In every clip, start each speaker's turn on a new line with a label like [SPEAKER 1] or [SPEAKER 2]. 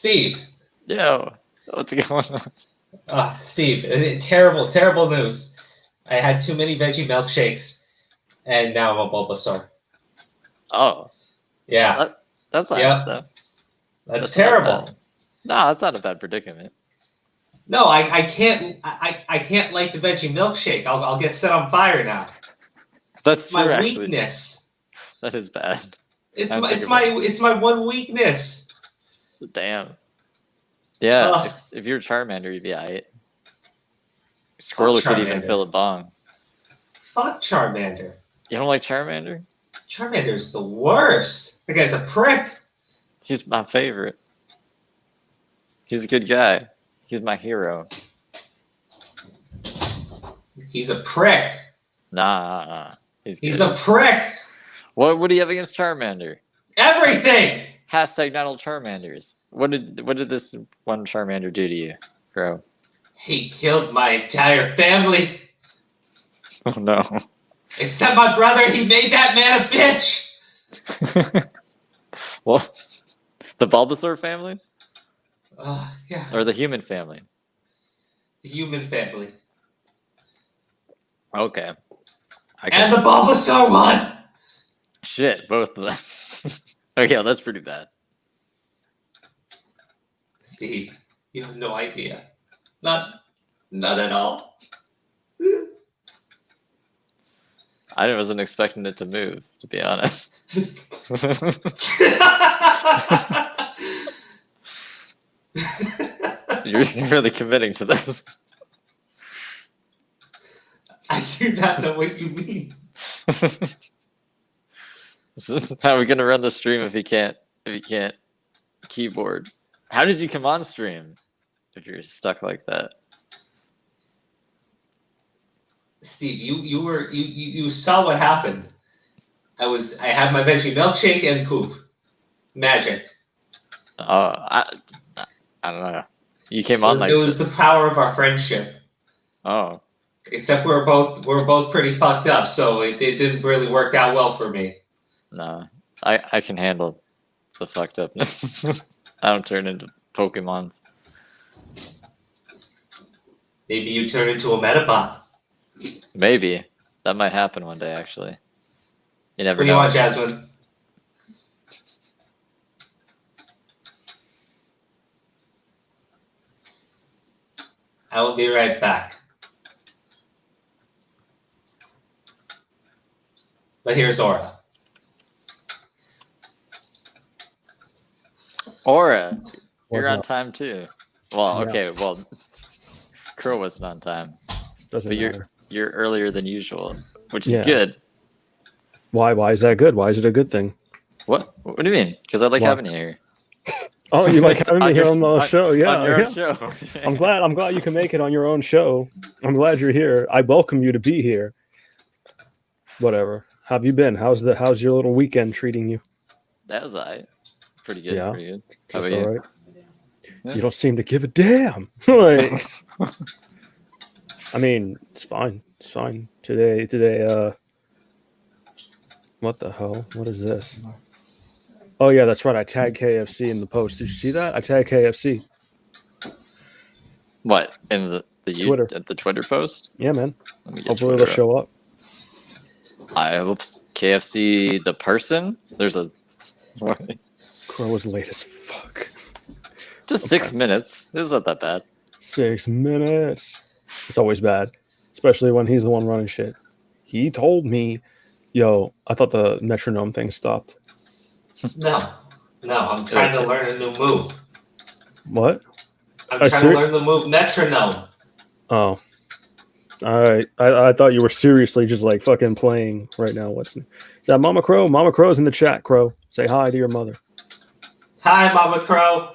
[SPEAKER 1] Steve.
[SPEAKER 2] Yo, what's going on?
[SPEAKER 1] Steve, terrible news. I had too many veggie milkshakes, and now I'm a Bulbasaur.
[SPEAKER 2] Oh.
[SPEAKER 1] Yeah.
[SPEAKER 2] That's not
[SPEAKER 1] yep. That's terrible.
[SPEAKER 2] No, that's not a bad predicament.
[SPEAKER 1] No, I can't like the veggie milkshake. I'll get set on fire now.
[SPEAKER 2] That's true,
[SPEAKER 1] my
[SPEAKER 2] actually.
[SPEAKER 1] Weakness.
[SPEAKER 2] That is bad.
[SPEAKER 1] It's my one weakness.
[SPEAKER 2] Damn. Yeah, if you're a Charmander, you'd be alright. Squirtle could even fill a bong.
[SPEAKER 1] Fuck Charmander.
[SPEAKER 2] You don't like Charmander?
[SPEAKER 1] Charmander's the worst. The guy's a prick.
[SPEAKER 2] He's my favorite. He's a good guy. He's my hero.
[SPEAKER 1] He's a prick.
[SPEAKER 2] Nah.
[SPEAKER 1] He's a prick.
[SPEAKER 2] What do you have against Charmander?
[SPEAKER 1] Everything.
[SPEAKER 2] Hashtag not all Charmanders. What did this one Charmander do to you, Crow?
[SPEAKER 1] He killed my entire family.
[SPEAKER 2] Oh no.
[SPEAKER 1] Except my brother, he made that man a bitch.
[SPEAKER 2] Well, the Bulbasaur family?
[SPEAKER 1] Yeah.
[SPEAKER 2] Or the human family?
[SPEAKER 1] The human family.
[SPEAKER 2] Okay.
[SPEAKER 1] And the Bulbasaur one.
[SPEAKER 2] Shit, both of them. Okay, well, that's pretty bad.
[SPEAKER 1] Steve, you have no idea. None at all.
[SPEAKER 2] I wasn't expecting it to move, to be honest. You're really committing to this.
[SPEAKER 1] I do not know what you mean.
[SPEAKER 2] How are we gonna run the stream if he can't keyboard? How did you come on stream if you're stuck like that?
[SPEAKER 1] Steve, you saw what happened. I had my veggie milkshake and poof. Magic.
[SPEAKER 2] I don't know. You came on like
[SPEAKER 1] it was the power of our friendship.
[SPEAKER 2] Oh.
[SPEAKER 1] Except we're both pretty fucked up, so it didn't really work out well for me.
[SPEAKER 2] No. I can handle the fucked upness. I don't turn into Pokemons.
[SPEAKER 1] Maybe you turn into a Metapod.
[SPEAKER 2] Maybe. That might happen one day, actually. You never know.
[SPEAKER 1] What do you want, Jasmine? I will be right back. But here's Aura.
[SPEAKER 2] Aura, you're on time too. Well, okay, well, Crow wasn't on time.
[SPEAKER 3] Doesn't matter.
[SPEAKER 2] You're earlier than usual, which is good.
[SPEAKER 3] Why is that good? Why is it a good thing?
[SPEAKER 2] What do you mean? Because I like having you here.
[SPEAKER 3] Oh, you like having me here on the show? Yeah,
[SPEAKER 2] on your own show.
[SPEAKER 3] I'm glad you can make it on your own show. I'm glad you're here. I welcome you to be here. Whatever. How have you been? How's your little weekend treating you?
[SPEAKER 2] That was pretty good.
[SPEAKER 3] Yeah,
[SPEAKER 2] pretty good.
[SPEAKER 3] How about
[SPEAKER 2] you?
[SPEAKER 3] All right. Yeah. You don't seem to give a damn. Like, I mean, it's fine. It's fine. Today. What the hell? What is this? Oh yeah, that's right. I tagged KFC in the post. Did you see that? I tagged KFC.
[SPEAKER 2] What in the
[SPEAKER 3] Twitter?
[SPEAKER 2] At the Twitter post?
[SPEAKER 3] Yeah, man. Hopefully it'll show up.
[SPEAKER 2] I hope KFC the person. There's a.
[SPEAKER 3] Crow was late as fuck.
[SPEAKER 2] Just 6 minutes. This is not that bad.
[SPEAKER 3] 6 minutes. It's always bad, especially when he's the one running shit. He told me, "Yo, I thought the metronome thing stopped."
[SPEAKER 1] No, I'm trying to learn a new move.
[SPEAKER 3] What?
[SPEAKER 1] I'm trying to learn the move metronome.
[SPEAKER 3] Oh. All right. I thought you were seriously just like fucking playing right now. Is that Mama Crow? Mama Crow's in the chat, Crow. Say hi to your mother.
[SPEAKER 1] Hi, Mama Crow.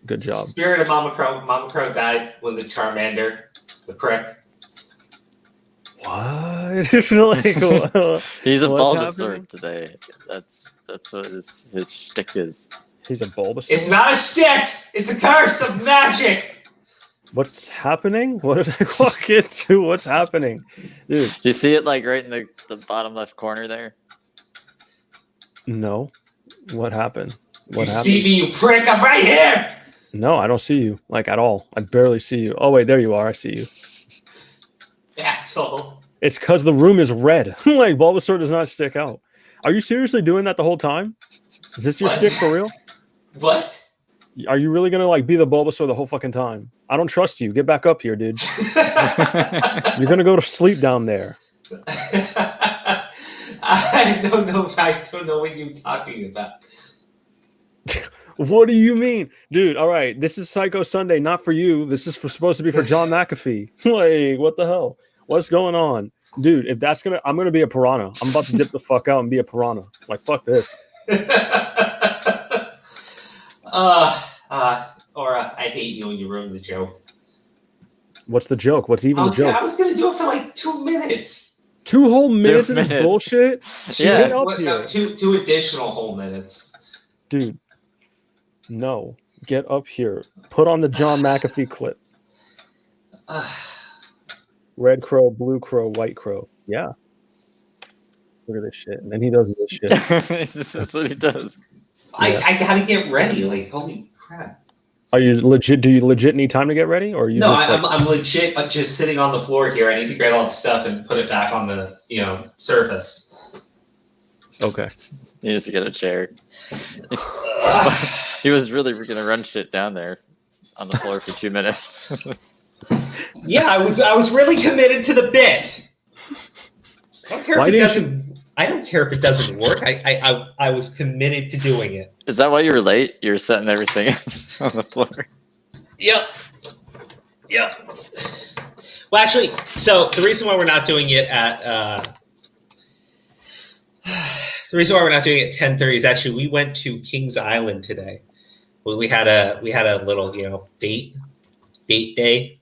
[SPEAKER 3] Good job.
[SPEAKER 1] Spirit of Mama Crow. Mama Crow died when the Charmander, the prick.
[SPEAKER 3] What? Like,
[SPEAKER 2] he's a Bulbasaur today. That's what his shtick is.
[SPEAKER 3] He's a Bulbasaur?
[SPEAKER 1] It's not a shtick! It's a curse of magic!
[SPEAKER 3] What's happening? What did I walk into? What's happening? Dude.
[SPEAKER 2] Do you see it like right in the bottom left corner there?
[SPEAKER 3] No. What happened?
[SPEAKER 1] You see me, you prick? I'm right here!
[SPEAKER 3] No, I don't see you like at all. I barely see you. Oh wait, there you are. I see you.
[SPEAKER 1] Asshole.
[SPEAKER 3] It's because the room is red. Like Bulbasaur does not stick out. Are you seriously doing that the whole time? Is this your
[SPEAKER 1] What?
[SPEAKER 3] stick for real?
[SPEAKER 1] What?
[SPEAKER 3] Are you really gonna like be the Bulbasaur the whole fucking time? I don't trust you. Get back up here, dude. You're gonna go to sleep down there.
[SPEAKER 1] I don't know. I don't know what you're talking about.
[SPEAKER 3] What do you mean, dude? All right, this is Psycho Sunday, not for you. This is supposed to be for John McAfee. Like, what the hell? What's going on, dude? If that's I'm gonna be a piranha. I'm about to dip the fuck out and be a piranha. Like, fuck this.
[SPEAKER 1] Aura, I hate you and you ruined the joke.
[SPEAKER 3] What's the joke? What's even the joke?
[SPEAKER 1] I was gonna do it for like 2 minutes.
[SPEAKER 3] 2 whole minutes of this
[SPEAKER 2] minutes.
[SPEAKER 3] bullshit.
[SPEAKER 2] Yeah.
[SPEAKER 3] Get up here.
[SPEAKER 1] No, two additional whole minutes.
[SPEAKER 3] Dude. No. Get up here. Put on the John McAfee clip. Red crow, blue crow, white crow. Yeah. Look at this shit. And then he does this shit.
[SPEAKER 2] That's what he does.
[SPEAKER 1] I gotta get ready. Like, holy crap.
[SPEAKER 3] Are you legit? Do you legit need time to get ready? Or are you
[SPEAKER 1] No,
[SPEAKER 3] just
[SPEAKER 1] I'm legit just sitting on the floor here. I need to grab all the stuff and put it back on the surface.
[SPEAKER 3] Okay.
[SPEAKER 2] He needs to get a chair. He was really gonna run shit down there on the floor for 2 minutes.
[SPEAKER 1] Yeah, I was really committed to the bit. I don't care if it doesn't. I don't care if it doesn't work. I was committed to doing it.
[SPEAKER 2] Is that why you were late? You were setting everything on the floor.
[SPEAKER 1] Yep. Well, actually, so the reason why we're not doing it at 10:30 is actually we went to Kings Island today. We had a little date day,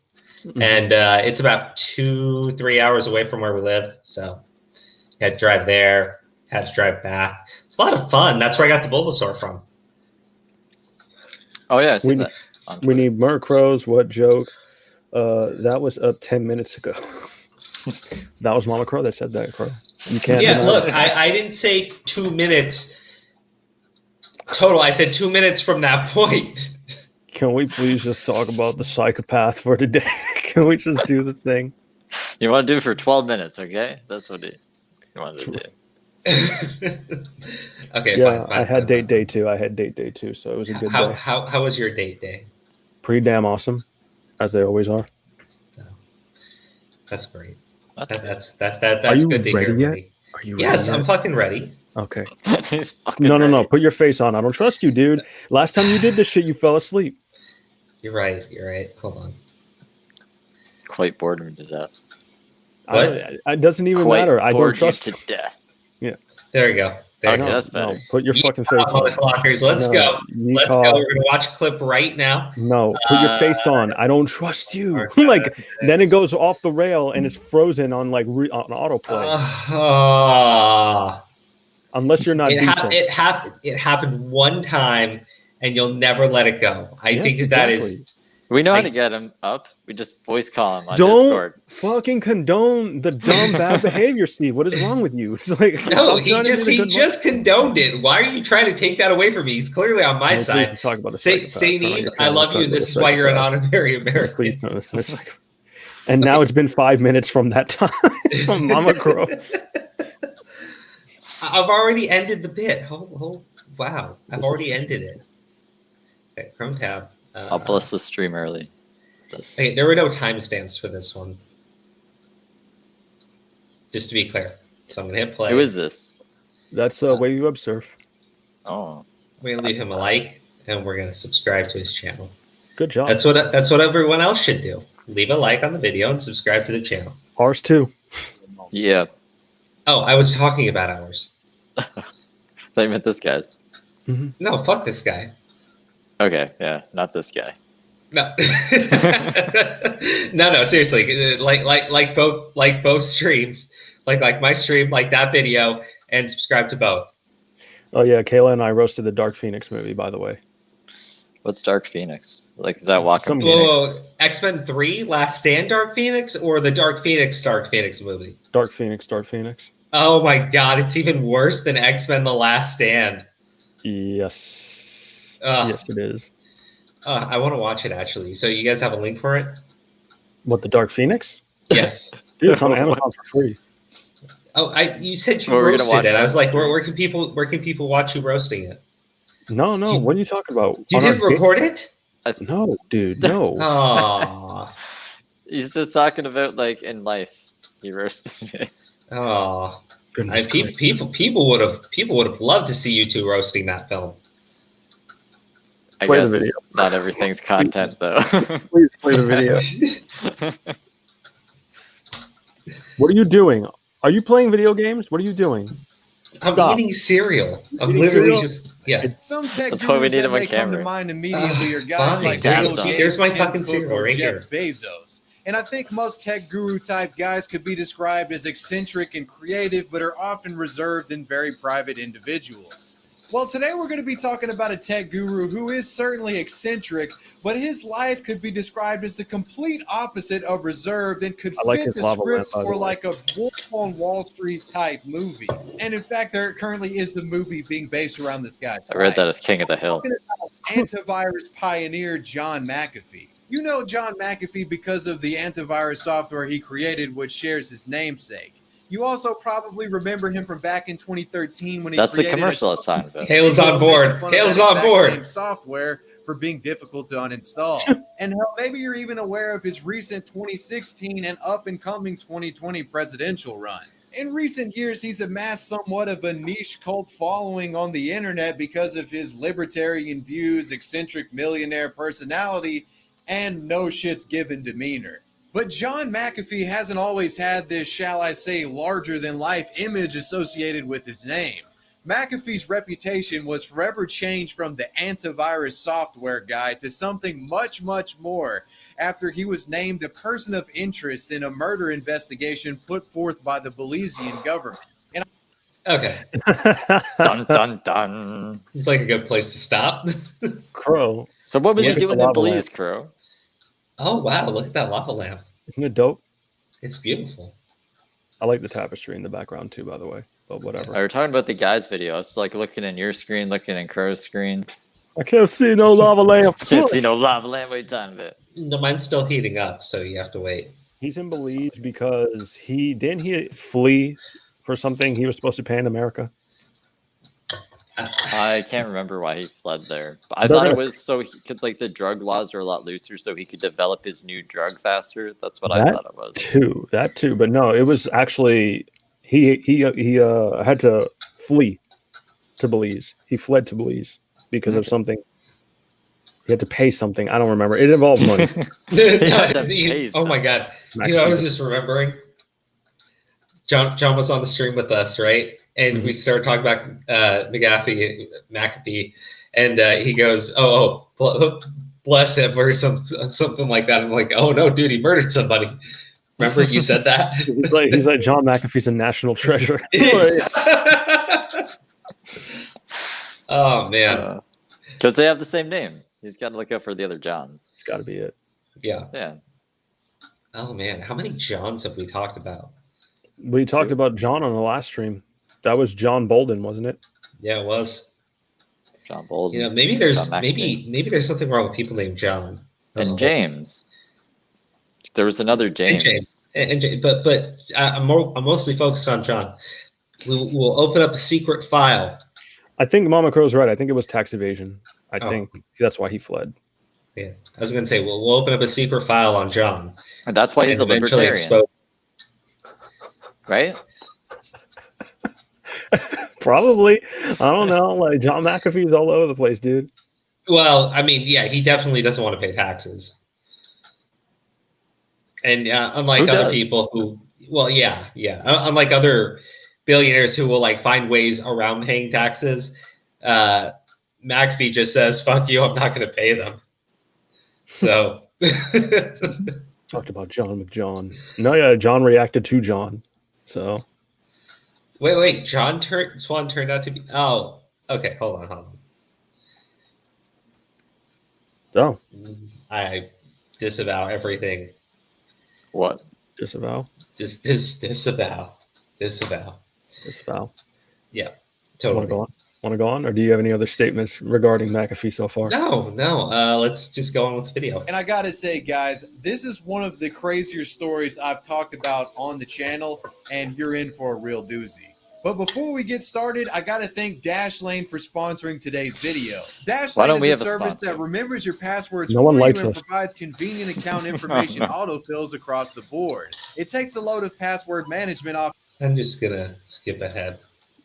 [SPEAKER 1] and it's about 2-3 hours away from where we live. So had to drive there, had to drive back. It's a lot of fun. That's where I got the Bulbasaur from.
[SPEAKER 2] Oh yeah, I see that.
[SPEAKER 3] We need Murkrows. What joke? That was up 10 minutes ago. That was Mama Crow that said that, Crow. You can't.
[SPEAKER 1] Yeah, look, I didn't say 2 minutes total. I said 2 minutes from that point.
[SPEAKER 3] Can we please just talk about the psychopath for today? Can we just do the thing?
[SPEAKER 2] You want to do it for 12 minutes, okay? That's what you wanted to do.
[SPEAKER 1] Okay.
[SPEAKER 3] Yeah,
[SPEAKER 1] fine,
[SPEAKER 3] I had
[SPEAKER 1] fine.
[SPEAKER 3] date day too, so it was a good day.
[SPEAKER 1] How was your date day?
[SPEAKER 3] Pretty damn awesome, as they always are.
[SPEAKER 1] That's great.
[SPEAKER 2] That's
[SPEAKER 1] That's
[SPEAKER 3] Are you
[SPEAKER 1] good to hear.
[SPEAKER 3] ready yet?
[SPEAKER 1] Buddy.
[SPEAKER 3] Are you?
[SPEAKER 1] Yes,
[SPEAKER 3] ready
[SPEAKER 1] I'm
[SPEAKER 3] yet?
[SPEAKER 1] fucking ready.
[SPEAKER 3] Okay.
[SPEAKER 2] He's fucking
[SPEAKER 3] No.
[SPEAKER 2] ready.
[SPEAKER 3] Put your face on. I don't trust you, dude. Last time you did this shit, you fell asleep.
[SPEAKER 1] You're right. Hold on.
[SPEAKER 2] Quite bored me to death.
[SPEAKER 3] It doesn't even
[SPEAKER 2] Quite
[SPEAKER 3] matter. I don't
[SPEAKER 2] bored you
[SPEAKER 3] trust.
[SPEAKER 2] to death.
[SPEAKER 1] There we go. There
[SPEAKER 2] Okay,
[SPEAKER 1] you go.
[SPEAKER 2] that's better.
[SPEAKER 3] No, put your fucking face on.
[SPEAKER 1] Motherfuckers, let's
[SPEAKER 3] No,
[SPEAKER 1] go. Let's
[SPEAKER 3] yeehaw.
[SPEAKER 1] go. We're gonna watch a clip right now.
[SPEAKER 3] No, put your face on. I don't trust you.
[SPEAKER 1] Alright,
[SPEAKER 3] Like then it goes off the rail and it's frozen on on autoplay. Unless you're not decent.
[SPEAKER 1] It happened one time, and you'll never let it go. I
[SPEAKER 3] Yes,
[SPEAKER 1] think that is.
[SPEAKER 3] exactly.
[SPEAKER 2] We know how to get him up. We just voice call him on
[SPEAKER 3] Don't
[SPEAKER 2] Discord.
[SPEAKER 3] fucking condone the dumb bad behavior, Steve. What is wrong with you? It's like
[SPEAKER 1] No,
[SPEAKER 3] stop
[SPEAKER 1] he
[SPEAKER 3] trying to
[SPEAKER 1] just
[SPEAKER 3] be the good
[SPEAKER 1] just condoned it. Why are you trying to take that away from me? He's clearly on my
[SPEAKER 3] Please
[SPEAKER 1] side.
[SPEAKER 3] talk about the
[SPEAKER 1] Say,
[SPEAKER 3] psychopath.
[SPEAKER 1] Neve, I love you, and this is why you're an honorary American.
[SPEAKER 3] Please don't listen to this psychopath. And now it's been 5 minutes from that time from Mama Crow.
[SPEAKER 1] I've already ended the bit. Wow, I've already ended it. Okay, Chrome tab.
[SPEAKER 2] I'll bless the stream early.
[SPEAKER 1] Okay, there were no timestamps for this one. Just to be clear. So I'm gonna hit play.
[SPEAKER 2] Who is this?
[SPEAKER 3] That's Wavy Web Surf.
[SPEAKER 2] Oh,
[SPEAKER 1] We're gonna leave him a like, and we're gonna subscribe to his channel.
[SPEAKER 3] Good job.
[SPEAKER 1] That's what everyone else should do. Leave a like on the video and subscribe to the channel.
[SPEAKER 3] Ours too.
[SPEAKER 2] yeah.
[SPEAKER 1] Oh, I was talking about ours.
[SPEAKER 2] They meant this guy's.
[SPEAKER 1] No, fuck this guy.
[SPEAKER 2] Okay, yeah, not this guy.
[SPEAKER 1] No, no, seriously. Like both streams, like my stream, like that video, and subscribe to both.
[SPEAKER 3] Oh yeah, Kayla and I roasted the Dark Phoenix movie, by the way.
[SPEAKER 2] What's Dark Phoenix? Like, is that Walking
[SPEAKER 3] Some-
[SPEAKER 2] Phoenix?
[SPEAKER 1] Whoa, X-Men 3, Last Stand, Dark Phoenix, or the Dark Phoenix movie?
[SPEAKER 3] Dark Phoenix.
[SPEAKER 1] Oh my god, it's even worse than X-Men: The Last Stand.
[SPEAKER 3] Yes.
[SPEAKER 1] Ugh.
[SPEAKER 3] Yes, it is.
[SPEAKER 1] I want to watch it actually. So you guys have a link for it?
[SPEAKER 3] What, the Dark Phoenix?
[SPEAKER 1] Yes.
[SPEAKER 3] Dude, it's on Amazon for free.
[SPEAKER 1] Oh, you said you
[SPEAKER 2] Well, we're gonna
[SPEAKER 1] roasted
[SPEAKER 2] watch
[SPEAKER 1] it.
[SPEAKER 2] it
[SPEAKER 1] I was
[SPEAKER 2] on
[SPEAKER 1] like,
[SPEAKER 2] stream.
[SPEAKER 1] where can people watch you roasting it?
[SPEAKER 3] No, what are you talking about?
[SPEAKER 1] You
[SPEAKER 3] On our
[SPEAKER 1] didn't record it?
[SPEAKER 3] No, dude, no.
[SPEAKER 1] Oh,
[SPEAKER 2] He's just talking about like in life. He roasted it.
[SPEAKER 1] oh.
[SPEAKER 3] Goodness gracious.
[SPEAKER 1] People would have loved to see you two roasting that film.
[SPEAKER 2] I
[SPEAKER 3] Play the
[SPEAKER 2] guess
[SPEAKER 3] video.
[SPEAKER 2] not everything's content though.
[SPEAKER 3] Please play the video. What are you doing? Are you playing video games? What are you doing?
[SPEAKER 1] I'm
[SPEAKER 3] Stop.
[SPEAKER 1] eating cereal. I'm
[SPEAKER 3] Eating
[SPEAKER 1] literally
[SPEAKER 3] cereal?
[SPEAKER 1] just
[SPEAKER 4] Some tech
[SPEAKER 2] That's why we
[SPEAKER 4] gurus
[SPEAKER 2] need
[SPEAKER 4] that
[SPEAKER 2] him on
[SPEAKER 4] may come to
[SPEAKER 2] camera.
[SPEAKER 4] mind immediately are guys
[SPEAKER 1] fine.
[SPEAKER 4] like
[SPEAKER 2] There's-
[SPEAKER 4] Bill
[SPEAKER 2] see,
[SPEAKER 4] Gates,
[SPEAKER 1] there's my
[SPEAKER 4] Tim
[SPEAKER 1] fucking
[SPEAKER 4] Cook,
[SPEAKER 1] cereal
[SPEAKER 4] or
[SPEAKER 1] right
[SPEAKER 4] Jeff
[SPEAKER 1] here.
[SPEAKER 4] Bezos. And I think most tech guru type guys could be described as eccentric and creative, but are often reserved and very private individuals. Well, today we're going to be talking about a tech guru who is certainly eccentric, but his life could be described as the complete opposite of reserved and could
[SPEAKER 3] I like
[SPEAKER 4] fit
[SPEAKER 3] his
[SPEAKER 4] the
[SPEAKER 3] lava
[SPEAKER 4] script
[SPEAKER 3] lamp, by the
[SPEAKER 4] for
[SPEAKER 3] way.
[SPEAKER 4] like a Wolf on Wall Street type movie. And in fact, there currently is the movie being based around this guy.
[SPEAKER 2] I read that as King of the Hill.
[SPEAKER 4] Antivirus pioneer John McAfee. You know John McAfee because of the antivirus software he created, which shares his namesake. You also probably remember him from back in 2013 when he
[SPEAKER 2] That's the
[SPEAKER 4] created
[SPEAKER 2] commercial I was talking about.
[SPEAKER 1] Kayla's on board.
[SPEAKER 4] Making fun of
[SPEAKER 1] Kayla's
[SPEAKER 4] that
[SPEAKER 1] on
[SPEAKER 4] exact
[SPEAKER 1] board.
[SPEAKER 4] Same software for being difficult to uninstall. And hell, maybe you're even aware of his recent 2016 and up and coming 2020 presidential run. In recent years, he's amassed somewhat of a niche cult following on the internet because of his libertarian views, eccentric millionaire personality, and no shit's given demeanor. But John McAfee hasn't always had this, shall I say, larger-than-life image associated with his name. McAfee's reputation was forever changed from the antivirus software guy to something much, much more after he was named a person of interest in a murder investigation put forth by the Belizean government.
[SPEAKER 1] Okay,
[SPEAKER 2] Dun dun dun.
[SPEAKER 1] it's like a good place to stop.
[SPEAKER 3] Crow.
[SPEAKER 2] So what was
[SPEAKER 1] Yeah,
[SPEAKER 2] he
[SPEAKER 1] it's
[SPEAKER 2] doing
[SPEAKER 3] the
[SPEAKER 2] in
[SPEAKER 3] lava
[SPEAKER 2] Belize,
[SPEAKER 3] lamp.
[SPEAKER 2] Crow?
[SPEAKER 1] Oh wow, look at that lava lamp.
[SPEAKER 3] Isn't it dope?
[SPEAKER 1] It's beautiful.
[SPEAKER 3] I like the tapestry in the background too, by the way. But whatever.
[SPEAKER 2] We were talking about the guy's video. It's like looking in your screen, looking in Crow's screen.
[SPEAKER 3] I can't see no lava lamp.
[SPEAKER 2] Can't see no lava lamp. What are you talking about?
[SPEAKER 1] No, mine's still heating up, so you have to wait.
[SPEAKER 3] He's in Belize because he flee for something he was supposed to pay in America.
[SPEAKER 2] I can't remember why he fled there. But I
[SPEAKER 3] They're
[SPEAKER 2] thought it
[SPEAKER 3] gonna-
[SPEAKER 2] was so he could, like, the drug laws are a lot looser, so he could develop his new drug faster. That's what I
[SPEAKER 3] That
[SPEAKER 2] thought it was.
[SPEAKER 3] That too, but no, it was actually he had to flee to Belize. He fled to Belize because of something. He had to pay something. I don't remember. It involved money.
[SPEAKER 2] had to pay
[SPEAKER 1] Oh my god! You know, I was just remembering. John was on the stream with us, right? And we started talking about McAfee, and he goes, "Oh, bless him," or something like that. I'm like, "Oh no, dude, he murdered somebody." Remember you said that?
[SPEAKER 3] he's like John McAfee's a national treasure.
[SPEAKER 1] Oh man,
[SPEAKER 2] Because they have the same name. He's got to look out for the other Johns.
[SPEAKER 3] It's got to be it.
[SPEAKER 1] yeah.
[SPEAKER 2] Yeah.
[SPEAKER 1] Oh man, how many Johns have we talked about?
[SPEAKER 3] We talked about John on the last stream. That was John Bolden, wasn't it?
[SPEAKER 1] Yeah, it was.
[SPEAKER 2] John Bolden.
[SPEAKER 1] You know, maybe there's
[SPEAKER 2] John McAfee.
[SPEAKER 1] maybe there's something wrong with people named John.
[SPEAKER 2] And James. There was another James.
[SPEAKER 1] But I'm mostly focused on John. We'll open up a secret file.
[SPEAKER 3] I think Mama Crow's right. I think it was tax evasion. I
[SPEAKER 1] Oh.
[SPEAKER 3] think that's why he fled.
[SPEAKER 1] Yeah, I was gonna say we'll open up a secret file on John.
[SPEAKER 2] And that's why he's a
[SPEAKER 1] and eventually
[SPEAKER 2] libertarian.
[SPEAKER 1] expose-
[SPEAKER 2] Right?
[SPEAKER 3] Probably. I don't know. Like John McAfee's all over the place, dude.
[SPEAKER 1] Well, I mean, yeah, he definitely doesn't want to pay taxes. And unlike
[SPEAKER 2] Who
[SPEAKER 1] other
[SPEAKER 2] does?
[SPEAKER 1] people who, well, yeah. Unlike other billionaires who will like find ways around paying taxes, McAfee just says, "Fuck you, I'm not going to pay them." So,
[SPEAKER 3] Talked about John with John. No, yeah, John reacted to John. So
[SPEAKER 1] wait, Swan turned out to be. Oh, okay, hold on.
[SPEAKER 3] oh,
[SPEAKER 1] I disavow everything.
[SPEAKER 2] What?
[SPEAKER 3] disavow.
[SPEAKER 1] Disavow.
[SPEAKER 3] Disavow.
[SPEAKER 1] Yeah,
[SPEAKER 3] You want
[SPEAKER 1] totally.
[SPEAKER 3] to go on? Want to go on, or do you have any other statements regarding McAfee so far?
[SPEAKER 1] No. Let's just go on with the video.
[SPEAKER 4] And I gotta say, guys, this is one of the crazier stories I've talked about on the channel, and you're in for a real doozy. But before we get started, I gotta thank Dashlane for sponsoring today's video. Dashlane is a service that remembers your passwords for you and provides convenient account information autofills across the board. It takes the load of password management off.
[SPEAKER 1] I'm just gonna skip ahead.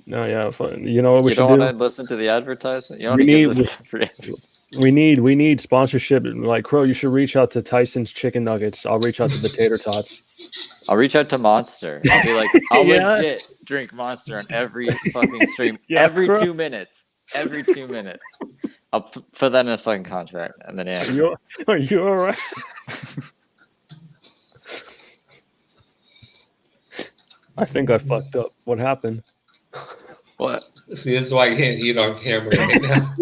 [SPEAKER 3] No, yeah, fine. You know what we should do?
[SPEAKER 2] You don't want to listen to the advertisement? You don't
[SPEAKER 3] we need sponsorship. Like, Crow, you should reach out to Tyson's Chicken Nuggets. I'll reach out to the Tater Tots.
[SPEAKER 2] I'll reach out to Monster. I'll be like, I'll legit drink Monster on every fucking stream. Every Crow. 2 minutes. Every 2 minutes. I'll put that in a fucking contract. And then, yeah.
[SPEAKER 3] Are you all right? I think I fucked up. What happened?
[SPEAKER 2] What?
[SPEAKER 1] See, this is why I can't eat on camera right now.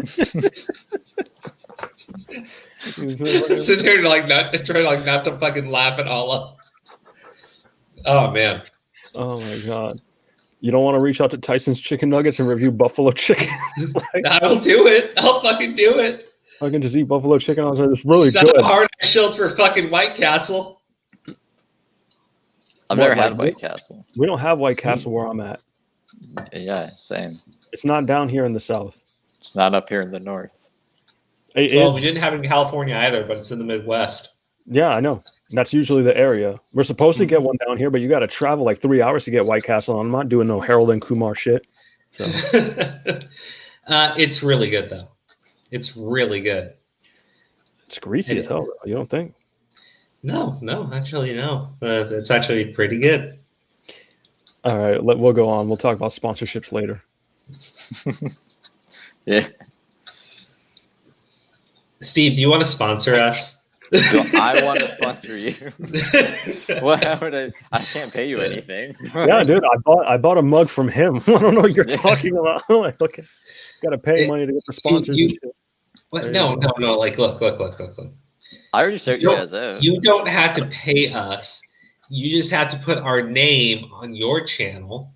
[SPEAKER 1] Sit here like not to fucking laugh it all up. Oh man.
[SPEAKER 3] Oh my god. You don't want to reach out to Tyson's Chicken Nuggets and review buffalo chicken?
[SPEAKER 1] I'll do it. I'll fucking do it.
[SPEAKER 3] I can just eat buffalo chicken. I was like, it's really
[SPEAKER 1] good.
[SPEAKER 3] Not
[SPEAKER 1] hard shield for fucking White Castle.
[SPEAKER 2] I've never had White Castle.
[SPEAKER 3] We don't have White Castle where I'm at.
[SPEAKER 2] Yeah, same.
[SPEAKER 3] It's not down here in the south.
[SPEAKER 2] It's not up here in the north.
[SPEAKER 1] We didn't have it in California either, but it's in the Midwest.
[SPEAKER 3] Yeah, I know. That's usually the area. We're supposed to get one down here, but you got to travel like 3 hours to get White Castle. I'm not doing no Harold and Kumar shit. So
[SPEAKER 1] it's really good though. It's really good.
[SPEAKER 3] It's greasy as hell, though. You don't think?
[SPEAKER 1] No, actually, no. It's actually pretty good.
[SPEAKER 3] All right, we'll go on. We'll talk about sponsorships later.
[SPEAKER 2] Yeah.
[SPEAKER 3] Steve,
[SPEAKER 1] do you want to sponsor us?
[SPEAKER 2] So I want to sponsor you. How would I? I can't pay you anything.
[SPEAKER 3] Yeah, dude, I bought a mug from him. I don't know what you're talking about. Like, okay, got to pay money to get the sponsors.
[SPEAKER 1] No. Like, look.
[SPEAKER 2] I already showed you guys out.
[SPEAKER 1] You don't have to pay us. You just have to put our name on your channel,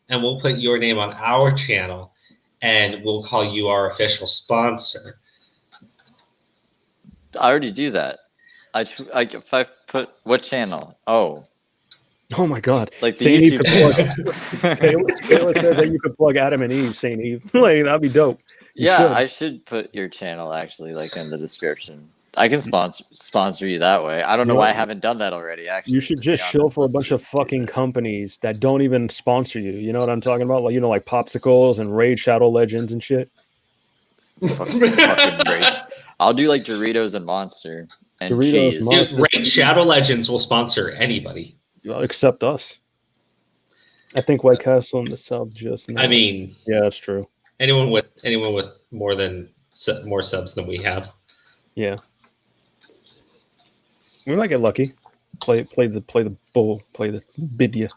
[SPEAKER 1] and we'll put your name on our channel, and we'll call you our official sponsor.
[SPEAKER 2] I already do that. If I put what channel? Oh
[SPEAKER 3] my God!
[SPEAKER 2] Like the YouTube channel.
[SPEAKER 3] Kayla said that you could plug Adam and Eve, Saint Eve. Like that'd be dope.
[SPEAKER 2] I should put your channel actually like in the description. I can sponsor you that way. I don't know why I haven't done that already. Actually,
[SPEAKER 3] you should just shill for a bunch of fucking companies that don't even sponsor you. You know what I'm talking about? Like like Popsicles and Raid Shadow Legends and shit.
[SPEAKER 2] fucking Rage. I'll do like Doritos and Monster and cheese.
[SPEAKER 1] Dude, Raid Shadow Legends will sponsor anybody.
[SPEAKER 3] Except us. I think White Castle in the South just now.
[SPEAKER 1] I mean,
[SPEAKER 3] yeah, that's true.
[SPEAKER 1] Anyone with more subs than we have.
[SPEAKER 3] Yeah. We might get lucky. Play the bull. Play the Bidya.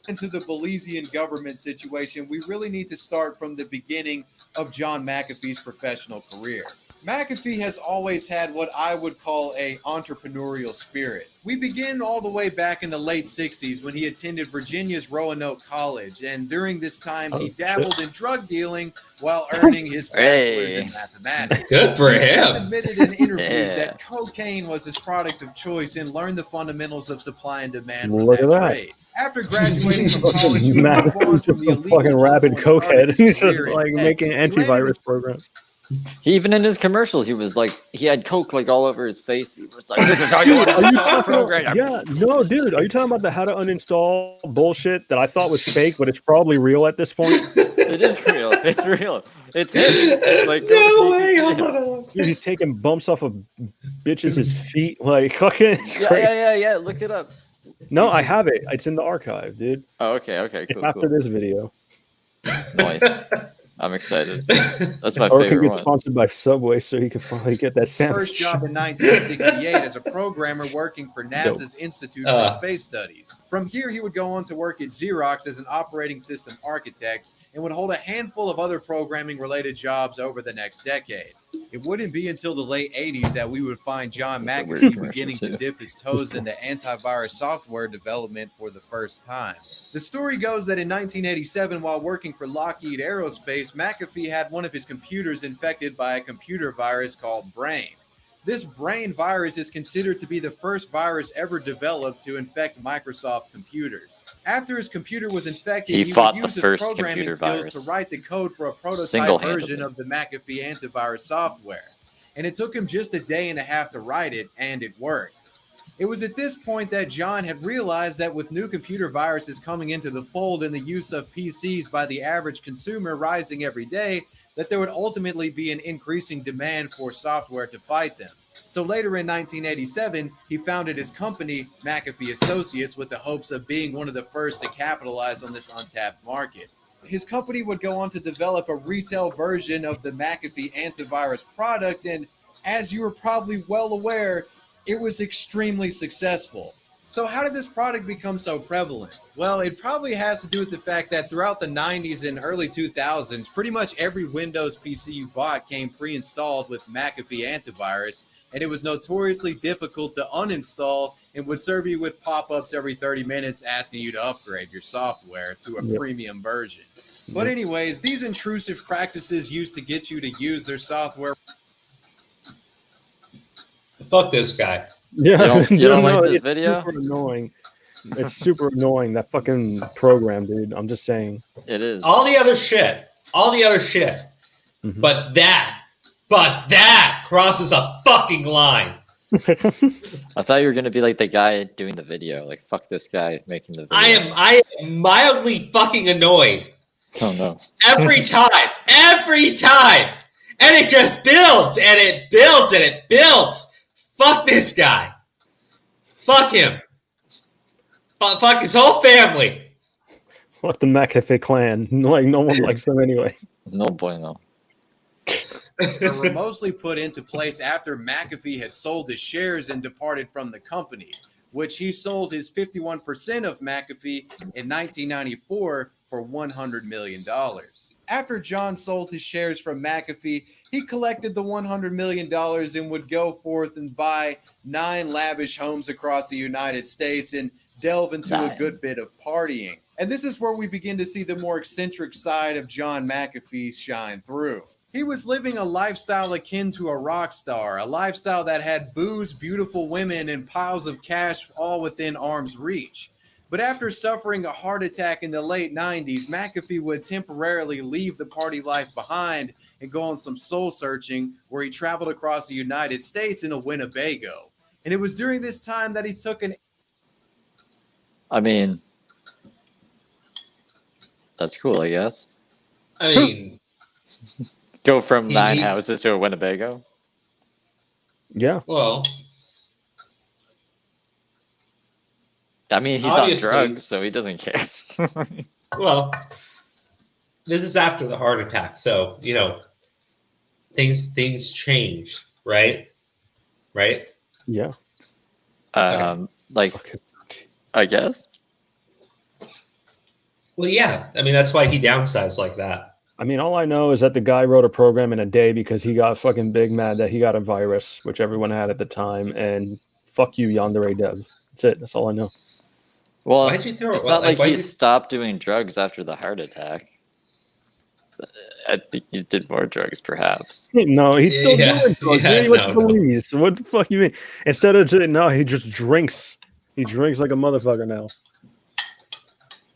[SPEAKER 4] Into the Belizean government situation, we really need to start from the beginning of John McAfee's professional career. McAfee has always had what I would call a entrepreneurial spirit. We begin all the way back in the late 60s when he attended Virginia's Roanoke College, and during this time he dabbled in drug dealing while earning his bachelor's in mathematics.
[SPEAKER 1] Good for him.
[SPEAKER 4] He has admitted in interviews that cocaine was his product of choice and learned the fundamentals of supply and demand for that trade. After graduating from college, he moved on from the illegal
[SPEAKER 3] fucking rabid cokehead. He's just like making antivirus programs.
[SPEAKER 2] He even in his commercials, he was like, he had coke like all over his face. He was like, "This is how you want to install a program."
[SPEAKER 3] Yeah, no, dude. Are you talking about the how to uninstall bullshit that I thought was fake, but it's probably real at this point?
[SPEAKER 2] It is real. It's real. It's him. Like,
[SPEAKER 1] no way.
[SPEAKER 3] Dude, he's taking bumps off of bitches' feet. Like, fucking.
[SPEAKER 2] Yeah. Look it up.
[SPEAKER 3] No, I have it. It's in the archive, dude.
[SPEAKER 2] Oh, okay.
[SPEAKER 3] It's after this video.
[SPEAKER 2] Nice. I'm excited. That's my
[SPEAKER 3] or
[SPEAKER 2] favorite
[SPEAKER 3] can get
[SPEAKER 2] one.
[SPEAKER 3] Sponsored by Subway, so he can finally get that sandwich.
[SPEAKER 4] First job in 1968 as a programmer working for NASA's Institute for Space Studies. From here, he would go on to work at Xerox as an operating system architect and would hold a handful of other programming-related jobs over the next decade. It wouldn't be until the late 80s that we would find John McAfee beginning to dip his toes into antivirus software development for the first time. The story goes that in 1987, while working for Lockheed Aerospace, McAfee had one of his computers infected by a computer virus called Brain. This Brain virus is considered to be the first virus ever developed to infect Microsoft computers. After his computer was infected, he would use his programming skills to write the code for a prototype version of the McAfee antivirus software. And it took him just a day and a half to write it, and it worked. It was at this point that John had realized that with new computer viruses coming into the fold and the use of PCs by the average consumer rising every day, that there would ultimately be an increasing demand for software to fight them. So later in 1987, he founded his company, McAfee Associates, with the hopes of being one of the first to capitalize on this untapped market. His company would go on to develop a retail version of the McAfee antivirus product, and as you are probably well aware, it was extremely successful. So how did this product become so prevalent? Well, it probably has to do with the fact that throughout the 90s and early 2000s, pretty much every Windows PC you bought came pre-installed with McAfee antivirus, and it was notoriously difficult to uninstall and would serve you with pop-ups every 30 minutes asking you to upgrade your software to a premium version. But anyways, these intrusive practices used to get you to use their software.
[SPEAKER 1] Fuck this guy.
[SPEAKER 3] Yeah,
[SPEAKER 2] you don't like this
[SPEAKER 3] it's
[SPEAKER 2] video?
[SPEAKER 3] Super annoying. It's super annoying, that fucking program, dude. I'm just saying.
[SPEAKER 2] It is.
[SPEAKER 1] All the other shit.
[SPEAKER 3] Mm-hmm.
[SPEAKER 1] But that crosses a fucking line.
[SPEAKER 2] I thought you were gonna be like the guy doing the video, like fuck this guy making the video.
[SPEAKER 1] I am mildly fucking annoyed.
[SPEAKER 2] Oh no.
[SPEAKER 1] Every time. And it just builds and it builds and it builds. Fuck this guy. Fuck him. Fuck his whole family.
[SPEAKER 3] Fuck the McAfee clan. Like, no one likes them anyway.
[SPEAKER 2] No bueno.
[SPEAKER 4] They were mostly put into place after McAfee had sold his shares and departed from the company, which he sold his 51% of McAfee in 1994 for $100 million. After John sold his shares from McAfee, he collected the $100 million and would go forth and buy 9 lavish homes across the United States and delve into a good bit of partying. And this is where we begin to see the more eccentric side of John McAfee shine through. He was living a lifestyle akin to a rock star, a lifestyle that had booze, beautiful women, and piles of cash all within arm's reach. But after suffering a heart attack in the late 90s, McAfee would temporarily leave the party life behind and go on some soul searching, where he traveled across the United States in a Winnebago. And it was during this time that he took an...
[SPEAKER 2] I mean, that's cool, I guess.
[SPEAKER 1] I mean...
[SPEAKER 2] Go from 9 houses to a Winnebago?
[SPEAKER 3] Yeah.
[SPEAKER 1] Well...
[SPEAKER 2] I mean, he's on drugs, so he doesn't care.
[SPEAKER 1] Well, this is after the heart attack, so, you know, things changed, right? Right?
[SPEAKER 3] Yeah.
[SPEAKER 2] Like, I guess.
[SPEAKER 1] Well, yeah. I mean, that's why he downsized like that.
[SPEAKER 3] I mean, all I know is that the guy wrote a program in a day because he got fucking big mad that he got a virus, which everyone had at the time, and fuck you, Yandere Dev. That's it. That's all I know.
[SPEAKER 2] Well, it's not like he stopped doing drugs after the heart attack. I think he did more drugs, perhaps.
[SPEAKER 3] No, he's still doing drugs. No. What the fuck you mean? Instead of he just drinks. He drinks like a motherfucker now.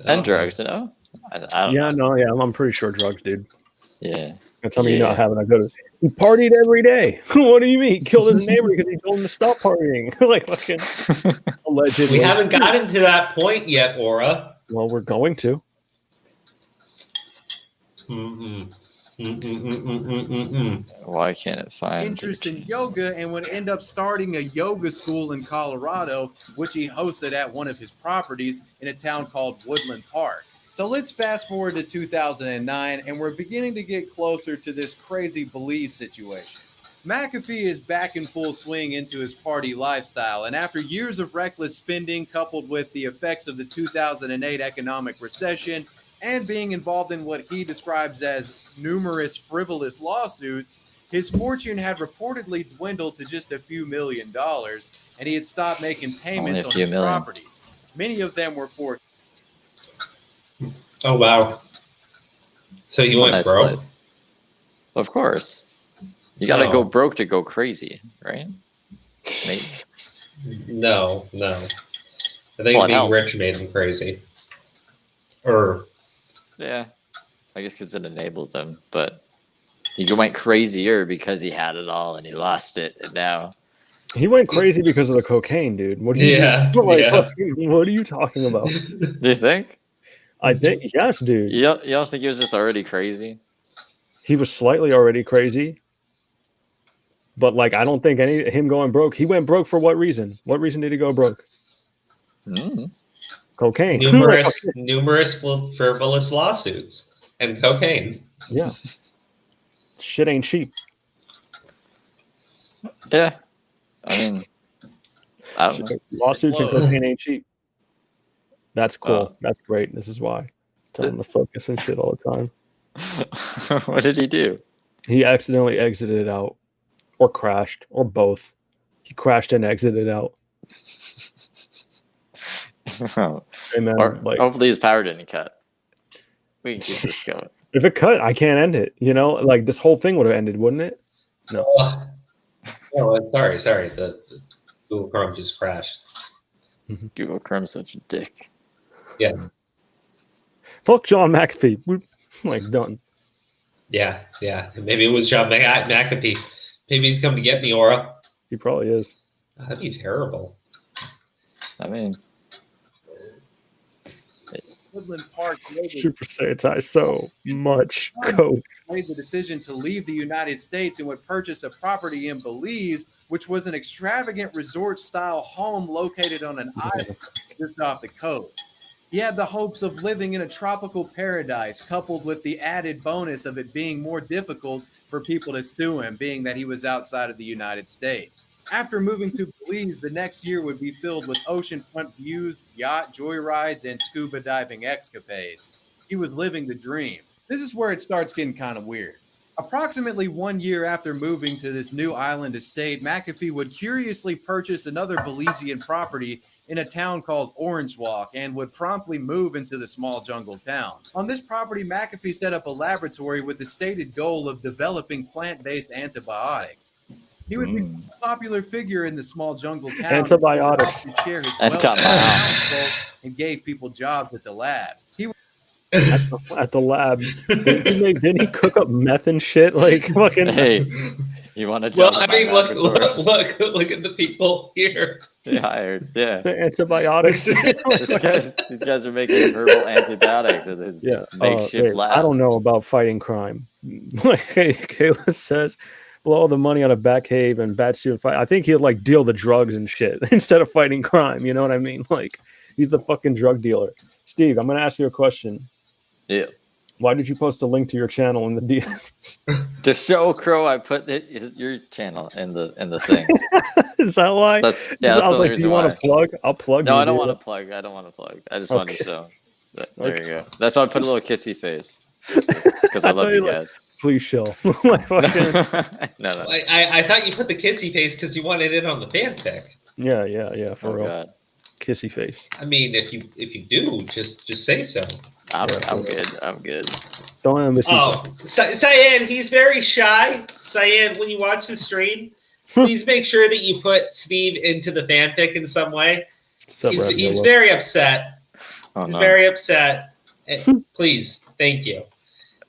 [SPEAKER 2] And drugs, you know? I don't know.
[SPEAKER 3] I'm pretty sure drugs, dude.
[SPEAKER 2] Yeah.
[SPEAKER 3] Tell me you're not having a good... He partied every day. What do you mean? He killed his neighbor because he told him to stop partying. Like, fucking allegedly.
[SPEAKER 1] We haven't gotten to that point yet, Aura.
[SPEAKER 3] Well, we're going to.
[SPEAKER 2] Why can't it find
[SPEAKER 4] interest in yoga and would end up starting a yoga school in Colorado, which he hosted at one of his properties in a town called Woodland Park. So let's fast forward to 2009, and we're beginning to get closer to this crazy Belize situation. McAfee is back in full swing into his party lifestyle, and after years of reckless spending coupled with the effects of the 2008 economic recession and being involved in what he describes as numerous frivolous lawsuits, His fortune had reportedly dwindled to just a few $1 million, and he had stopped making payments on his properties. Many of them were for.
[SPEAKER 1] Oh wow! So you went broke?
[SPEAKER 2] Place. Of course, you gotta go broke to go crazy, right? Maybe.
[SPEAKER 1] No. I think being rich made him crazy.
[SPEAKER 2] Yeah, I guess because it enables him, but he went crazier because he had it all and he lost it, and now
[SPEAKER 3] he went crazy because of the cocaine, dude. What do you? What are you talking about?
[SPEAKER 2] Do you think?
[SPEAKER 3] I think yes, dude.
[SPEAKER 2] You don't think he was just already crazy?
[SPEAKER 3] He was slightly already crazy, but like I don't think him going broke. He went broke for what reason? What reason did he go broke? Cocaine.
[SPEAKER 1] Numerous frivolous lawsuits and cocaine.
[SPEAKER 3] Yeah. Shit ain't cheap.
[SPEAKER 2] Yeah. I mean, I don't know.
[SPEAKER 3] Lawsuits and cocaine ain't cheap. That's cool. That's great. This is why. Tell him to focus and shit all the time.
[SPEAKER 2] What did he do?
[SPEAKER 3] He accidentally exited out or crashed or both. He crashed and exited out. Hey, man,
[SPEAKER 2] hopefully his power didn't cut. We can keep this going.
[SPEAKER 3] If it cut, I can't end it. You know, like this whole thing would have ended, wouldn't it? No.
[SPEAKER 1] Oh, sorry. The Google Chrome just crashed.
[SPEAKER 2] Google Chrome's such a dick.
[SPEAKER 1] Yeah.
[SPEAKER 3] Fuck John McAfee. We're like done.
[SPEAKER 1] Yeah. Maybe it was John McAfee. Maybe he's come to get me, Aura.
[SPEAKER 3] He probably is.
[SPEAKER 1] That'd be terrible.
[SPEAKER 2] I mean,
[SPEAKER 4] Woodland Park
[SPEAKER 3] Super Saiyan so much coke.
[SPEAKER 4] Made the decision to leave the United States and would purchase a property in Belize, which was an extravagant resort-style home located on an island just off the coast. He had the hopes of living in a tropical paradise, coupled with the added bonus of it being more difficult for people to sue him, being that he was outside of the United States. After moving to Belize, the next year would be filled with oceanfront views, yacht joyrides, and scuba diving escapades. He was living the dream. This is where it starts getting kind of weird. Approximately 1 year after moving to this new island estate, McAfee would curiously purchase another Belizean property in a town called Orange Walk and would promptly move into the small jungle town. On this property, McAfee set up a laboratory with the stated goal of developing plant-based antibiotics. He would be a popular figure in the small jungle town.
[SPEAKER 3] Antibiotics.
[SPEAKER 4] To share his wealth and gave people jobs at the lab.
[SPEAKER 3] At the lab, didn't he cook up meth and shit? Like fucking.
[SPEAKER 2] Hey, you want to?
[SPEAKER 1] Well, I mean, look at the people here.
[SPEAKER 2] They hired, yeah.
[SPEAKER 3] The antibiotics.
[SPEAKER 2] These guys are making herbal antibiotics at his makeshift lab.
[SPEAKER 3] I don't know about fighting crime. Like Kayla says, blow all the money out of Batcave and Batsuit fight. I think he'd like deal the drugs and shit instead of fighting crime. You know what I mean? Like he's the fucking drug dealer. Steve, I'm gonna ask you a question.
[SPEAKER 2] Yeah.
[SPEAKER 3] Why did you post a link to your channel in the DMs?
[SPEAKER 2] To show Crow, I put your channel in the thing.
[SPEAKER 3] Is that why?
[SPEAKER 2] I was like, do you want to
[SPEAKER 3] plug? I'll plug.
[SPEAKER 2] No, I don't want to plug. I just wanted to show. There you go. That's why I put a little kissy face because I love you guys.
[SPEAKER 3] Please show.
[SPEAKER 2] No.
[SPEAKER 1] I thought you put the kissy face because you wanted it on the fanfic.
[SPEAKER 3] Yeah. For real.
[SPEAKER 2] God.
[SPEAKER 3] Kissy face.
[SPEAKER 1] I mean, if you do, just say so.
[SPEAKER 2] I'm good.
[SPEAKER 3] Don't let him listen.
[SPEAKER 1] Oh, Cyan, he's very shy. Cyan, when you watch the stream, please make sure that you put Steve into the fanfic in some way. He's very upset.
[SPEAKER 3] Oh,
[SPEAKER 1] he's very upset. Please, thank you.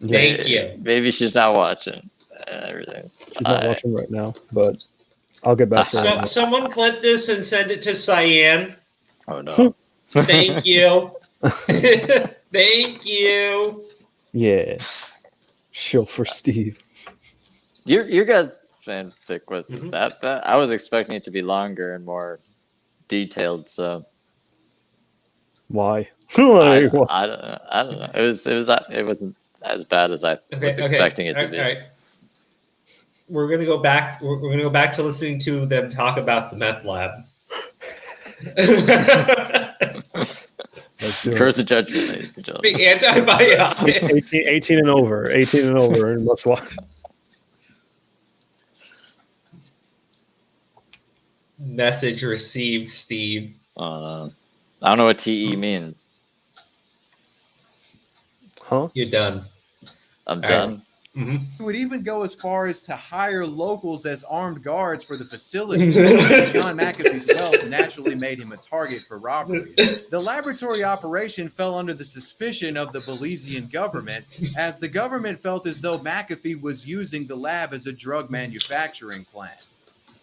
[SPEAKER 1] Thank you.
[SPEAKER 2] Maybe she's not watching everything.
[SPEAKER 3] She's not watching right now, but I'll get back to her.
[SPEAKER 1] Someone clip this and send it to Cyan.
[SPEAKER 2] Oh no.
[SPEAKER 1] Thank you. Thank you.
[SPEAKER 3] Yeah. Show for Steve.
[SPEAKER 2] Your guys' fanfic was that I was expecting it to be longer and more detailed, so
[SPEAKER 3] why?
[SPEAKER 2] I don't know. It wasn't as bad as I was expecting it to be.
[SPEAKER 1] All right. We're gonna go back. We're gonna go back to listening to them talk about the meth lab.
[SPEAKER 2] Curse of judgment, ladies and gentlemen.
[SPEAKER 1] The antibiotics.
[SPEAKER 3] 18 and over, and let's watch.
[SPEAKER 1] Message received, Steve.
[SPEAKER 2] I don't know what TE means.
[SPEAKER 3] Huh?
[SPEAKER 1] You're done.
[SPEAKER 2] I'm
[SPEAKER 1] All
[SPEAKER 2] done.
[SPEAKER 1] right. Mm-hmm.
[SPEAKER 4] He would even go as far as to hire locals as armed guards for the facility. John McAfee's wealth naturally made him a target for robberies. The laboratory operation fell under the suspicion of the Belizean government, as the government felt as though McAfee was using the lab as a drug manufacturing plant.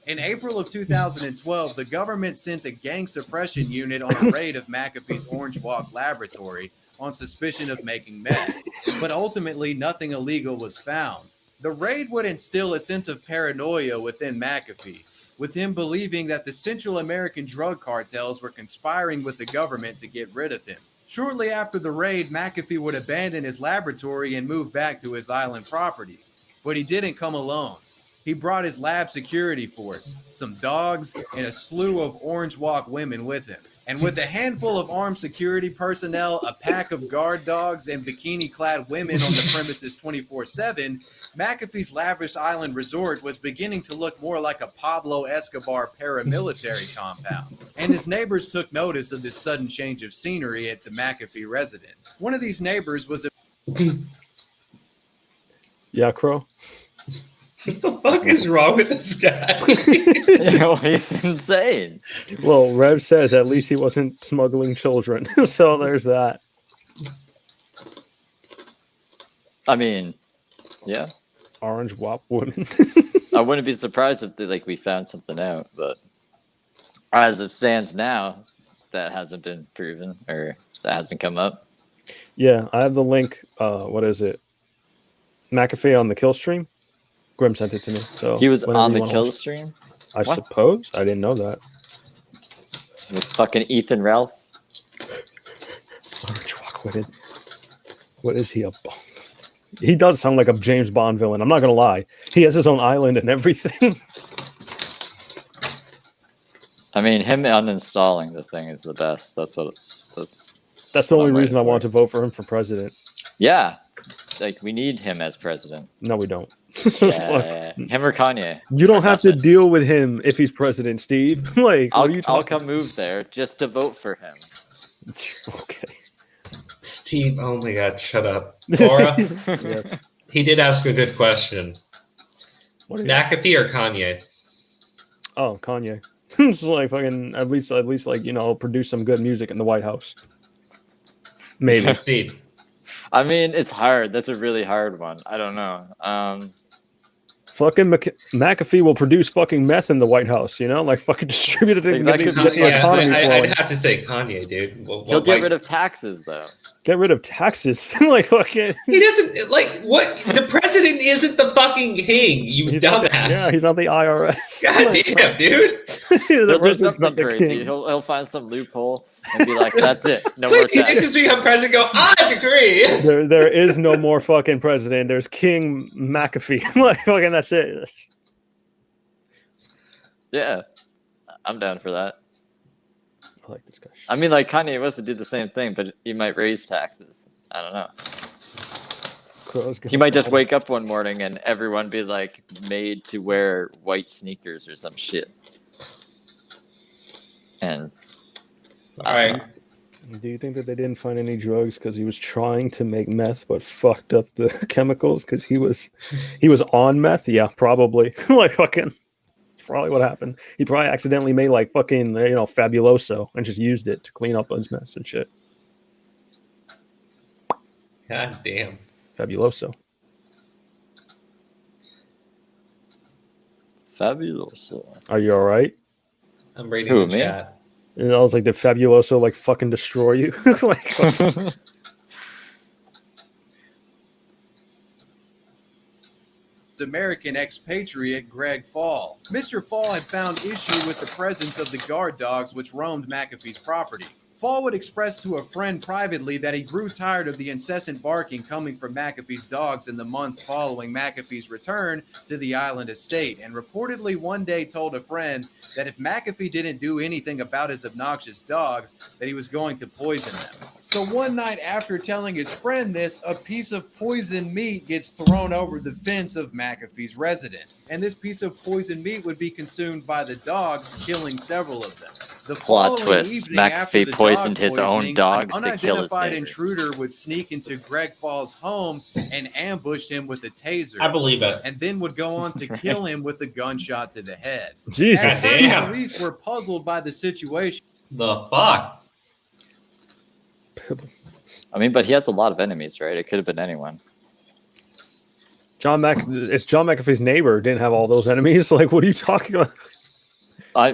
[SPEAKER 4] In April of 2012, the government sent a gang suppression unit on a raid of McAfee's Orange Walk laboratory on suspicion of making meth, but ultimately nothing illegal was found. The raid would instill a sense of paranoia within McAfee, with him believing that the Central American drug cartels were conspiring with the government to get rid of him. Shortly after the raid, McAfee would abandon his laboratory and move back to his island property. But he didn't come alone. He brought his lab security force, some dogs, and a slew of Orange Walk women with him. And with a handful of armed security personnel, a pack of guard dogs, and bikini-clad women on the premises 24/7, McAfee's lavish island resort was beginning to look more like a Pablo Escobar paramilitary compound. And his neighbors took notice of this sudden change of scenery at the McAfee residence. One of these neighbors was a...
[SPEAKER 3] Yeah, Crow?
[SPEAKER 1] What the fuck is wrong with this guy?
[SPEAKER 2] He's insane.
[SPEAKER 3] Well, Rev says at least he wasn't smuggling children. So there's that.
[SPEAKER 2] I mean, yeah.
[SPEAKER 3] Orange Wop woman.
[SPEAKER 2] I wouldn't be surprised if we found something out, but as it stands now, that hasn't been proven or that hasn't come up.
[SPEAKER 3] Yeah, I have the link. What is it? McAfee on the kill stream. Grim sent it to me. So
[SPEAKER 2] he was on the kill
[SPEAKER 3] watch.
[SPEAKER 2] stream?
[SPEAKER 3] I suppose. I didn't know that.
[SPEAKER 2] With fucking Ethan Ralph?
[SPEAKER 3] Orange Walk woman. What is he? He does sound like a James Bond villain. I'm not going to lie. He has his own island and everything.
[SPEAKER 2] I mean, him uninstalling the thing is the best. That's
[SPEAKER 3] the only reason I want to vote for him for president.
[SPEAKER 2] Yeah. We need him as president.
[SPEAKER 3] No, we don't.
[SPEAKER 2] Yeah. Him or Kanye.
[SPEAKER 3] You don't have to deal with him if he's president, Steve.
[SPEAKER 2] I'll come move there just to vote for him.
[SPEAKER 3] Okay.
[SPEAKER 1] Steve, oh my god, shut up. Laura,
[SPEAKER 3] Yes.
[SPEAKER 1] he did ask a good question. McAfee or Kanye?
[SPEAKER 3] Oh, Kanye. It's fucking at least produce some good music in the White House. Maybe.
[SPEAKER 1] Steve.
[SPEAKER 2] I mean, it's hard. That's a really hard one. I don't know.
[SPEAKER 3] Fucking McAfee will produce fucking meth in the White House, fucking distribute it.
[SPEAKER 1] I'd have to say Kanye, dude.
[SPEAKER 2] He'll get rid of taxes, though.
[SPEAKER 3] Get rid of taxes? Fucking.
[SPEAKER 1] He doesn't what? The president isn't the fucking king,
[SPEAKER 3] he's
[SPEAKER 1] dumbass.
[SPEAKER 3] He's not the IRS.
[SPEAKER 1] God damn, dude.
[SPEAKER 2] He'll do something crazy. He'll find some loophole and be like, "That's it. No more taxes."
[SPEAKER 1] You think just become president? Go, I agree.
[SPEAKER 3] There is no more fucking president. There's King McAfee. Fucking that's it.
[SPEAKER 2] Yeah, I'm down for that.
[SPEAKER 3] I like this guy.
[SPEAKER 2] I mean, Kanye West would do the same thing, but he might raise taxes. I don't know. He might just wake up one morning and everyone be made to wear white sneakers or some shit. And
[SPEAKER 1] all right.
[SPEAKER 3] Do you think that they didn't find any drugs because he was trying to make meth but fucked up the chemicals because he was on meth? Yeah, probably. Fucking. Probably what happened. He probably accidentally made fucking Fabuloso and just used it to clean up his mess and shit.
[SPEAKER 1] God damn.
[SPEAKER 3] Fabuloso.
[SPEAKER 2] Fabuloso.
[SPEAKER 3] Are you all right?
[SPEAKER 1] I'm reading the chat.
[SPEAKER 3] And I was like, did Fabuloso fucking destroy you?
[SPEAKER 4] American expatriate Greg Fall. Mr. Fall had found issue with the presence of the guard dogs which roamed McAfee's property. Fall would express to a friend privately that he grew tired of the incessant barking coming from McAfee's dogs in the months following McAfee's return to the island estate, and reportedly one day told a friend that if McAfee didn't do anything about his obnoxious dogs, that he was going to poison them. So one night after telling his friend this, a piece of poisoned meat gets thrown over the fence of McAfee's residence, and this piece of poisoned meat would be consumed by the dogs, killing several of them. The
[SPEAKER 2] Plot
[SPEAKER 4] following
[SPEAKER 2] twist.
[SPEAKER 4] evening, after
[SPEAKER 2] McAfee
[SPEAKER 4] the
[SPEAKER 2] poisoned
[SPEAKER 4] dog
[SPEAKER 2] his own
[SPEAKER 4] poisoning,
[SPEAKER 2] dogs
[SPEAKER 4] an
[SPEAKER 2] to kill his
[SPEAKER 4] unidentified
[SPEAKER 2] neighbor.
[SPEAKER 4] intruder would sneak into Greg Fall's home and ambushed him with a taser.
[SPEAKER 1] I believe it.
[SPEAKER 4] And then would go on to kill him with a gunshot to the head.
[SPEAKER 3] Jesus.
[SPEAKER 4] At first,
[SPEAKER 1] Damn.
[SPEAKER 4] police were puzzled by the situation.
[SPEAKER 1] The fuck?
[SPEAKER 2] I mean, but he has a lot of enemies, right? It could have been anyone.
[SPEAKER 3] It's John McAfee's neighbor didn't have all those enemies. Like, what are you talking about?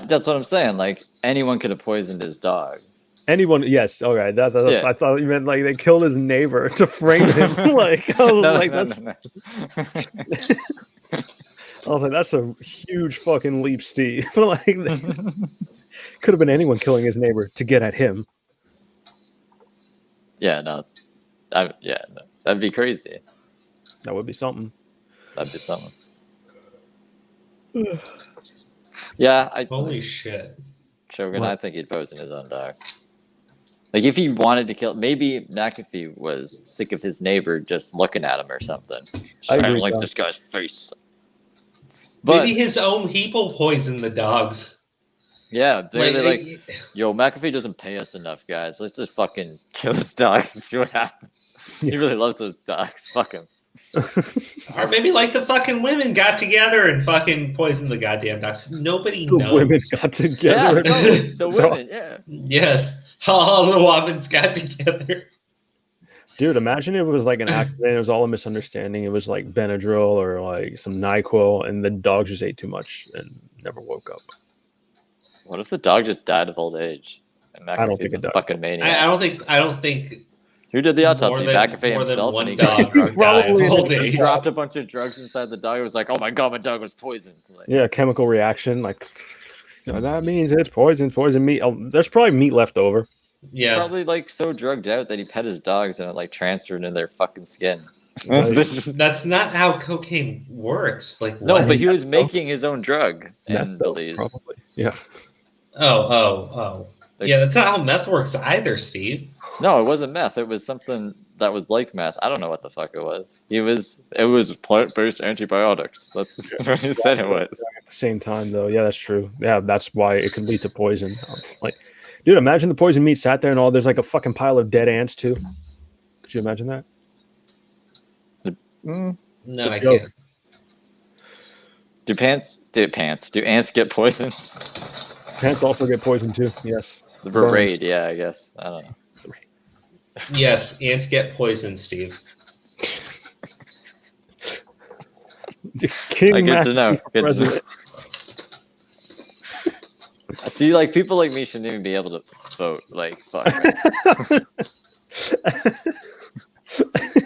[SPEAKER 2] That's what I'm saying. Like, anyone could have poisoned his dog.
[SPEAKER 3] Anyone? Yes. Okay.
[SPEAKER 2] Yeah.
[SPEAKER 3] I thought you meant like they killed his neighbor to frame him. Like, I was I was like, that's a huge fucking leap, Steve. Like, could have been anyone killing his neighbor to get at him.
[SPEAKER 2] Yeah, no. That'd be crazy.
[SPEAKER 3] That would be something.
[SPEAKER 2] That'd be something. Yeah,
[SPEAKER 1] Holy shit.
[SPEAKER 2] Shogun,
[SPEAKER 3] What?
[SPEAKER 2] I think he'd poison his own dogs. Like, if he wanted to kill, maybe McAfee was sick of his neighbor just looking at him or something. Just
[SPEAKER 3] I
[SPEAKER 2] kind of
[SPEAKER 3] agree,
[SPEAKER 2] like
[SPEAKER 3] Tom.
[SPEAKER 2] this guy's face. But
[SPEAKER 1] Maybe his own people poisoned the dogs.
[SPEAKER 2] yeah, they're like,
[SPEAKER 1] Like,
[SPEAKER 2] yo, McAfee doesn't pay us enough, guys. Let's just fucking kill his dogs and see what happens. He really loves those dogs. Fuck him.
[SPEAKER 1] or maybe like the fucking women got together and fucking poisoned the goddamn dogs. Nobody
[SPEAKER 3] The
[SPEAKER 1] knows.
[SPEAKER 3] women got together.
[SPEAKER 2] Yeah, no, the women, yeah.
[SPEAKER 1] Yes, all the women got together.
[SPEAKER 3] Dude, imagine it was like an accident. It was all a misunderstanding. It was like Benadryl or like some NyQuil, and the dog just ate too much and never woke up.
[SPEAKER 2] What if the dog just died of old age? And
[SPEAKER 3] I don't
[SPEAKER 2] McAfee's
[SPEAKER 3] think
[SPEAKER 2] a
[SPEAKER 3] it does.
[SPEAKER 2] fucking maniac.
[SPEAKER 1] I don't think
[SPEAKER 2] Who did the autopsy?
[SPEAKER 1] more than
[SPEAKER 2] McAfee himself,
[SPEAKER 1] one
[SPEAKER 2] and he
[SPEAKER 1] dog
[SPEAKER 2] got drugged
[SPEAKER 1] died
[SPEAKER 3] Probably
[SPEAKER 1] of old
[SPEAKER 3] in
[SPEAKER 1] age.
[SPEAKER 2] dropped a bunch of drugs inside the dog. It was like, oh my god, my dog was poisoned. Like,
[SPEAKER 3] Yeah, chemical reaction. Like, that means it's poison meat. Oh, there's probably meat left over.
[SPEAKER 1] Yeah,
[SPEAKER 2] probably like so drugged out that he pet his dogs and it like transferred into their fucking skin.
[SPEAKER 3] Right.
[SPEAKER 1] that's not how cocaine works. Like
[SPEAKER 2] No,
[SPEAKER 1] what?
[SPEAKER 2] but he was making his own drug in
[SPEAKER 3] Meth, though,
[SPEAKER 2] Belize.
[SPEAKER 3] probably. Yeah.
[SPEAKER 1] Oh.
[SPEAKER 2] Like-
[SPEAKER 1] Yeah, that's not how meth works either, Steve.
[SPEAKER 2] No, it wasn't meth. It was something that was like meth. I don't know what the fuck it was. It was plant-based antibiotics. That's what he said it was.
[SPEAKER 3] At the same time, though, yeah, that's true. Yeah, that's why it could lead to poison. Like, dude, imagine the poison meat sat there and all. There's like a fucking pile of dead ants too. Could you imagine that?
[SPEAKER 1] No, I
[SPEAKER 3] joke.
[SPEAKER 1] can't.
[SPEAKER 2] Do ants get poisoned?
[SPEAKER 3] Ants also get poisoned too. Yes.
[SPEAKER 2] The
[SPEAKER 3] Burns.
[SPEAKER 2] raid, yeah, I guess. I don't know.
[SPEAKER 1] Yes, ants get poisoned, Steve.
[SPEAKER 3] King
[SPEAKER 2] Good to know.
[SPEAKER 3] Mackie for
[SPEAKER 2] Good to know.
[SPEAKER 3] president.
[SPEAKER 2] See, like people like me shouldn't even be able to vote. Like, fuck.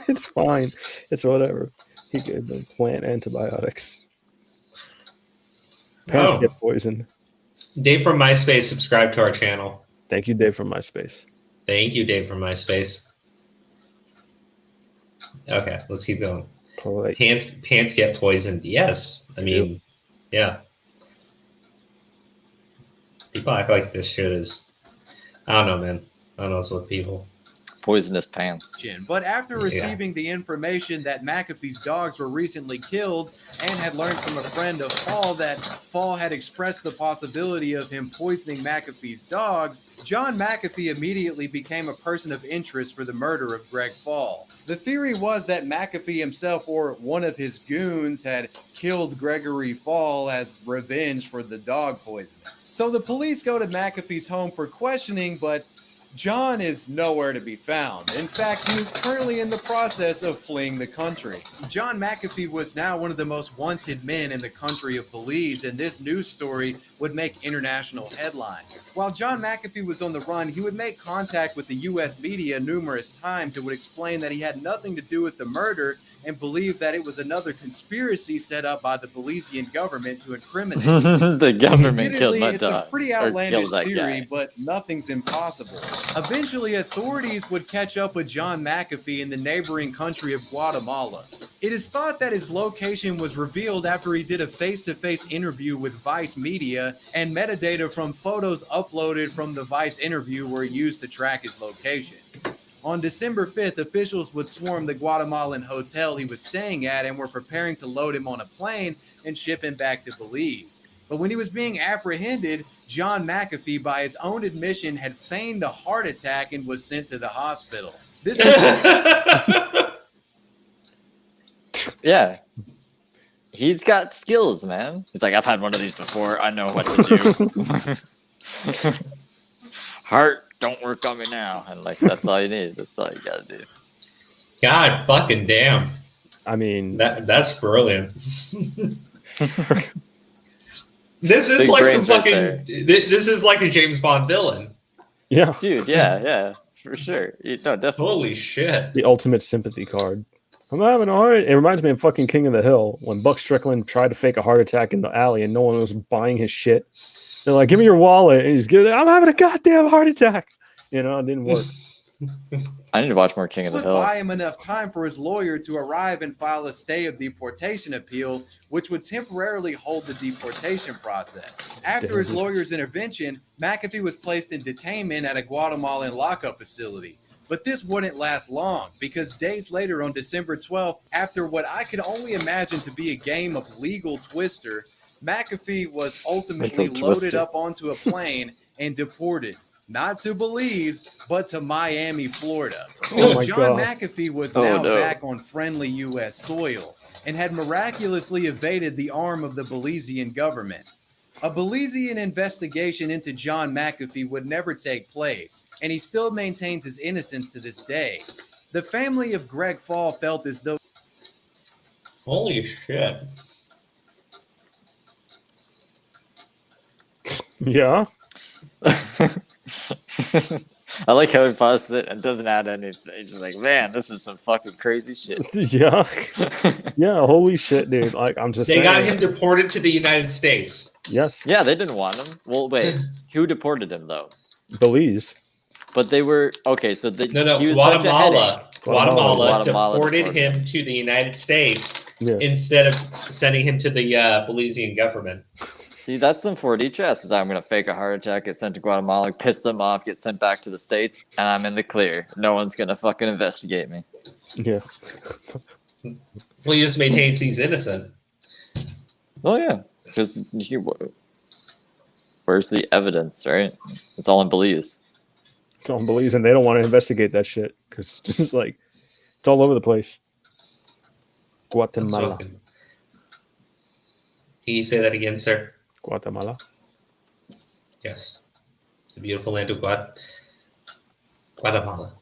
[SPEAKER 3] It's fine. It's whatever. He gave them plant antibiotics. Pants
[SPEAKER 1] Oh.
[SPEAKER 3] get poisoned.
[SPEAKER 1] Dave from MySpace, subscribe to our channel.
[SPEAKER 3] Thank you, Dave, from MySpace.
[SPEAKER 1] Thank you, Dave from MySpace. Okay, let's keep going.
[SPEAKER 3] Polite.
[SPEAKER 1] Pants get poisoned. Yes, I mean, yeah. People act like this shit is. I don't know, man. I don't know what's with people.
[SPEAKER 2] Poisonous pants.
[SPEAKER 4] But after
[SPEAKER 1] Yeah.
[SPEAKER 4] receiving the information that McAfee's dogs were recently killed and had learned from a friend of Fall that Fall had expressed the possibility of him poisoning McAfee's dogs, John McAfee immediately became a person of interest for the murder of Greg Fall. The theory was that McAfee himself or one of his goons had killed Gregory Fall as revenge for the dog poisoning. So the police go to McAfee's home for questioning, but John is nowhere to be found. In fact, he is currently in the process of fleeing the country. John McAfee was now one of the most wanted men in the country of Belize, and this news story would make international headlines. While John McAfee was on the run, he would make contact with the U.S. media numerous times and would explain that he had nothing to do with the murder and believed that it was another conspiracy set up by the Belizean government to incriminate him.
[SPEAKER 2] The government killed
[SPEAKER 4] Admittedly,
[SPEAKER 2] my
[SPEAKER 4] it's
[SPEAKER 2] dog.
[SPEAKER 4] a pretty
[SPEAKER 2] Or
[SPEAKER 4] outlandish
[SPEAKER 2] killed that
[SPEAKER 4] theory,
[SPEAKER 2] guy.
[SPEAKER 4] but nothing's impossible. Eventually, authorities would catch up with John McAfee in the neighboring country of Guatemala. It is thought that his location was revealed after he did a face-to-face interview with Vice Media, and metadata from photos uploaded from the Vice interview were used to track his location. On December 5th, officials would swarm the Guatemalan hotel he was staying at and were preparing to load him on a plane and ship him back to Belize. But when he was being apprehended, John McAfee, by his own admission, had feigned a heart attack and was sent to the hospital. This
[SPEAKER 2] Yeah. He's got skills, man. He's like, I've had one of these before. I know what to do. Heart, don't work on me now. And like, that's all you need. That's all you gotta do.
[SPEAKER 1] God fucking damn.
[SPEAKER 3] I mean,
[SPEAKER 1] That's brilliant. This is
[SPEAKER 2] Big
[SPEAKER 1] like some
[SPEAKER 2] brains right
[SPEAKER 1] fucking.
[SPEAKER 2] there.
[SPEAKER 1] This is like a James Bond villain.
[SPEAKER 3] yeah,
[SPEAKER 2] Dude, yeah, for sure. No, definitely.
[SPEAKER 1] Holy shit.
[SPEAKER 3] the ultimate sympathy card. I'm having a heart. It reminds me of fucking King of the Hill when Buck Strickland tried to fake a heart attack in the alley and no one was buying his shit. They're like, "Give me your wallet," and he's giving. I'm having a goddamn heart attack. You know, it didn't work.
[SPEAKER 2] I need to watch more King of the
[SPEAKER 4] would
[SPEAKER 2] Hill.
[SPEAKER 4] buy him enough time for his lawyer to arrive and file a stay of deportation appeal, which would temporarily hold the deportation process. After his lawyer's intervention, McAfee was placed in detainment at a Guatemalan lockup facility. But this wouldn't last long, because days later on December 12th, after what I could only imagine to be a game of legal twister, McAfee was ultimately
[SPEAKER 2] Legal
[SPEAKER 4] loaded
[SPEAKER 2] twister.
[SPEAKER 4] up onto a plane and deported. Not to Belize, but to Miami, Florida.
[SPEAKER 3] Oh my
[SPEAKER 4] John
[SPEAKER 3] God.
[SPEAKER 4] McAfee was
[SPEAKER 2] Oh,
[SPEAKER 4] now
[SPEAKER 2] no.
[SPEAKER 4] back on friendly U.S. soil and had miraculously evaded the arm of the Belizean government. A Belizean investigation into John McAfee would never take place, and he still maintains his innocence to this day. The family of Greg Fall felt as though
[SPEAKER 1] Holy shit.
[SPEAKER 3] Yeah.
[SPEAKER 2] I like how he pauses it and doesn't add anything. He's just like, man, this is some fucking crazy shit.
[SPEAKER 3] Yeah. Yeah. Holy shit, dude. Like, I'm just
[SPEAKER 1] They
[SPEAKER 3] saying.
[SPEAKER 1] got him deported to the United States.
[SPEAKER 3] Yes.
[SPEAKER 2] Yeah, they didn't want him. Well, wait, who deported him though?
[SPEAKER 3] Belize.
[SPEAKER 2] But they were okay. So the
[SPEAKER 1] No,
[SPEAKER 2] he was such a headache.
[SPEAKER 1] Guatemala
[SPEAKER 2] Guatemala
[SPEAKER 1] deported
[SPEAKER 2] deported
[SPEAKER 1] him to the United States
[SPEAKER 3] Yeah.
[SPEAKER 1] instead of sending him to the Belizean government.
[SPEAKER 2] See, that's some 4D chess. Is I'm gonna fake a heart attack, get sent to Guatemala, piss them off, get sent back to the States, and I'm in the clear. No one's gonna fucking investigate me.
[SPEAKER 3] Yeah.
[SPEAKER 1] Well, he just maintains he's innocent.
[SPEAKER 2] Oh yeah, because where's the evidence, right? It's all in Belize.
[SPEAKER 3] It's all in Belize, and they don't want to investigate that shit because it's just like it's all over the place. Guatemala.
[SPEAKER 1] Can you say that again, sir?
[SPEAKER 3] Guatemala.
[SPEAKER 1] Yes. The beautiful land of Guatemala.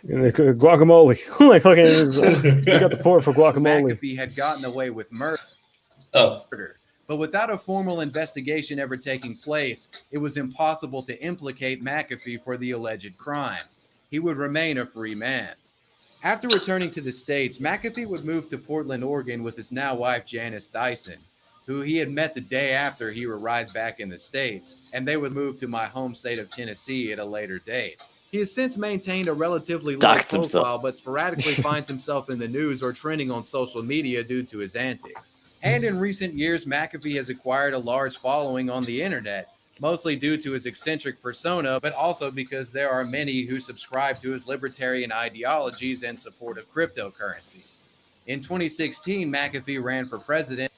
[SPEAKER 3] Guacamole. Like fucking, we got the port for guacamole.
[SPEAKER 4] McAfee had gotten away with murder.
[SPEAKER 1] Oh,
[SPEAKER 4] But without a formal investigation ever taking place, it was impossible to implicate McAfee for the alleged crime. He would remain a free man. After returning to the States, McAfee would move to Portland, Oregon with his now wife, Janice Dyson, who he had met the day after he arrived back in the States, and they would move to my home state of Tennessee at a later date. He has since maintained a relatively low
[SPEAKER 2] Doxed
[SPEAKER 4] profile,
[SPEAKER 2] himself.
[SPEAKER 4] but sporadically finds himself in the news or trending on social media due to his antics. And in recent years, McAfee has acquired a large following on the internet, mostly due to his eccentric persona, but also because there are many who subscribe to his libertarian ideologies and support of cryptocurrency. In 2016, McAfee ran for president.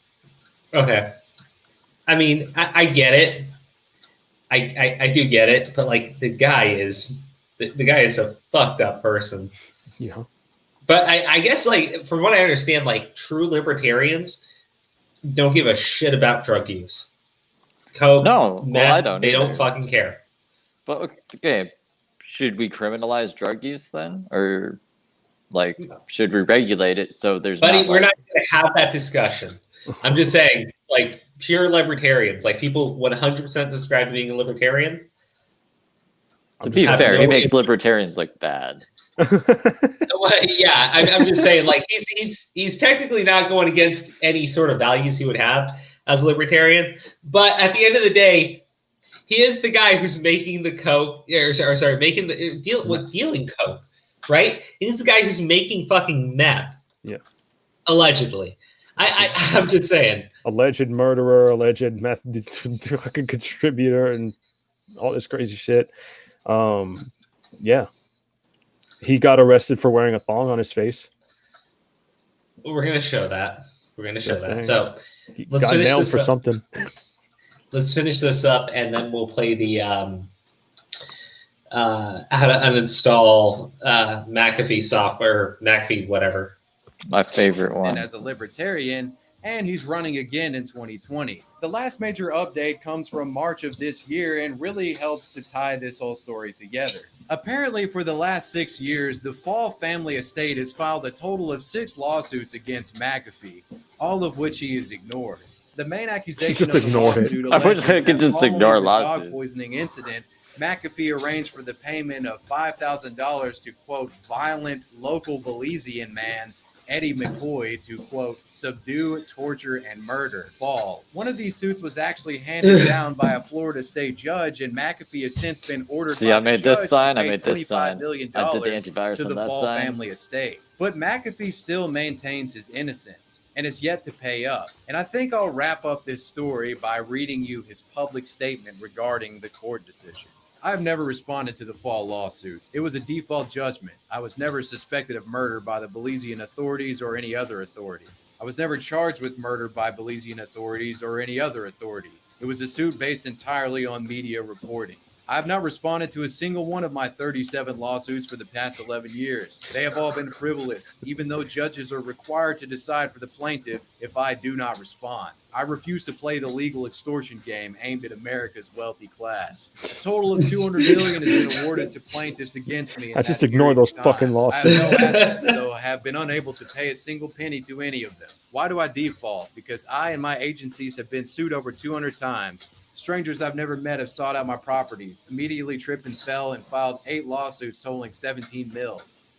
[SPEAKER 1] okay. I mean, I get it. I do get it, but like the guy is a fucked up person.
[SPEAKER 3] Yeah.
[SPEAKER 1] But I guess like from what I understand, like true libertarians don't give a shit about drug use. Coke,
[SPEAKER 2] No,
[SPEAKER 1] meth,
[SPEAKER 2] well, I don't.
[SPEAKER 1] They don't
[SPEAKER 2] either.
[SPEAKER 1] fucking care.
[SPEAKER 2] But okay, should we criminalize drug use then, or like should we regulate it so there's?
[SPEAKER 1] Buddy,
[SPEAKER 2] not,
[SPEAKER 1] we're
[SPEAKER 2] like,
[SPEAKER 1] not going to have that discussion. I'm just saying, like pure libertarians, like people 100% subscribe to being a libertarian.
[SPEAKER 2] To be fair, he makes libertarians look bad.
[SPEAKER 1] Well, yeah, I'm just saying, like he's technically not going against any sort of values he would have as a libertarian, but at the end of the day, he is the guy who's making the coke, making the dealing coke, right? He's the guy who's making fucking meth.
[SPEAKER 3] Yeah,
[SPEAKER 1] allegedly. I'm just saying,
[SPEAKER 3] alleged murderer, alleged meth fucking contributor, and all this crazy shit. Yeah. He got arrested for wearing a thong on his face.
[SPEAKER 1] We're gonna show that.
[SPEAKER 3] Dang.
[SPEAKER 1] So
[SPEAKER 3] He
[SPEAKER 1] let's
[SPEAKER 3] got
[SPEAKER 1] finish
[SPEAKER 3] nailed
[SPEAKER 1] this
[SPEAKER 3] for
[SPEAKER 1] up.
[SPEAKER 3] something.
[SPEAKER 1] Let's finish this up, and then we'll play the how to uninstall McAfee software, McAfee whatever.
[SPEAKER 2] My favorite one.
[SPEAKER 4] And as a libertarian, and he's running again in 2020. The last major update comes from March of this year and really helps to tie this whole story together. Apparently, for the last 6 years, the Fall family estate has filed a total of 6 lawsuits against McAfee, all of which he has ignored. The main accusation of the lawsuit
[SPEAKER 2] I wish
[SPEAKER 4] alleges
[SPEAKER 2] I could
[SPEAKER 4] that
[SPEAKER 2] just ignore
[SPEAKER 4] following the dog
[SPEAKER 2] lawsuits.
[SPEAKER 4] poisoning incident, McAfee arranged for the payment of $5,000 to, quote, violent local Belizean man Eddie McCoy to, quote, subdue, torture, and murder Fall. One of these suits was actually handed down by a Florida state judge, and McAfee has since been ordered
[SPEAKER 2] See,
[SPEAKER 4] by
[SPEAKER 2] I made
[SPEAKER 4] the
[SPEAKER 2] this
[SPEAKER 4] judge
[SPEAKER 2] sign,
[SPEAKER 4] to
[SPEAKER 2] I
[SPEAKER 4] pay
[SPEAKER 2] made this
[SPEAKER 4] $25
[SPEAKER 2] sign.
[SPEAKER 4] million
[SPEAKER 2] I did the antivirus
[SPEAKER 4] to
[SPEAKER 2] on
[SPEAKER 4] the
[SPEAKER 2] that
[SPEAKER 4] Fall
[SPEAKER 2] sign.
[SPEAKER 4] family estate. But McAfee still maintains his innocence and is yet to pay up. And I think I'll wrap up this story by reading you his public statement regarding the court decision. I've never responded to the Fall lawsuit. It was a default judgment. I was never suspected of murder by the Belizean authorities or any other authority. I was never charged with murder by Belizean authorities or any other authority. It was a suit based entirely on media reporting. I have not responded to a single one of my 37 lawsuits for the past 11 years. They have all been frivolous, even though judges are required to decide for the plaintiff if I do not respond. I refuse to play the legal extortion game aimed at America's wealthy class. A total of $200 million has been awarded to plaintiffs against me.
[SPEAKER 3] I just ignore those fucking lawsuits.
[SPEAKER 4] I have no assets, so have been unable to pay a single penny to any of them. Why do I default? Because I and my agencies have been sued over 200 times. Strangers I've never met have sought out my properties, immediately tripped and fell, and filed 8 lawsuits totaling $17 million.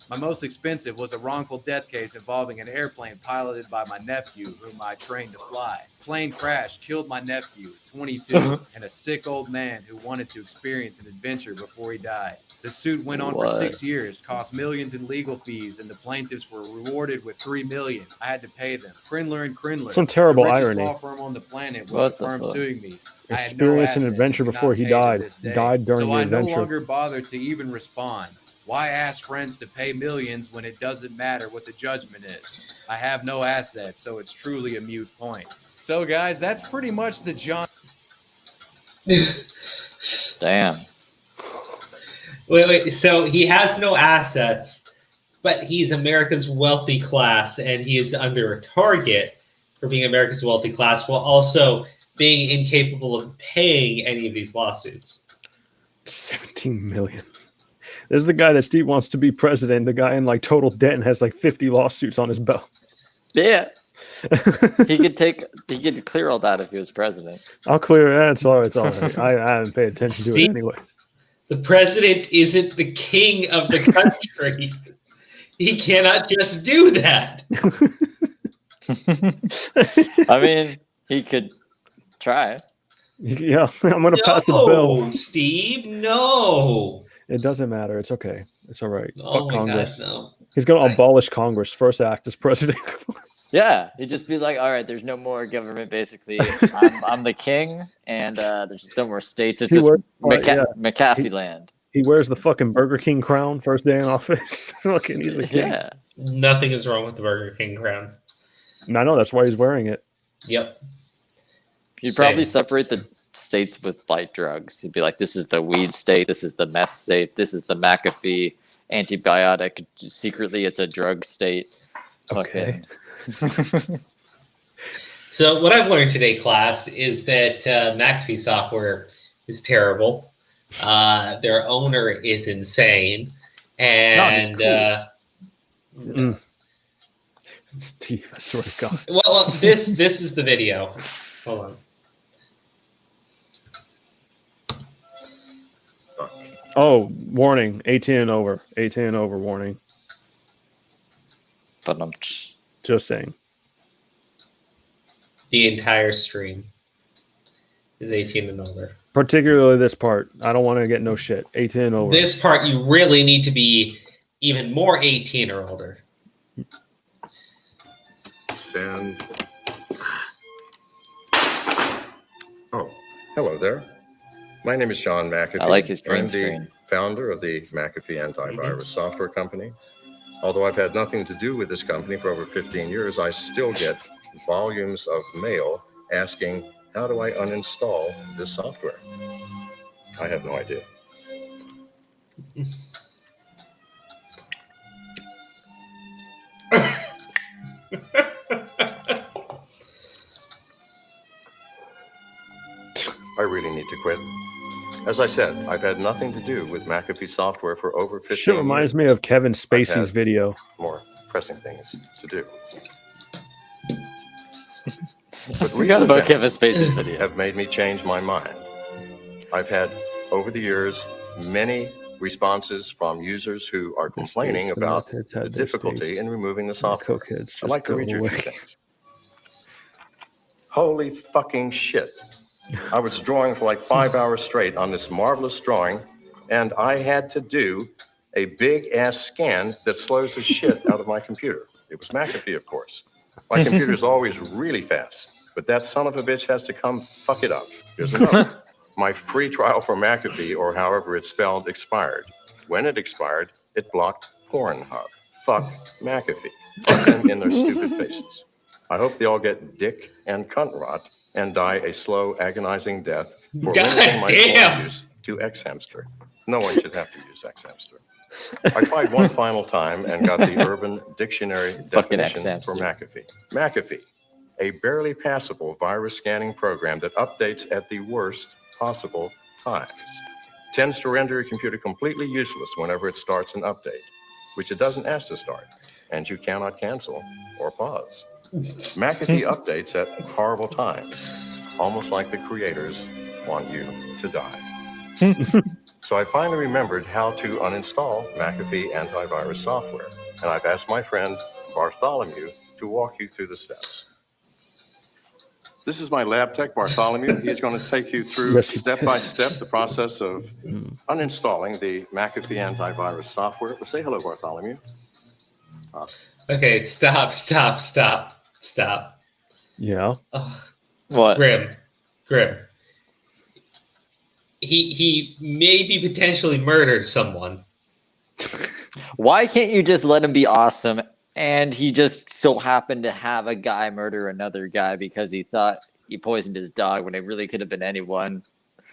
[SPEAKER 4] My most expensive was a wrongful death case involving an airplane piloted by my nephew, whom I trained to fly. Plane crashed, killed my nephew, 22, and a sick old man who wanted to experience an adventure before he died. The suit went on for 6 years, cost millions in legal fees, and the plaintiffs were rewarded with $3 million. I had to pay them. Krindler and Krindler,
[SPEAKER 3] Some terrible
[SPEAKER 4] the richest
[SPEAKER 3] irony.
[SPEAKER 4] law firm on the planet, was the firm suing me.
[SPEAKER 3] Experience an adventure before he died. Died during the adventure.
[SPEAKER 4] So I no longer bothered to even respond. Why ask friends to pay millions when it doesn't matter what the judgment is? I have no assets, so it's truly a moot point. So, guys, that's pretty much the John.
[SPEAKER 2] Damn.
[SPEAKER 1] Wait. So he has no assets, but he's America's wealthy class, and he is under a target for being America's wealthy class, while also being incapable of paying any of these lawsuits.
[SPEAKER 3] 17 million. There's the guy that Steve wants to be president, the guy in like total debt and has like 50 lawsuits on his belt.
[SPEAKER 2] Yeah. he could clear all that if he was president.
[SPEAKER 3] I'll clear that. It's all right. I haven't paid attention to it anyway.
[SPEAKER 1] The president isn't the king of the country. He cannot just do that.
[SPEAKER 2] I mean, he could try.
[SPEAKER 3] Yeah, I'm going to pass a bill.
[SPEAKER 1] No, Steve, no.
[SPEAKER 3] It doesn't matter. It's okay. It's all right.
[SPEAKER 1] Oh
[SPEAKER 3] Fuck
[SPEAKER 1] my
[SPEAKER 3] Congress.
[SPEAKER 1] God, no.
[SPEAKER 3] He's going to abolish Congress. First act as president.
[SPEAKER 2] Yeah, he'd just be like, all right, there's no more government, basically. I'm the king, and there's just no more states. It's just McAfee land.
[SPEAKER 3] He wears the fucking Burger King crown first day in office. Fucking, he's the king.
[SPEAKER 2] Yeah.
[SPEAKER 1] Nothing is wrong with the Burger King crown.
[SPEAKER 3] I know, that's why he's wearing it.
[SPEAKER 1] Yep.
[SPEAKER 2] You'd probably separate the states with light drugs. He'd be like, this is the weed state, this is the meth state, this is the McAfee antibiotic. Secretly, it's a drug state.
[SPEAKER 3] Okay.
[SPEAKER 1] So what I've learned today, class, is that McAfee software is terrible. Their owner is insane. And
[SPEAKER 2] cool.
[SPEAKER 3] Steve, I swear to God.
[SPEAKER 1] Well, this is the video. Hold on.
[SPEAKER 3] Oh, warning. 18 and over. 18 and over warning.
[SPEAKER 2] But I'm
[SPEAKER 3] just saying.
[SPEAKER 1] The entire stream is 18 and over.
[SPEAKER 3] Particularly this part. I don't want to get no shit. 18 and over.
[SPEAKER 1] This part, you really need to be even more 18 or older.
[SPEAKER 5] Send. Oh, hello there. My name is John McAfee.
[SPEAKER 2] I like his green
[SPEAKER 5] I'm
[SPEAKER 2] screen.
[SPEAKER 5] the founder of the McAfee antivirus software company. Although I've had nothing to do with this company for over 15 years, I still get volumes of mail asking, how do I uninstall this software? I have no idea. I really need to quit. As I said, I've had nothing to do with McAfee software for over 15
[SPEAKER 3] Shit reminds me of Kevin Spacey's video.
[SPEAKER 5] More pressing things to do.
[SPEAKER 2] We got about Kevin Spacey's video.
[SPEAKER 5] Have made me change my mind. I've had, over the years, many responses from users who are complaining about the difficulty in removing the software. I'd like to read you a few things. Holy fucking shit. I was drawing for like 5 hours straight on this marvelous drawing, and I had to do a big-ass scan that slows the shit out of my computer. It was McAfee, of course. My computer's always really fast, but that son of a bitch has to come fuck it up. There's another. My free trial for McAfee, or however it's spelled, expired. When it expired, it blocked Pornhub. Fuck McAfee. Fuck them in their stupid faces. I hope they all get dick and cunt rot and die a slow, agonizing death for limiting my phone use to X-Hamster. No one should have to use X-Hamster. I tried one final time and got the Urban Dictionary definition for McAfee. McAfee, a barely passable virus scanning program that updates at the worst possible times. Tends to render your computer completely useless whenever it starts an update, which it doesn't ask to start, and you cannot cancel or pause. McAfee updates at horrible times, almost like the creators want you to die. So I finally remembered how to uninstall McAfee antivirus software, and I've asked my friend Bartholomew to walk you through the steps. This is my lab tech, Bartholomew. He's going to take you through step by step the process of uninstalling the McAfee antivirus software. Well, say hello, Bartholomew.
[SPEAKER 1] Okay, stop.
[SPEAKER 3] Yeah.
[SPEAKER 2] What?
[SPEAKER 1] Grim. He maybe potentially murdered someone.
[SPEAKER 2] Why can't you just let him be awesome? And he just so happened to have a guy murder another guy because he thought he poisoned his dog when it really could have been anyone.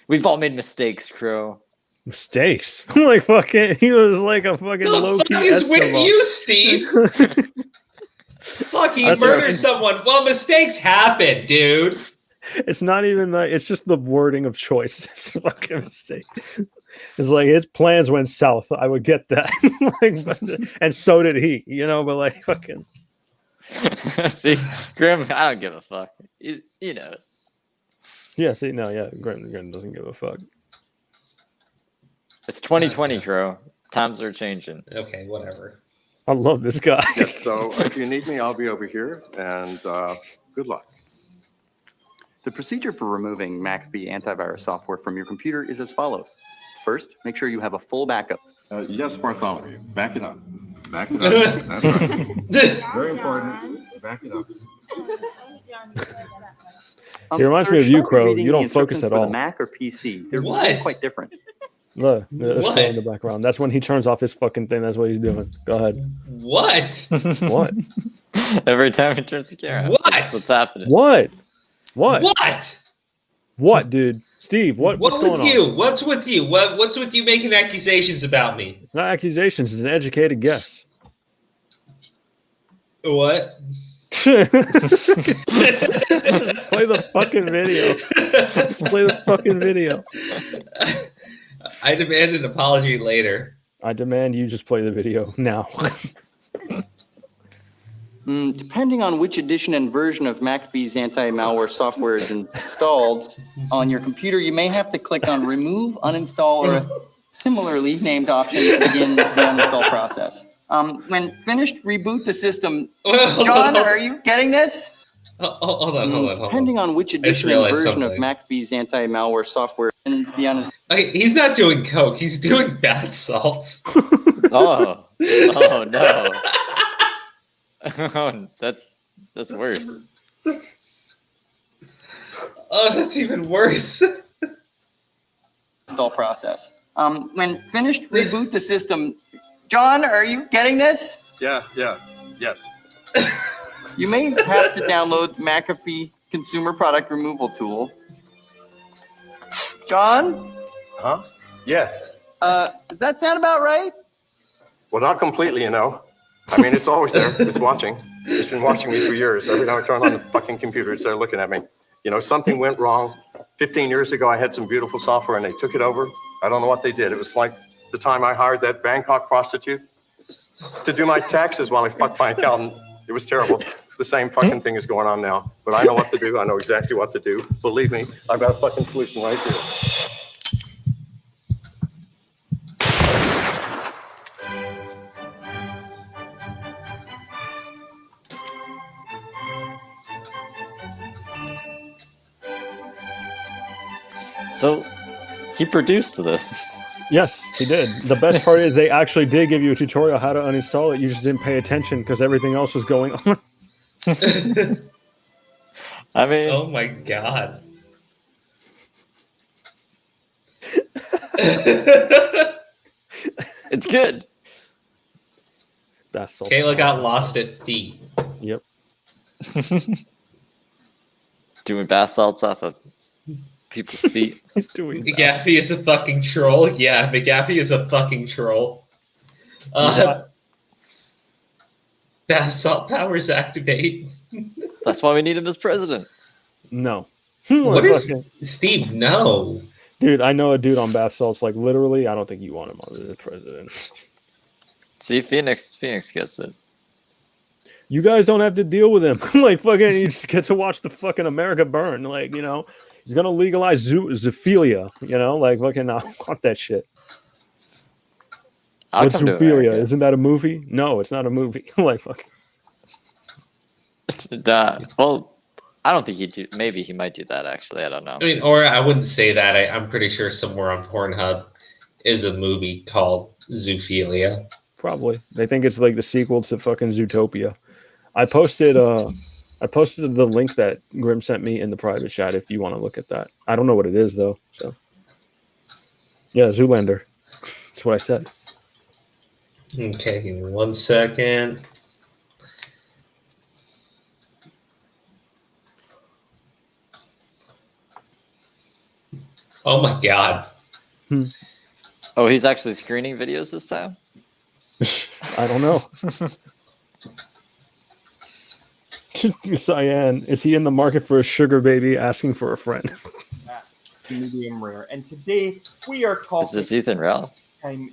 [SPEAKER 2] We've all made mistakes, Crow.
[SPEAKER 3] Mistakes? Like fucking, he was like a fucking low key.
[SPEAKER 1] What is with you, Steve? Fuck, he murdered someone. Well, mistakes happen, dude.
[SPEAKER 3] It's not even that. It's just the wording of choice. It's a fucking mistake. It's like his plans went south. I would get that. And so did he, you know, but like fucking.
[SPEAKER 2] See, Grim, I don't give a fuck. He knows.
[SPEAKER 3] Yeah, see, no, yeah, Grim doesn't give a fuck.
[SPEAKER 2] It's 2020, Crow. Times are changing.
[SPEAKER 1] Okay, whatever.
[SPEAKER 3] I love this guy.
[SPEAKER 5] Yes, so if you need me, I'll be over here, and good luck.
[SPEAKER 6] The procedure for removing McAfee antivirus software from your computer is as follows. First, make sure you have a full backup.
[SPEAKER 5] Yes, Bartholomew, back it up. Back it up. That's right. Very important. Back it up.
[SPEAKER 3] He reminds me of you, Crow. You don't focus at all.
[SPEAKER 6] The Mac or PC, they're really quite different.
[SPEAKER 3] Look, there's Crow in the background. That's when he turns off his fucking thing. That's what he's doing. Go ahead.
[SPEAKER 1] What?
[SPEAKER 3] What?
[SPEAKER 2] Every time he turns the camera.
[SPEAKER 1] What?
[SPEAKER 2] That's what's happening.
[SPEAKER 3] What?
[SPEAKER 1] What,
[SPEAKER 3] dude? Steve, what's going
[SPEAKER 1] on? What's with you? What's with you making accusations about me?
[SPEAKER 3] Not accusations, it's an educated guess.
[SPEAKER 1] What?
[SPEAKER 3] Play the fucking video. Just play the fucking video.
[SPEAKER 1] I demand an apology later.
[SPEAKER 3] I demand you just play the video now.
[SPEAKER 6] Depending on which edition and version of McAfee's anti-malware software is installed on your computer, you may have to click on remove, uninstall, or
[SPEAKER 7] Similarly named options begin the uninstall process. When finished, reboot the system. John, are you getting this?
[SPEAKER 1] Hold on.
[SPEAKER 7] Depending on which edition and version of McAfee's anti-malware software and the uninstall.
[SPEAKER 1] Okay, he's not doing coke. He's doing bath salts.
[SPEAKER 2] Oh no. Oh, that's worse.
[SPEAKER 1] Oh, that's even worse.
[SPEAKER 7] Install process. When finished, reboot the system. John, are you getting this?
[SPEAKER 5] Yeah, yes.
[SPEAKER 7] You may have to download McAfee Consumer Product Removal Tool. John?
[SPEAKER 5] Huh? Yes.
[SPEAKER 7] Does that sound about right?
[SPEAKER 5] Well, not completely, you know. I mean, it's always there. It's watching. It's been watching me for years. Every time I turn on the fucking computer, it's there looking at me. You know, something went wrong. 15 years ago, I had some beautiful software and they took it over. I don't know what they did. It was like the time I hired that Bangkok prostitute to do my taxes while I fucked my accountant. It was terrible. The same fucking thing is going on now. But I know what to do. I know exactly what to do. Believe me, I've got a fucking solution right here.
[SPEAKER 2] So he produced this.
[SPEAKER 3] Yes, he did. The best part is they actually did give you a tutorial how to uninstall it. You just didn't pay attention because everything else was going on.
[SPEAKER 2] I mean,
[SPEAKER 1] Oh my god.
[SPEAKER 2] it's good.
[SPEAKER 3] That's so
[SPEAKER 1] Kayla got lost at feet.
[SPEAKER 3] Yep.
[SPEAKER 2] Doing bath salts off of people's feet.
[SPEAKER 3] He's doing that.
[SPEAKER 1] McAfee is a fucking troll. Yeah, McAfee is a fucking troll. Bath salt powers activate.
[SPEAKER 2] That's why we need him as president.
[SPEAKER 3] No.
[SPEAKER 1] What is Steve? No.
[SPEAKER 3] Dude, I know a dude on bath salts. Like literally, I don't think you want him on as president.
[SPEAKER 2] See, Phoenix gets it.
[SPEAKER 3] You guys don't have to deal with him. Like fucking, you just get to watch the fucking America burn. Like he's gonna legalize zoophilia. Like fucking, I want that shit. What's zoophilia? Isn't that a movie? No, it's not a movie. Like fuck.
[SPEAKER 2] Well, I don't think he'd do. Maybe he might do that. Actually, I don't know.
[SPEAKER 1] I mean, or I wouldn't say that. I'm pretty sure somewhere on Pornhub is a movie called Zoophilia.
[SPEAKER 3] Probably. They think it's like the sequel to fucking Zootopia. I posted the link that Grim sent me in the private chat if you want to look at that. I don't know what it is though. So yeah, Zoolander. That's what I said.
[SPEAKER 1] Okay, give me 1 second. Oh my god.
[SPEAKER 2] Oh, he's actually screening videos this time?
[SPEAKER 3] I don't know. Cyan, is he in the market for a sugar baby asking for a friend?
[SPEAKER 8] Medium rare. And today we are talking.
[SPEAKER 2] Is this Ethan Rell?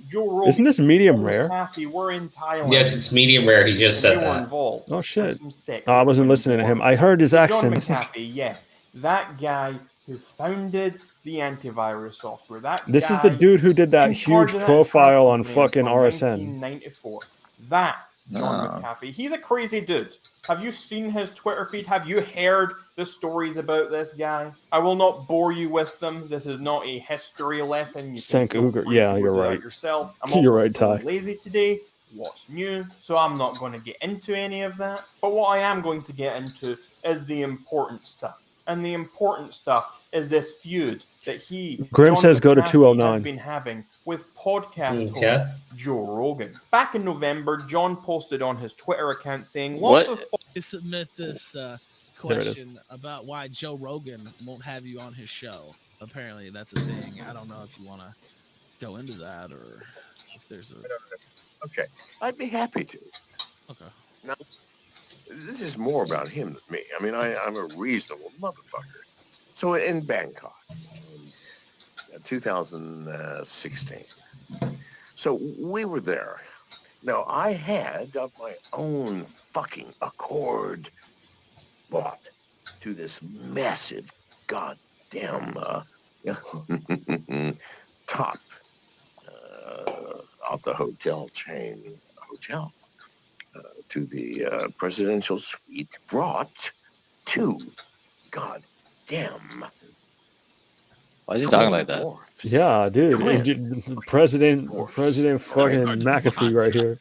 [SPEAKER 8] Joe Rogan.
[SPEAKER 3] Isn't this medium rare?
[SPEAKER 8] McAfee, we're in Thailand.
[SPEAKER 1] Yes, it's medium rare. He just said that.
[SPEAKER 8] Involved.
[SPEAKER 3] Oh shit! I wasn't listening to him. I heard his accent.
[SPEAKER 8] John McAfee, yes, that guy who founded the antivirus software.
[SPEAKER 3] This is the dude who did that huge profile on fucking RSN.
[SPEAKER 8] 1994. That John McAfee. He's a crazy dude. Have you seen his Twitter feed? Have you heard the stories about this guy? I will not bore you with them. This is not a history lesson. You
[SPEAKER 3] Sank Uger. Yeah, you're right.
[SPEAKER 8] Yourself. I'm
[SPEAKER 3] you're right, Ty.
[SPEAKER 8] Lazy today. What's new? So I'm not going to get into any of that. But what I am going to get into is the important stuff. And the important stuff is this feud that
[SPEAKER 3] Grim
[SPEAKER 8] John
[SPEAKER 3] says go to
[SPEAKER 8] McAfee
[SPEAKER 3] 209.
[SPEAKER 8] has been having with podcast host Joe Rogan. Back in November, John posted on his Twitter account saying,
[SPEAKER 9] I submit this question about why Joe Rogan won't have you on his show. Apparently, that's a thing. I don't know if you want to go into that or if there's a...
[SPEAKER 5] Okay, I'd be happy to.
[SPEAKER 9] Okay.
[SPEAKER 5] Now, this is more about him than me. I mean, I'm a reasonable motherfucker. So in Bangkok, 2016. So we were there. Now, I had, of my own fucking accord, bought to this massive goddamn top of the hotel chain hotel to the presidential suite brought 2 goddamn.
[SPEAKER 2] Why is he talking like that?
[SPEAKER 3] Yeah, dude.
[SPEAKER 5] Come
[SPEAKER 3] It's President fucking McAfee right here.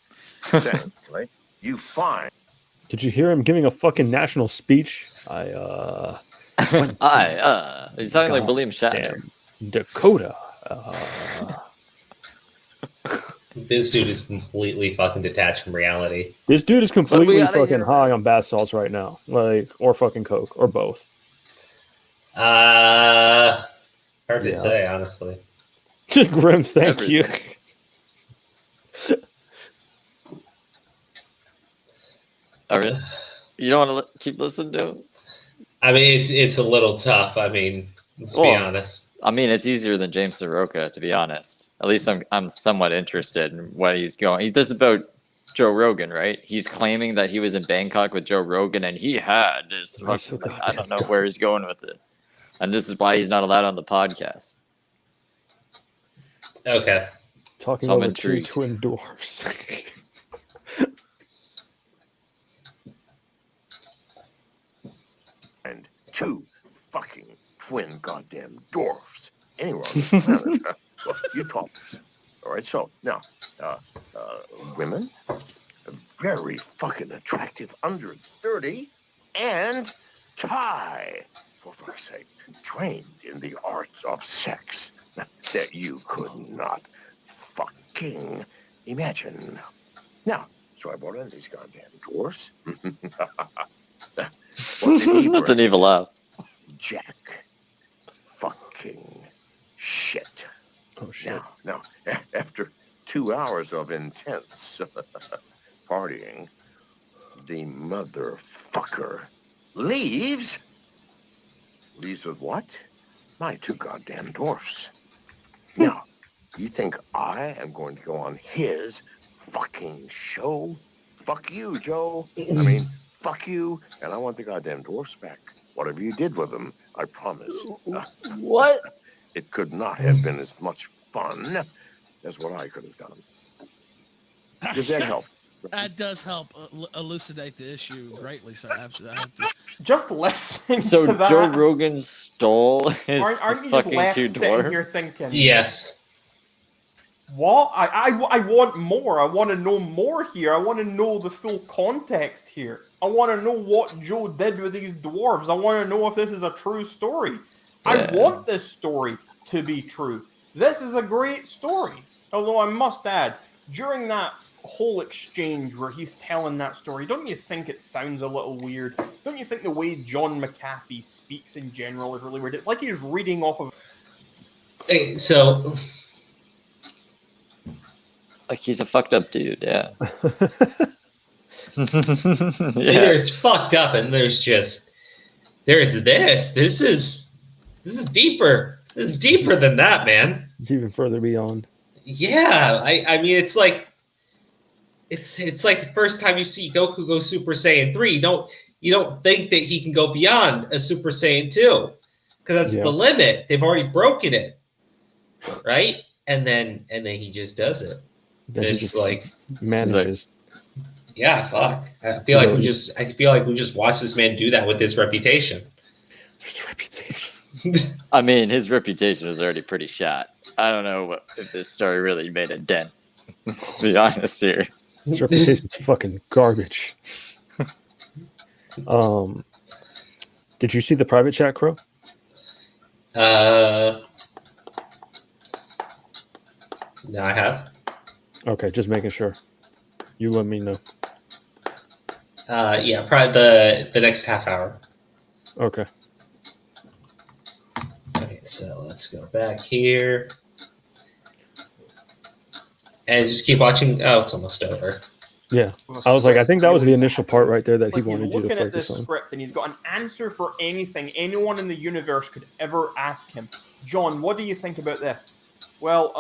[SPEAKER 5] Exactly. You fine.
[SPEAKER 3] Did you hear him giving a fucking national speech?
[SPEAKER 2] He's talking like William Shatner.
[SPEAKER 3] Dakota.
[SPEAKER 1] This dude is completely fucking detached from reality.
[SPEAKER 3] This dude is completely fucking high on bath salts right now, like, or fucking coke, or both.
[SPEAKER 1] Hard to say, honestly.
[SPEAKER 3] Grim, thank you.
[SPEAKER 2] All right. You don't want to keep listening to him?
[SPEAKER 1] I mean, it's a little tough. I mean, let's be honest.
[SPEAKER 2] I mean, it's easier than James Soroka, to be honest. At least I'm somewhat interested in what he's going. He does about Joe Rogan, right? He's claiming that he was in Bangkok with Joe Rogan and he had this. I don't know where he's going with it, and this is why he's not allowed on the podcast.
[SPEAKER 1] Okay.
[SPEAKER 3] Talking about 2 twin dwarfs.
[SPEAKER 5] And 2 fucking twin goddamn dwarfs anywhere on this planet. Well, you talk. All right, so now, women, very fucking attractive, under 30, and Thai, for fuck's sake, trained in the arts of sex that you could not fucking imagine. Now, so I brought in these goddamn dwarfs.
[SPEAKER 2] That's an evil laugh.
[SPEAKER 5] Jack fucking shit.
[SPEAKER 3] Oh shit.
[SPEAKER 5] Now, after 2 hours of intense partying, the motherfucker leaves. Leaves with what? My 2 goddamn dwarfs. Now, you think I am going to go on his fucking show? Fuck you, Joe. I mean, fuck you, and I want the goddamn dwarfs back. Whatever you did with them, I promise.
[SPEAKER 2] What?
[SPEAKER 5] It could not have been as much fun as what I could have done. Does that help?
[SPEAKER 9] That does help elucidate the issue greatly. So I have to
[SPEAKER 8] just listening
[SPEAKER 2] to
[SPEAKER 8] that.
[SPEAKER 2] Joe Rogan stole his
[SPEAKER 8] aren't you
[SPEAKER 2] fucking
[SPEAKER 8] just
[SPEAKER 2] 2
[SPEAKER 8] sitting
[SPEAKER 2] dwarfs?
[SPEAKER 8] here thinking,
[SPEAKER 1] yes.
[SPEAKER 8] What? I want more. I want to know more here. I want to know the full context here. I want to know what Joe did with these dwarves. I want to know if this is a true story. I want this story to be true. This is a great story. Although I must add, during that whole exchange where he's telling that story, don't you think it sounds a little weird? Don't you think the way John McAfee speaks in general is really weird? It's like he's reading off of...
[SPEAKER 1] Hey, so...
[SPEAKER 2] Like he's a fucked up dude, yeah.
[SPEAKER 1] There's fucked up and there's this. This is deeper. This is deeper than that, man.
[SPEAKER 3] It's even further beyond.
[SPEAKER 1] Yeah, I mean it's like the first time you see Goku go Super Saiyan 3, you don't think that he can go beyond a Super Saiyan 2. Because that's the limit. They've already broken it. Right? And then he just does it.
[SPEAKER 3] Then
[SPEAKER 1] it's
[SPEAKER 3] just
[SPEAKER 1] like
[SPEAKER 3] manages.
[SPEAKER 1] Yeah, fuck. I feel like we just watched this man do that with his reputation.
[SPEAKER 3] His reputation.
[SPEAKER 2] I mean, his reputation was already pretty shot. I don't know if this story really made a dent. To be honest here.
[SPEAKER 3] His reputation's fucking garbage. Did you see the private chat, Crow?
[SPEAKER 1] No, I have.
[SPEAKER 3] Okay, just making sure. You let me know.
[SPEAKER 1] Yeah, probably the next half hour.
[SPEAKER 3] Okay.
[SPEAKER 1] Okay, so let's go back here. And just keep watching. Oh, it's almost over.
[SPEAKER 3] Yeah. I was like, I think that was the initial part right there that he wanted you to
[SPEAKER 8] looking at
[SPEAKER 3] focus
[SPEAKER 8] this
[SPEAKER 3] on.
[SPEAKER 8] script and he's got an answer for anything anyone in the universe could ever ask him. John, what do you think about this? Well,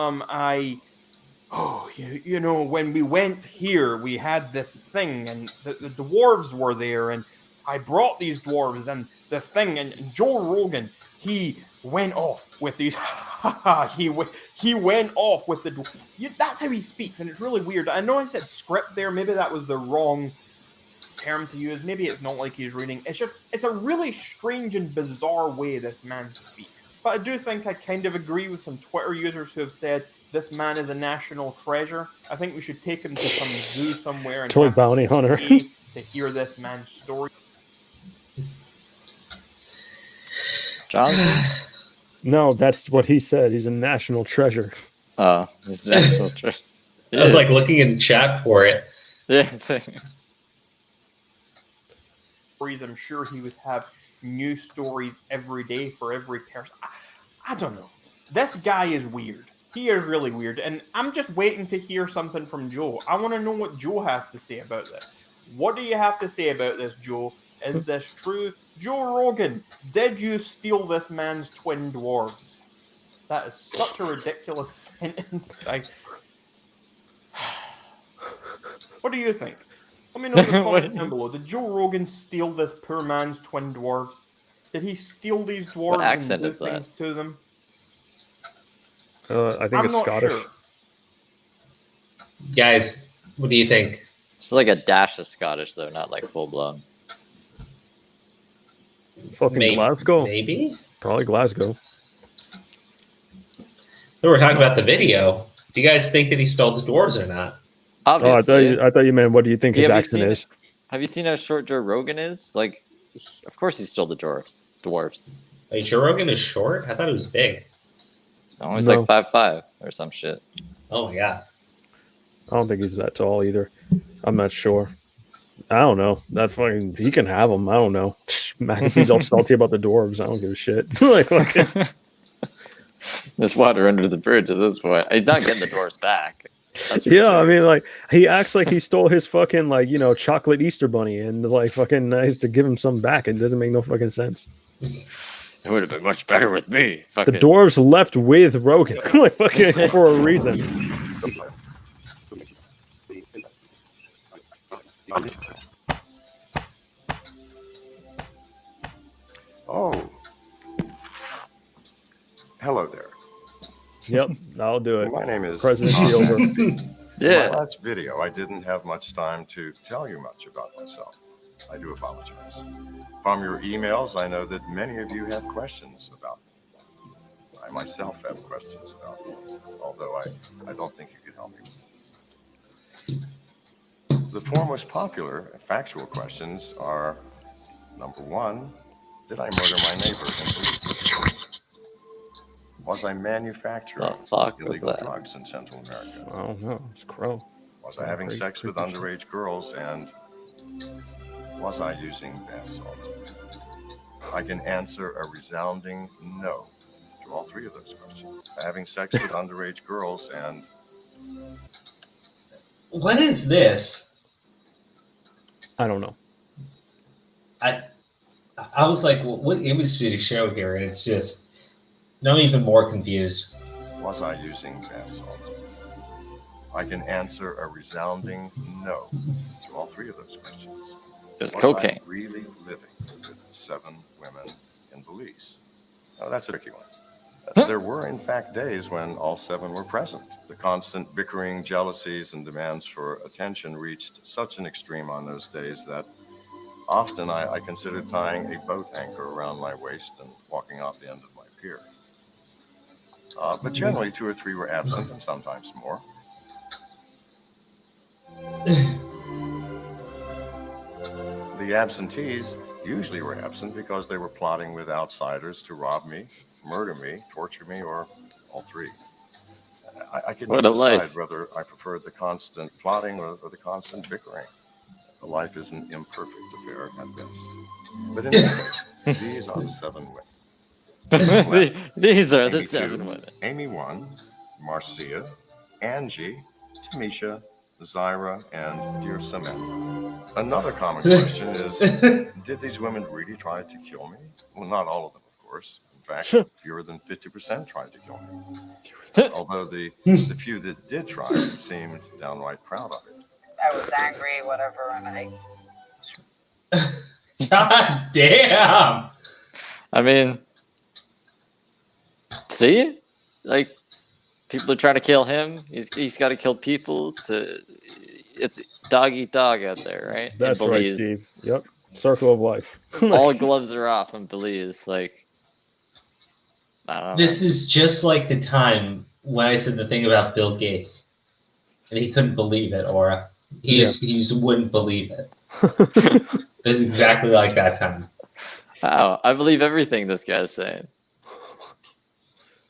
[SPEAKER 8] you know, when we went here, we had this thing, and the dwarves were there, and I brought these dwarves, and the thing, and Joe Rogan, he went off with these he went off with the. That's how he speaks, and it's really weird. I know I said script there. Maybe that was the wrong term to use. Maybe it's not like he's reading. It's a really strange and bizarre way this man speaks. But I do think I kind of agree with some Twitter users who have said this man is a national treasure. I think we should take him to some zoo somewhere and
[SPEAKER 3] toy bounty hunter
[SPEAKER 8] to hear this man's story.
[SPEAKER 2] Johnson?
[SPEAKER 3] No, that's what he said. He's a national treasure.
[SPEAKER 2] Oh, he's a national treasure.
[SPEAKER 1] I was like looking in the chat for it.
[SPEAKER 2] Yeah.
[SPEAKER 8] I'm sure he would have new stories every day for every person. I don't know. This guy is weird. He is really weird. And I'm just waiting to hear something from Joe. I want to know what Joe has to say about this. What do you have to say about this, Joe? Is this true? Joe Rogan, did you steal this man's twin dwarves? That is such a ridiculous sentence. What do you think? Let me know in the comments down below. Did Joe Rogan steal this poor man's twin dwarves? Did he steal these dwarves and do things to them?
[SPEAKER 3] I think it's Scottish.
[SPEAKER 8] Sure.
[SPEAKER 1] Guys, what do you think?
[SPEAKER 2] It's like a dash of Scottish, though, not like full blown.
[SPEAKER 3] Fucking Glasgow.
[SPEAKER 1] Maybe?
[SPEAKER 3] Probably Glasgow.
[SPEAKER 1] We were talking about the video. Do you guys think that he stole the dwarves or not?
[SPEAKER 2] Obviously.
[SPEAKER 3] I thought you meant, what do you think his accent is?
[SPEAKER 2] Have you seen how short Joe Rogan is? Like, of course he stole the dwarves.
[SPEAKER 1] Wait, Joe Rogan is short? I thought he was big.
[SPEAKER 2] No, he's like 5'5" or some shit.
[SPEAKER 1] Oh, yeah.
[SPEAKER 3] I don't think he's that tall either. I'm not sure. I don't know. That fucking, he can have them. I don't know. McAfee's all salty about the dwarves. I don't give a shit. Like,
[SPEAKER 2] there's water under the bridge at this point. He's not getting the dwarves back.
[SPEAKER 3] Yeah, sure. I mean, like, he acts like he stole his fucking, like, you know, chocolate Easter bunny and, like, fucking nice to give him some back. It doesn't make no fucking sense.
[SPEAKER 2] It would have been much better with me.
[SPEAKER 3] The dwarves left with Rogan, like, fucking for a reason.
[SPEAKER 5] Oh. Hello there.
[SPEAKER 3] Yep, I'll do it.
[SPEAKER 5] My name is
[SPEAKER 3] Presidency over.
[SPEAKER 2] Yeah.
[SPEAKER 5] In my last video, I didn't have much time to tell you much about myself. I do apologize. From your emails, I know that many of you have questions about me. I myself have questions about me, although I don't think you could help me. The four most popular factual questions are, number one, did I murder my neighbor in Belize? Was I manufacturing illegal drugs in Central America?
[SPEAKER 3] I don't know. It's Crow.
[SPEAKER 5] Was I having sex with underage girls, and was I using bath salts? I can answer a resounding no to all three of those questions. Having sex with underage girls and...
[SPEAKER 1] What is this?
[SPEAKER 3] I don't know.
[SPEAKER 1] I was like, well, what image did he show here? And it's just, now I'm even more confused.
[SPEAKER 5] Was I using bath salts? I can answer a resounding no to all three of those questions.
[SPEAKER 2] It's
[SPEAKER 5] was
[SPEAKER 2] cocaine.
[SPEAKER 5] I really living with 7 women in Belize? Now, that's a tricky one. There were, in fact, days when all 7 were present. The constant bickering, jealousies, and demands for attention reached such an extreme on those days that often I considered tying a boat anchor around my waist and walking off the end of my pier. But generally, 2 or 3 were absent, and sometimes more. The absentees usually were absent because they were plotting with outsiders to rob me, murder me, torture me, or all 3. I could not decide whether I preferred the constant plotting or the constant bickering. The life is an imperfect affair at best. But in any case, these are the 7 women.
[SPEAKER 2] These are the
[SPEAKER 5] Amy
[SPEAKER 2] 7
[SPEAKER 5] 2,
[SPEAKER 2] women.
[SPEAKER 5] Amy 1, Marcia, Angie, Tamisha, Zyra, and dear Samantha. Another common question is, did these women really try to kill me? Well, not all of them, of course. In fact, fewer than 50% tried to kill me. Although the few that did try seemed downright proud of it.
[SPEAKER 10] I was angry, whatever, and I...
[SPEAKER 1] God damn!
[SPEAKER 2] I mean, see? like people are trying to kill him. He's got to kill people. It's dog eat dog out there, right?
[SPEAKER 3] That's
[SPEAKER 2] in
[SPEAKER 3] right,
[SPEAKER 2] Belize.
[SPEAKER 3] Steve. Yep. Circle of life.
[SPEAKER 2] All gloves are off in Belize. Like, I don't know.
[SPEAKER 1] This is just like the time when I said the thing about Bill Gates, and he couldn't believe it, Aura. He just wouldn't believe it. It's exactly like that time.
[SPEAKER 2] Wow, I believe everything this guy's saying.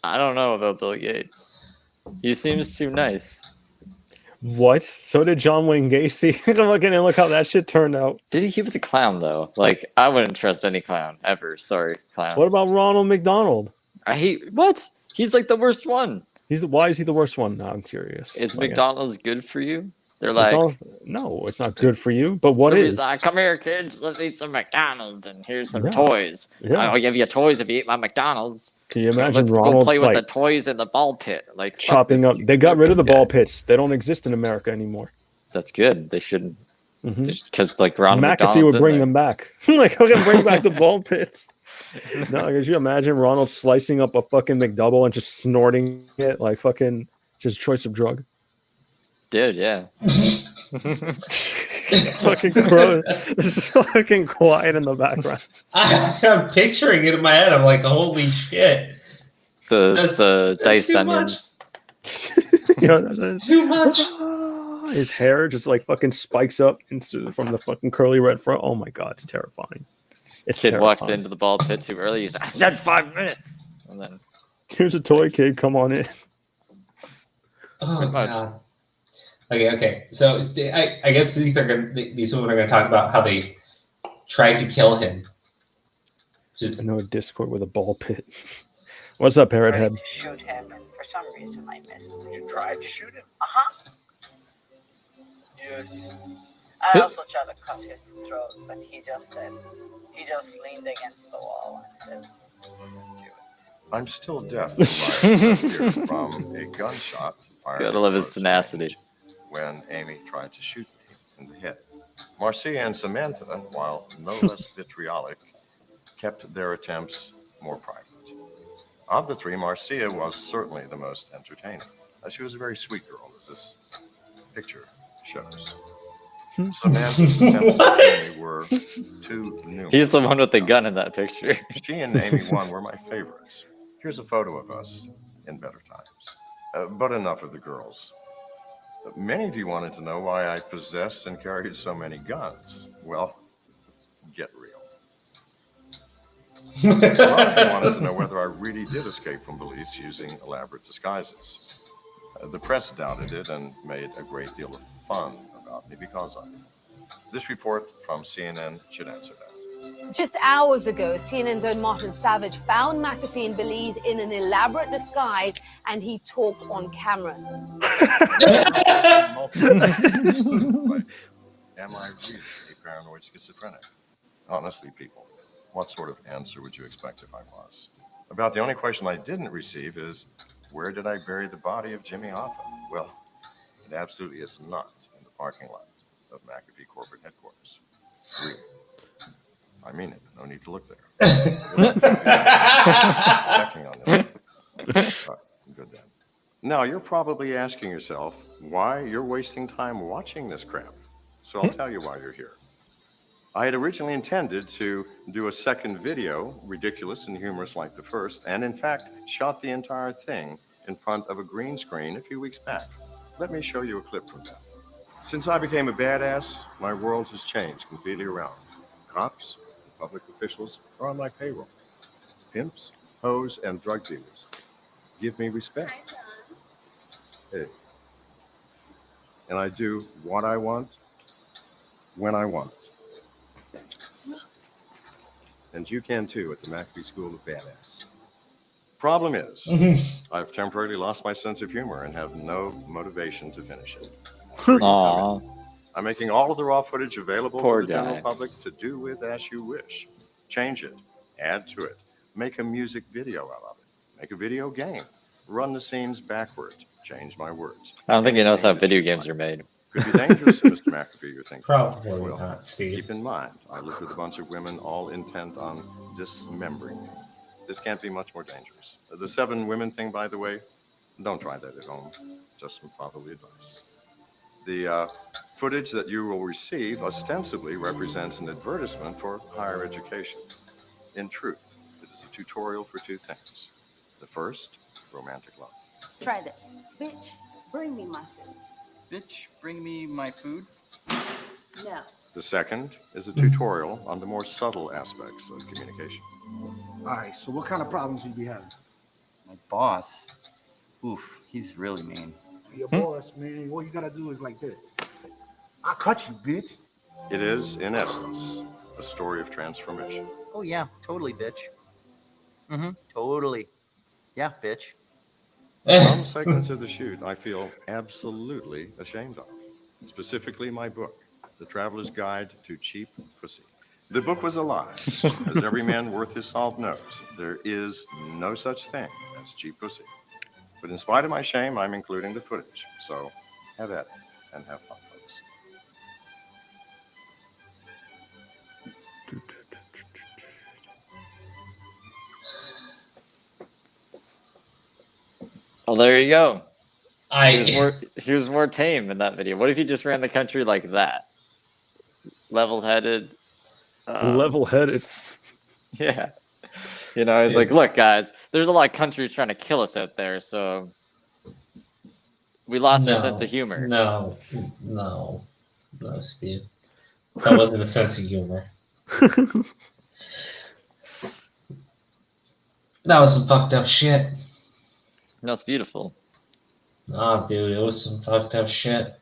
[SPEAKER 2] I don't know about Bill Gates. He seems too nice.
[SPEAKER 3] What? So did John Wayne Gacy. Look how that shit turned out.
[SPEAKER 2] He was a clown though. Like, I wouldn't trust any clown ever. Sorry, clowns.
[SPEAKER 3] What about Ronald McDonald?
[SPEAKER 2] What? He's like the worst one.
[SPEAKER 3] Why is he the worst one? Now I'm curious.
[SPEAKER 2] Is McDonald's good for you? They're like,
[SPEAKER 3] no, it's not good for you. But what is?
[SPEAKER 2] Like, come here, kids. Let's eat some McDonald's, and here's some
[SPEAKER 3] Yeah.
[SPEAKER 2] toys.
[SPEAKER 3] Yeah.
[SPEAKER 2] I'll give you toys if you eat my McDonald's.
[SPEAKER 3] Can you imagine
[SPEAKER 2] Let's
[SPEAKER 3] Ronald's
[SPEAKER 2] go play with
[SPEAKER 3] like
[SPEAKER 2] the toys in the ball pit, like
[SPEAKER 3] chopping up? They got rid of the ball pits. They don't exist in America anymore.
[SPEAKER 2] That's good. They shouldn't, because like Ronald
[SPEAKER 3] McAfee
[SPEAKER 2] McDonald's
[SPEAKER 3] would bring them back. Like, I'm gonna bring back the ball pits. No, could you imagine Ronald slicing up a fucking McDouble and just snorting it like fucking? It's his choice of drug.
[SPEAKER 2] Dude, yeah.
[SPEAKER 3] Fucking gross. It's fucking quiet in the background.
[SPEAKER 1] I'm picturing it in my head. I'm like, holy shit.
[SPEAKER 2] The diced
[SPEAKER 1] too
[SPEAKER 2] onions.
[SPEAKER 1] That's too much.
[SPEAKER 3] His hair just like fucking spikes up from the fucking curly red front. Oh my god, it's terrifying. It's
[SPEAKER 2] Kid
[SPEAKER 3] terrifying.
[SPEAKER 2] walks into the ball pit too early. He's like, I said 5 minutes. And then
[SPEAKER 3] Here's a toy, kid. Come on in.
[SPEAKER 1] Oh god. Okay. So I guess these women are gonna talk about how they tried to kill him.
[SPEAKER 3] I know a Discord with a ball pit. What's up, Parrot Head?
[SPEAKER 10] To shoot him, and for some reason I missed.
[SPEAKER 11] You tried to shoot him?
[SPEAKER 10] Yes. I also tried to cut his throat, but he just leaned against the wall and said, "Do it."
[SPEAKER 5] I'm still deaf in my ear from a gunshot fired.
[SPEAKER 2] Gotta love his tenacity.
[SPEAKER 5] When Amy tried to shoot me in the head. Marcia and Samantha, while no less vitriolic, kept their attempts more private. Of the three, Marcia was certainly the most entertaining. She was a very sweet girl, as this picture shows. Samantha's attempts at Amy were too numerous.
[SPEAKER 2] He's the one with the gun in that picture.
[SPEAKER 5] She and Amy 1 were my favorites. Here's a photo of us in better times. But enough of the girls. Many of you wanted to know why I possessed and carried so many guns. Well, get real. A lot of you wanted to know whether I really did escape from Belize using elaborate disguises. The press doubted it and made a great deal of fun about me because of it. This report from CNN should answer that.
[SPEAKER 12] Just hours ago, CNN's own Martin Savage found McAfee in Belize in an elaborate disguise, and he talked on camera.
[SPEAKER 5] Am I really a paranoid schizophrenic? Honestly, people, what sort of answer would you expect if I was? About the only question I didn't receive is, where did I bury the body of Jimmy Hoffa? Well, it absolutely is not in the parking lot of McAfee corporate headquarters. Really. I mean it. No need to look there. Checking on this. Good then. Now, you're probably asking yourself why you're wasting time watching this crap. So I'll tell you why you're here. I had originally intended to do a second video, ridiculous and humorous like the first, and in fact, shot the entire thing in front of a green screen a few weeks back. Let me show you a clip from that. Since I became a badass, my world has changed completely around. Cops, public officials are on my payroll. Pimps, hoes, and drug dealers give me respect. Hey. And I do what I want, when I want. And you can too at the McAfee School of Badass. Problem is, I've temporarily lost my sense of humor and have no motivation to finish it.
[SPEAKER 2] Aww.
[SPEAKER 5] I'm making all of the raw footage available
[SPEAKER 2] Poor
[SPEAKER 5] to the
[SPEAKER 2] guy.
[SPEAKER 5] general public to do with as you wish. Change it, add to it, make a music video out of it, make a video game, run the scenes backwards, change my words.
[SPEAKER 2] I don't think he knows how video games are made.
[SPEAKER 5] Could be dangerous, Mr. McAfee, you're thinking.
[SPEAKER 1] Probably
[SPEAKER 5] Well,
[SPEAKER 1] not, Steve.
[SPEAKER 5] keep in mind, I lived with a bunch of women all intent on dismembering me. this can't be much more dangerous. The 7 women thing, by the way, don't try that at home. Just some fatherly advice. The footage that you will receive ostensibly represents an advertisement for higher education. In truth, it is a tutorial for 2 things. The first, romantic love.
[SPEAKER 11] Try this. Bitch, bring me my food.
[SPEAKER 7] Bitch, bring me my food.
[SPEAKER 11] No.
[SPEAKER 5] The second is a tutorial on the more subtle aspects of communication.
[SPEAKER 13] All right, so what kind of problems you be having?
[SPEAKER 7] My boss. Oof, he's really mean.
[SPEAKER 13] Your boss, man, all you gotta do is like this. I'll cut you, bitch.
[SPEAKER 5] It is, in essence, a story of transformation.
[SPEAKER 7] Oh yeah, totally, bitch. Totally. Yeah, bitch.
[SPEAKER 5] Some segments of the shoot I feel absolutely ashamed of. Specifically my book, The Traveler's Guide to Cheap Pussy. The book was a lie. As every man worth his salt knows, there is no such thing as cheap pussy. But in spite of my shame, I'm including the footage. So have at it and have fun, folks.
[SPEAKER 2] Well, there you go.
[SPEAKER 1] I
[SPEAKER 2] He was more tame in that video. What if he just ran the country like that? Level-headed.
[SPEAKER 3] Level-headed.
[SPEAKER 2] Yeah. You know, he's like, look, guys, there's a lot of countries trying to kill us out there, so we lost our sense of humor.
[SPEAKER 1] No, Steve. That wasn't a sense of humor. That was some fucked up shit.
[SPEAKER 2] That's beautiful.
[SPEAKER 1] Oh, dude, it was some fucked up shit.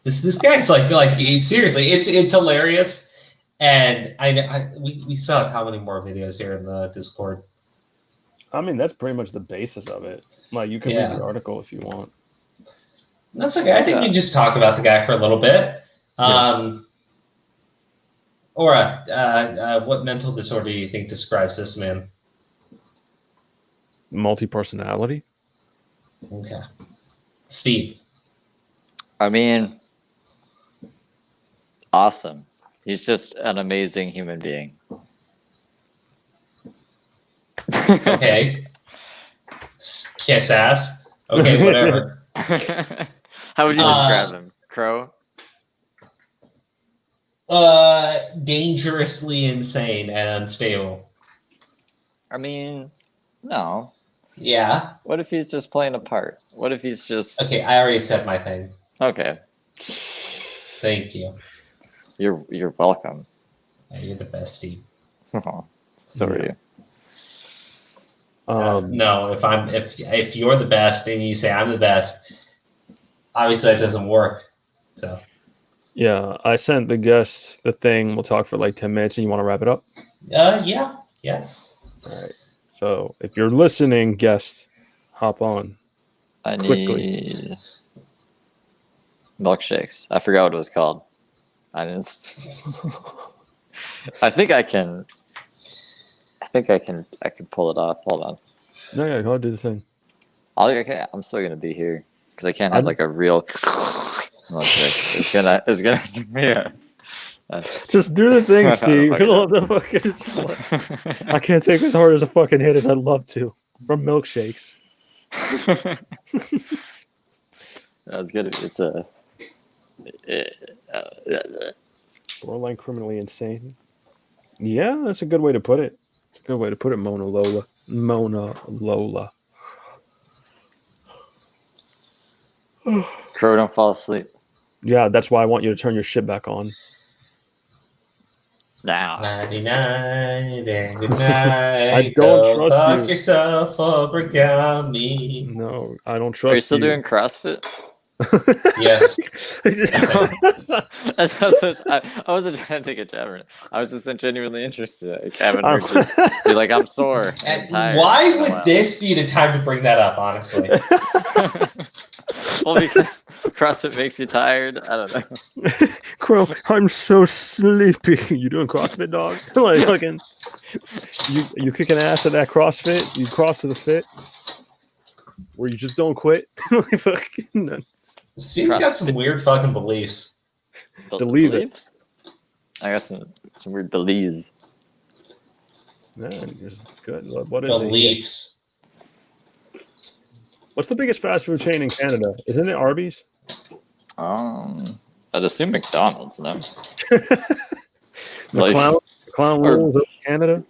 [SPEAKER 1] This guy's like seriously, it's hilarious. And we still have how many more videos here in the Discord?
[SPEAKER 3] I mean, that's pretty much the basis of it. Like, you can read the article if you want.
[SPEAKER 1] That's okay. I think we just talk about the guy for a little bit. What mental disorder do you think describes this man?
[SPEAKER 3] Multi-personality.
[SPEAKER 1] Okay. Steve.
[SPEAKER 2] I mean, awesome. He's just an amazing human being.
[SPEAKER 1] Okay. Kiss ass. Okay, whatever.
[SPEAKER 2] How would you describe him? Crow?
[SPEAKER 1] Dangerously insane and unstable.
[SPEAKER 2] I mean, no.
[SPEAKER 1] Yeah.
[SPEAKER 2] What if he's just playing a part? What if he's just...
[SPEAKER 1] Okay, I already said my thing.
[SPEAKER 2] Okay.
[SPEAKER 1] Thank you.
[SPEAKER 2] You're welcome.
[SPEAKER 1] You're the best, Steve.
[SPEAKER 2] Oh, so are you.
[SPEAKER 1] No, if you're the best and you say I'm the best, obviously that doesn't work. So
[SPEAKER 3] yeah, I sent the guest the thing. We'll talk for like 10 minutes, and you want to wrap it up?
[SPEAKER 1] Yeah.
[SPEAKER 3] All right. So if you're listening, guest, hop on.
[SPEAKER 2] I
[SPEAKER 3] quickly.
[SPEAKER 2] need milkshakes. I forgot what it was called. I think I can pull it off. Hold on.
[SPEAKER 3] No, yeah, go ahead, do the thing.
[SPEAKER 2] Okay, I'm still gonna be here because I can't have like a real milkshake. It's gonna yeah.
[SPEAKER 3] Just do the thing, Steve. I can't take as hard as a fucking hit as I'd love to from milkshakes.
[SPEAKER 2] That's good. It's a
[SPEAKER 3] borderline criminally insane. Yeah, that's a good way to put it. It's a good way to put it, Mona Lola.
[SPEAKER 2] Crow, don't fall asleep.
[SPEAKER 3] Yeah, that's why I want you to turn your shit back on.
[SPEAKER 2] Now.
[SPEAKER 1] 99 and good night.
[SPEAKER 3] I don't
[SPEAKER 1] Go
[SPEAKER 3] trust
[SPEAKER 1] fuck
[SPEAKER 3] you.
[SPEAKER 1] yourself or break me.
[SPEAKER 3] No, I don't trust you.
[SPEAKER 2] Are you still doing CrossFit?
[SPEAKER 1] Yes.
[SPEAKER 2] I wasn't trying to take a jab at it. I was just genuinely interested. Like, I haven't heard you be like, I'm sore. I'm tired.
[SPEAKER 1] Why would this be the time to bring that up, honestly?
[SPEAKER 2] Well, because CrossFit makes you tired. I don't know.
[SPEAKER 3] Crow, I'm so sleepy. You doing CrossFit, dog? Like fucking, you kicking ass at that CrossFit? You cross to the fit? Where you just don't quit? Like fucking.
[SPEAKER 1] Steve's got some weird fucking beliefs.
[SPEAKER 3] DeLive
[SPEAKER 2] it. I got some weird beliefs.
[SPEAKER 3] Yeah, it's good. What is
[SPEAKER 1] Beliefs.
[SPEAKER 3] What's the biggest fast food chain in Canada? Isn't it Arby's?
[SPEAKER 2] I'd assume McDonald's, no?
[SPEAKER 3] The Clown Rules of Canada?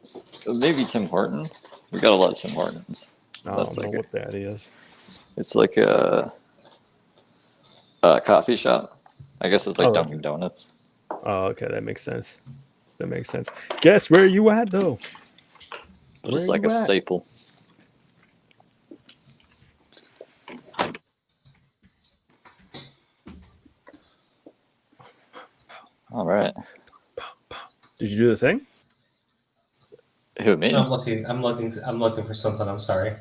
[SPEAKER 2] Maybe Tim Hortons. We got a lot of Tim Hortons.
[SPEAKER 3] I don't know what that is.
[SPEAKER 2] It's like a coffee shop. I guess it's like Dunkin' Donuts.
[SPEAKER 3] Oh, okay, that makes sense. That makes sense. Guess where you at though?
[SPEAKER 2] Just like a staple. All right.
[SPEAKER 3] Did you do the thing?
[SPEAKER 2] Who, me?
[SPEAKER 1] I'm looking for something. I'm sorry.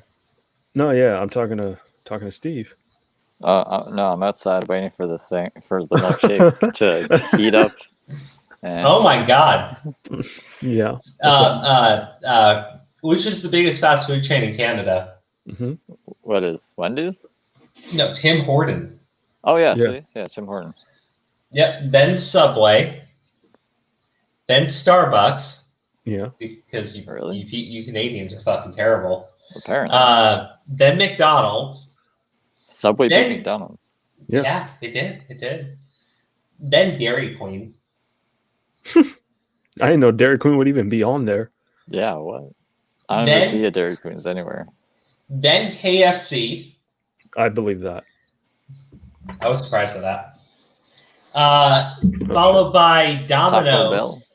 [SPEAKER 3] No, yeah, I'm talking to Steve.
[SPEAKER 2] No, I'm outside waiting for the milkshake to heat up. And...
[SPEAKER 1] Oh my god.
[SPEAKER 3] Yeah.
[SPEAKER 1] Which is the biggest fast food chain in Canada?
[SPEAKER 3] Mm-hmm.
[SPEAKER 2] What is Wendy's?
[SPEAKER 1] No, Tim Horton.
[SPEAKER 2] Oh yeah, see? Yeah, Tim Horton.
[SPEAKER 1] Yep. Then Subway. Then Starbucks.
[SPEAKER 3] Yeah.
[SPEAKER 1] Because you Canadians are fucking terrible.
[SPEAKER 2] Apparently.
[SPEAKER 1] Then McDonald's.
[SPEAKER 2] Subway beat McDonald's.
[SPEAKER 1] Yeah, it did. It did. Then Dairy Queen.
[SPEAKER 3] I didn't know Dairy Queen would even be on there.
[SPEAKER 2] Yeah, what? I don't see a Dairy Queen's anywhere.
[SPEAKER 1] Then KFC.
[SPEAKER 3] I believe that.
[SPEAKER 1] I was surprised by that. Followed by Domino's.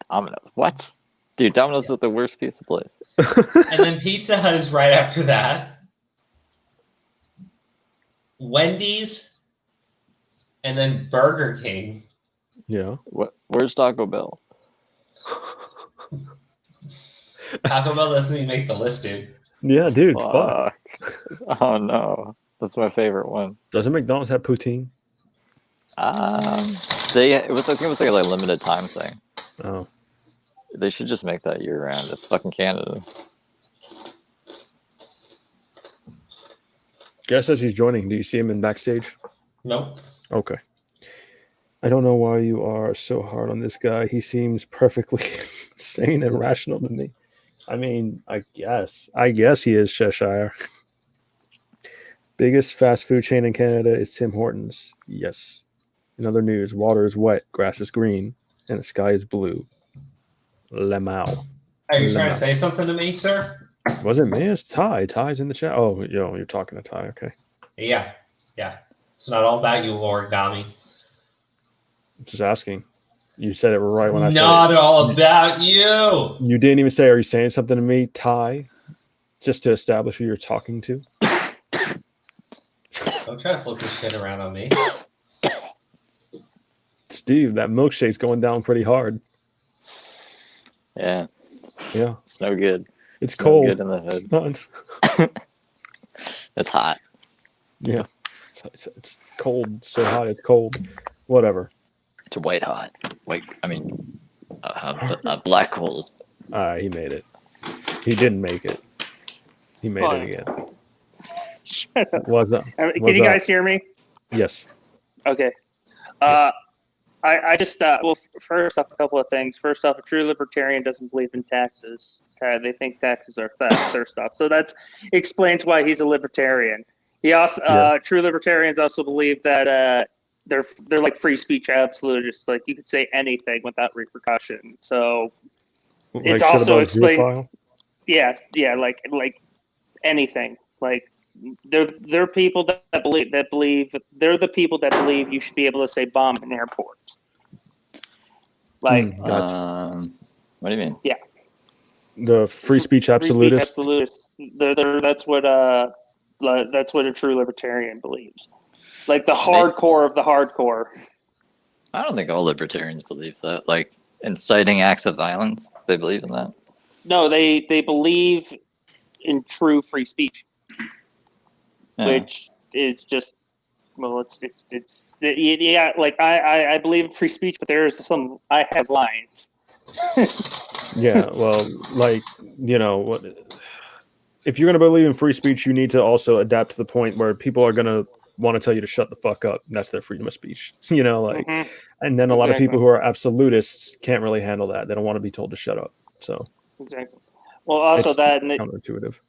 [SPEAKER 2] Domino's. What? Dude, Domino's is the worst pizza place.
[SPEAKER 1] And then Pizza Hut is right after that. Wendy's. And then Burger King.
[SPEAKER 3] Yeah.
[SPEAKER 2] Where's Taco Bell?
[SPEAKER 1] Taco Bell doesn't even make the list, dude.
[SPEAKER 3] Yeah, dude. Fuck.
[SPEAKER 2] Oh no, that's my favorite one.
[SPEAKER 3] Doesn't McDonald's have poutine?
[SPEAKER 2] It was like a limited time thing.
[SPEAKER 3] Oh.
[SPEAKER 2] They should just make that year round. It's fucking Canada.
[SPEAKER 3] Jess says he's joining. Do you see him in backstage?
[SPEAKER 1] Nope.
[SPEAKER 3] Okay. I don't know why you are so hard on this guy. He seems perfectly sane and rational to me. I mean, I guess he is Cheshire. Biggest fast food chain in Canada is Tim Hortons. Yes. In other news, water is wet, grass is green, and the sky is blue. Lemau.
[SPEAKER 1] Are you trying to say something to me, sir?
[SPEAKER 3] Wasn't me. It's Ty. Ty's in the chat. Oh, you're talking to Ty. Okay.
[SPEAKER 1] Yeah. It's not all about you, origami.
[SPEAKER 3] Just asking. You said it right when I said it.
[SPEAKER 1] Not all about you.
[SPEAKER 3] You didn't even say, are you saying something to me, Ty? Just to establish who you're talking to.
[SPEAKER 1] Don't try to flip this shit around on me.
[SPEAKER 3] Steve, that milkshake's going down pretty hard.
[SPEAKER 2] Yeah.
[SPEAKER 3] Yeah.
[SPEAKER 2] It's no good.
[SPEAKER 3] It's cold.
[SPEAKER 2] No good in the hood. It's hot.
[SPEAKER 3] Yeah. It's cold. So hot, it's cold. Whatever.
[SPEAKER 2] It's white hot. Black cold.
[SPEAKER 3] He made it. He didn't make it. He made it again.
[SPEAKER 14] Shut up.
[SPEAKER 3] What's up?
[SPEAKER 14] Can you guys hear me?
[SPEAKER 3] Yes.
[SPEAKER 14] Okay.
[SPEAKER 3] Yes.
[SPEAKER 14] I just first off, a couple of things. First off, a true libertarian doesn't believe in taxes. They think taxes are theft. First off, so that explains why he's a libertarian. He also true libertarians also believe that they're like free speech absolutists. Like you could say anything without repercussion. So it's also explained. Yeah, like anything. Like they're people that believe they're the people that believe you should be able to say bomb in an airport. Like,
[SPEAKER 2] what do you mean?
[SPEAKER 14] Yeah,
[SPEAKER 3] the free speech absolutist.
[SPEAKER 14] Free speech absolutist. That's what a true libertarian believes. Like the hardcore of the hardcore.
[SPEAKER 2] I don't think all libertarians believe that. Like inciting acts of violence, they believe in that.
[SPEAKER 14] No, they believe in true free speech, which is just it's yeah. Like I believe in free speech, but there's some I have lines.
[SPEAKER 3] Yeah, well, like what. If you're going to believe in free speech, you need to also adapt to the point where people are going to want to tell you to shut the fuck up. That's their freedom of speech, and then a lot of people who are absolutists can't really handle that. They don't want to be told to shut up. So
[SPEAKER 14] exactly. Well, also
[SPEAKER 3] It's
[SPEAKER 14] that, and
[SPEAKER 3] counterintuitive.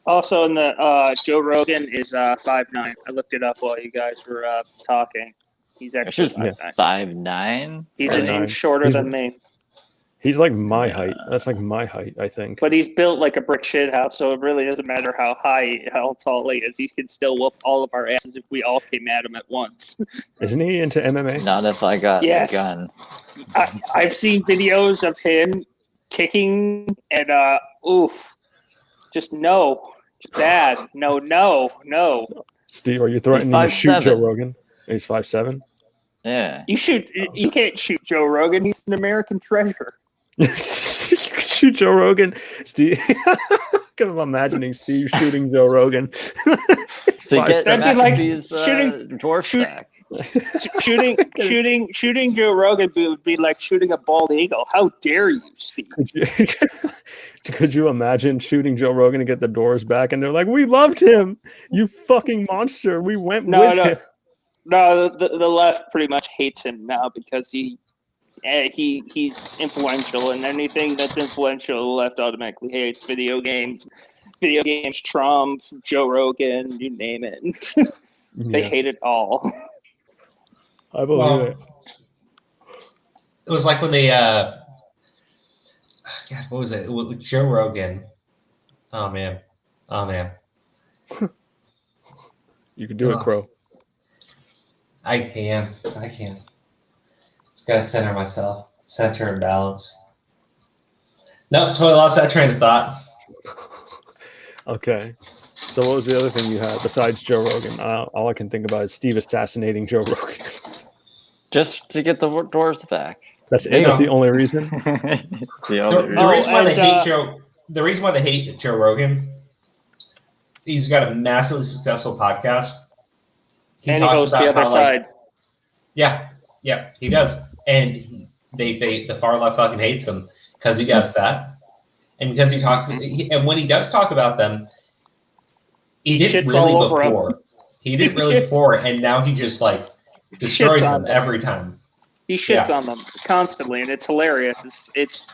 [SPEAKER 14] also in the Joe Rogan is 5'9". I looked it up while you guys were talking. He's actually 5'9".
[SPEAKER 2] 5'9".
[SPEAKER 14] He's an inch shorter than me.
[SPEAKER 3] He's like my height. That's like my height, I think.
[SPEAKER 14] But he's built like a brick shit house, so it really doesn't matter how tall he is. He can still whoop all of our asses if we all came at him at once.
[SPEAKER 3] Isn't he into MMA?
[SPEAKER 2] Not if I got
[SPEAKER 14] Yes.
[SPEAKER 2] a gun.
[SPEAKER 14] I've seen videos of him kicking and just no, Dad, no.
[SPEAKER 3] Steve, are you threatening to shoot Joe Rogan? He's 5'7".
[SPEAKER 2] Yeah.
[SPEAKER 14] You can't shoot Joe Rogan. He's an American treasure.
[SPEAKER 3] You can shoot Joe Rogan. Steve, kind of imagining Steve shooting Joe Rogan.
[SPEAKER 14] That'd be like
[SPEAKER 2] shooting dwarf stack.
[SPEAKER 14] shooting Joe Rogan would be like shooting a bald eagle. How dare you, Steve?
[SPEAKER 3] Could you imagine shooting Joe Rogan to get the doors back? And they're like, "We loved him, you fucking monster. We went with him."
[SPEAKER 14] No, the left pretty much hates him now because he's influential, and anything that's influential, the left automatically hates. Video games, Trump, Joe Rogan, you name it. They hate it all.
[SPEAKER 3] I believe it.
[SPEAKER 1] It was like when they, God, what was it? With Joe Rogan. Oh man.
[SPEAKER 3] You can do it, Crow.
[SPEAKER 1] I can. Just gotta center myself, center and balance. Nope, totally lost that train of thought.
[SPEAKER 3] Okay. So what was the other thing you had besides Joe Rogan? All I can think about is Steve assassinating Joe Rogan.
[SPEAKER 2] Just to get the doors back.
[SPEAKER 3] That's it. That's the only reason.
[SPEAKER 2] It's the only reason.
[SPEAKER 1] The reason why they hate Joe. The reason why they hate Joe Rogan. He's got a massively successful podcast.
[SPEAKER 14] And he goes the other side.
[SPEAKER 1] Yeah, he does, and the far left fucking hates him because he does that, and because he talks. And when he does talk about them, he didn't really before. He didn't really before, and now he just like destroys them every time.
[SPEAKER 14] He shits on them constantly, and it's hilarious. It's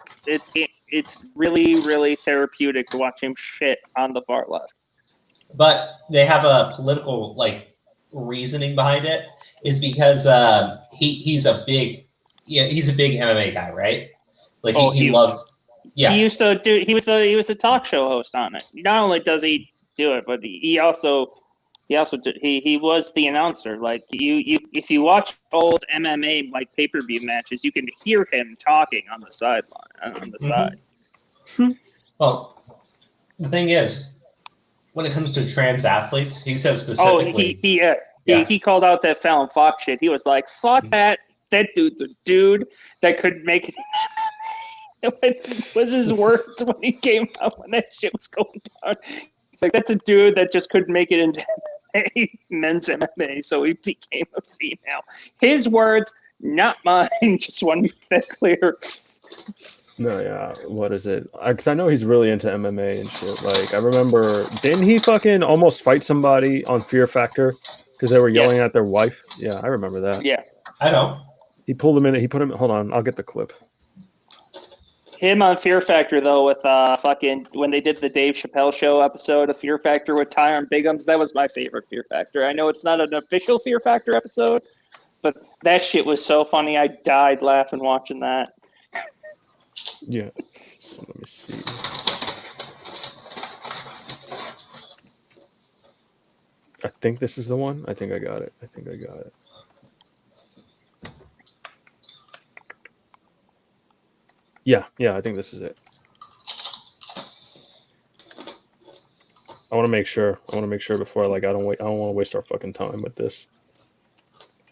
[SPEAKER 14] really, really therapeutic to watch him shit on the far left.
[SPEAKER 1] But they have a political reasoning behind it. Is because he's a big MMA guy, right? Like he loves. Yeah,
[SPEAKER 14] he used to do. He was a talk show host on it. Not only does he do it, but he was the announcer. Like you if you watch old MMA like pay-per-view matches, you can hear him talking on the sideline on the side.
[SPEAKER 1] Well, the thing is, when it comes to trans athletes, he says specifically.
[SPEAKER 14] He called out that Fallon Fox shit. He was like, "Fuck that! That dude's a dude that could make it." was his words when he came out when that shit was going down. He's like, "That's a dude that just couldn't make it into men's MMA, so he became a female." His words, not mine. Just want to make that clear.
[SPEAKER 3] No, yeah. What is it? Because I know he's really into MMA and shit. Like, I remember, didn't he fucking almost fight somebody on Fear Factor because they were yelling at their wife? Yeah, I remember that.
[SPEAKER 14] Yeah,
[SPEAKER 1] I know.
[SPEAKER 3] He pulled him in. He put him. Hold on, I'll get the clip.
[SPEAKER 14] Him on Fear Factor though, with fucking when they did the Dave Chappelle show episode of Fear Factor with Tyron Biggums, that was my favorite Fear Factor. I know it's not an official Fear Factor episode, but that shit was so funny. I died laughing watching that.
[SPEAKER 3] Yeah. So let me see. I think this is the one. I think I got it. Yeah, I think this is it. I want to make sure before I don't want to waste our fucking time with this.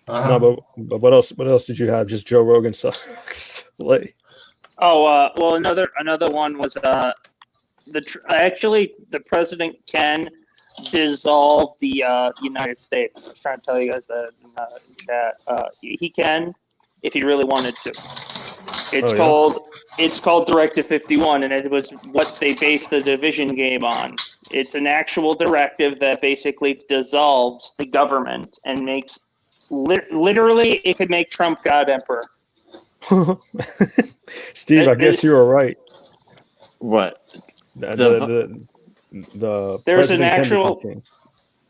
[SPEAKER 3] No, but what else? What else did you have? Just Joe Rogan sucks.
[SPEAKER 14] Well, another one was actually the president can dissolve the United States. I was trying to tell you guys that in chat. He can if he really wanted to. It's called Directive 51, and it was what they based the division game on. It's an actual directive that basically dissolves the government and makes literally it could make Trump God Emperor.
[SPEAKER 3] Steve, I guess you were right.
[SPEAKER 2] What?
[SPEAKER 3] The
[SPEAKER 14] there's an
[SPEAKER 3] president can
[SPEAKER 14] actual
[SPEAKER 3] become king.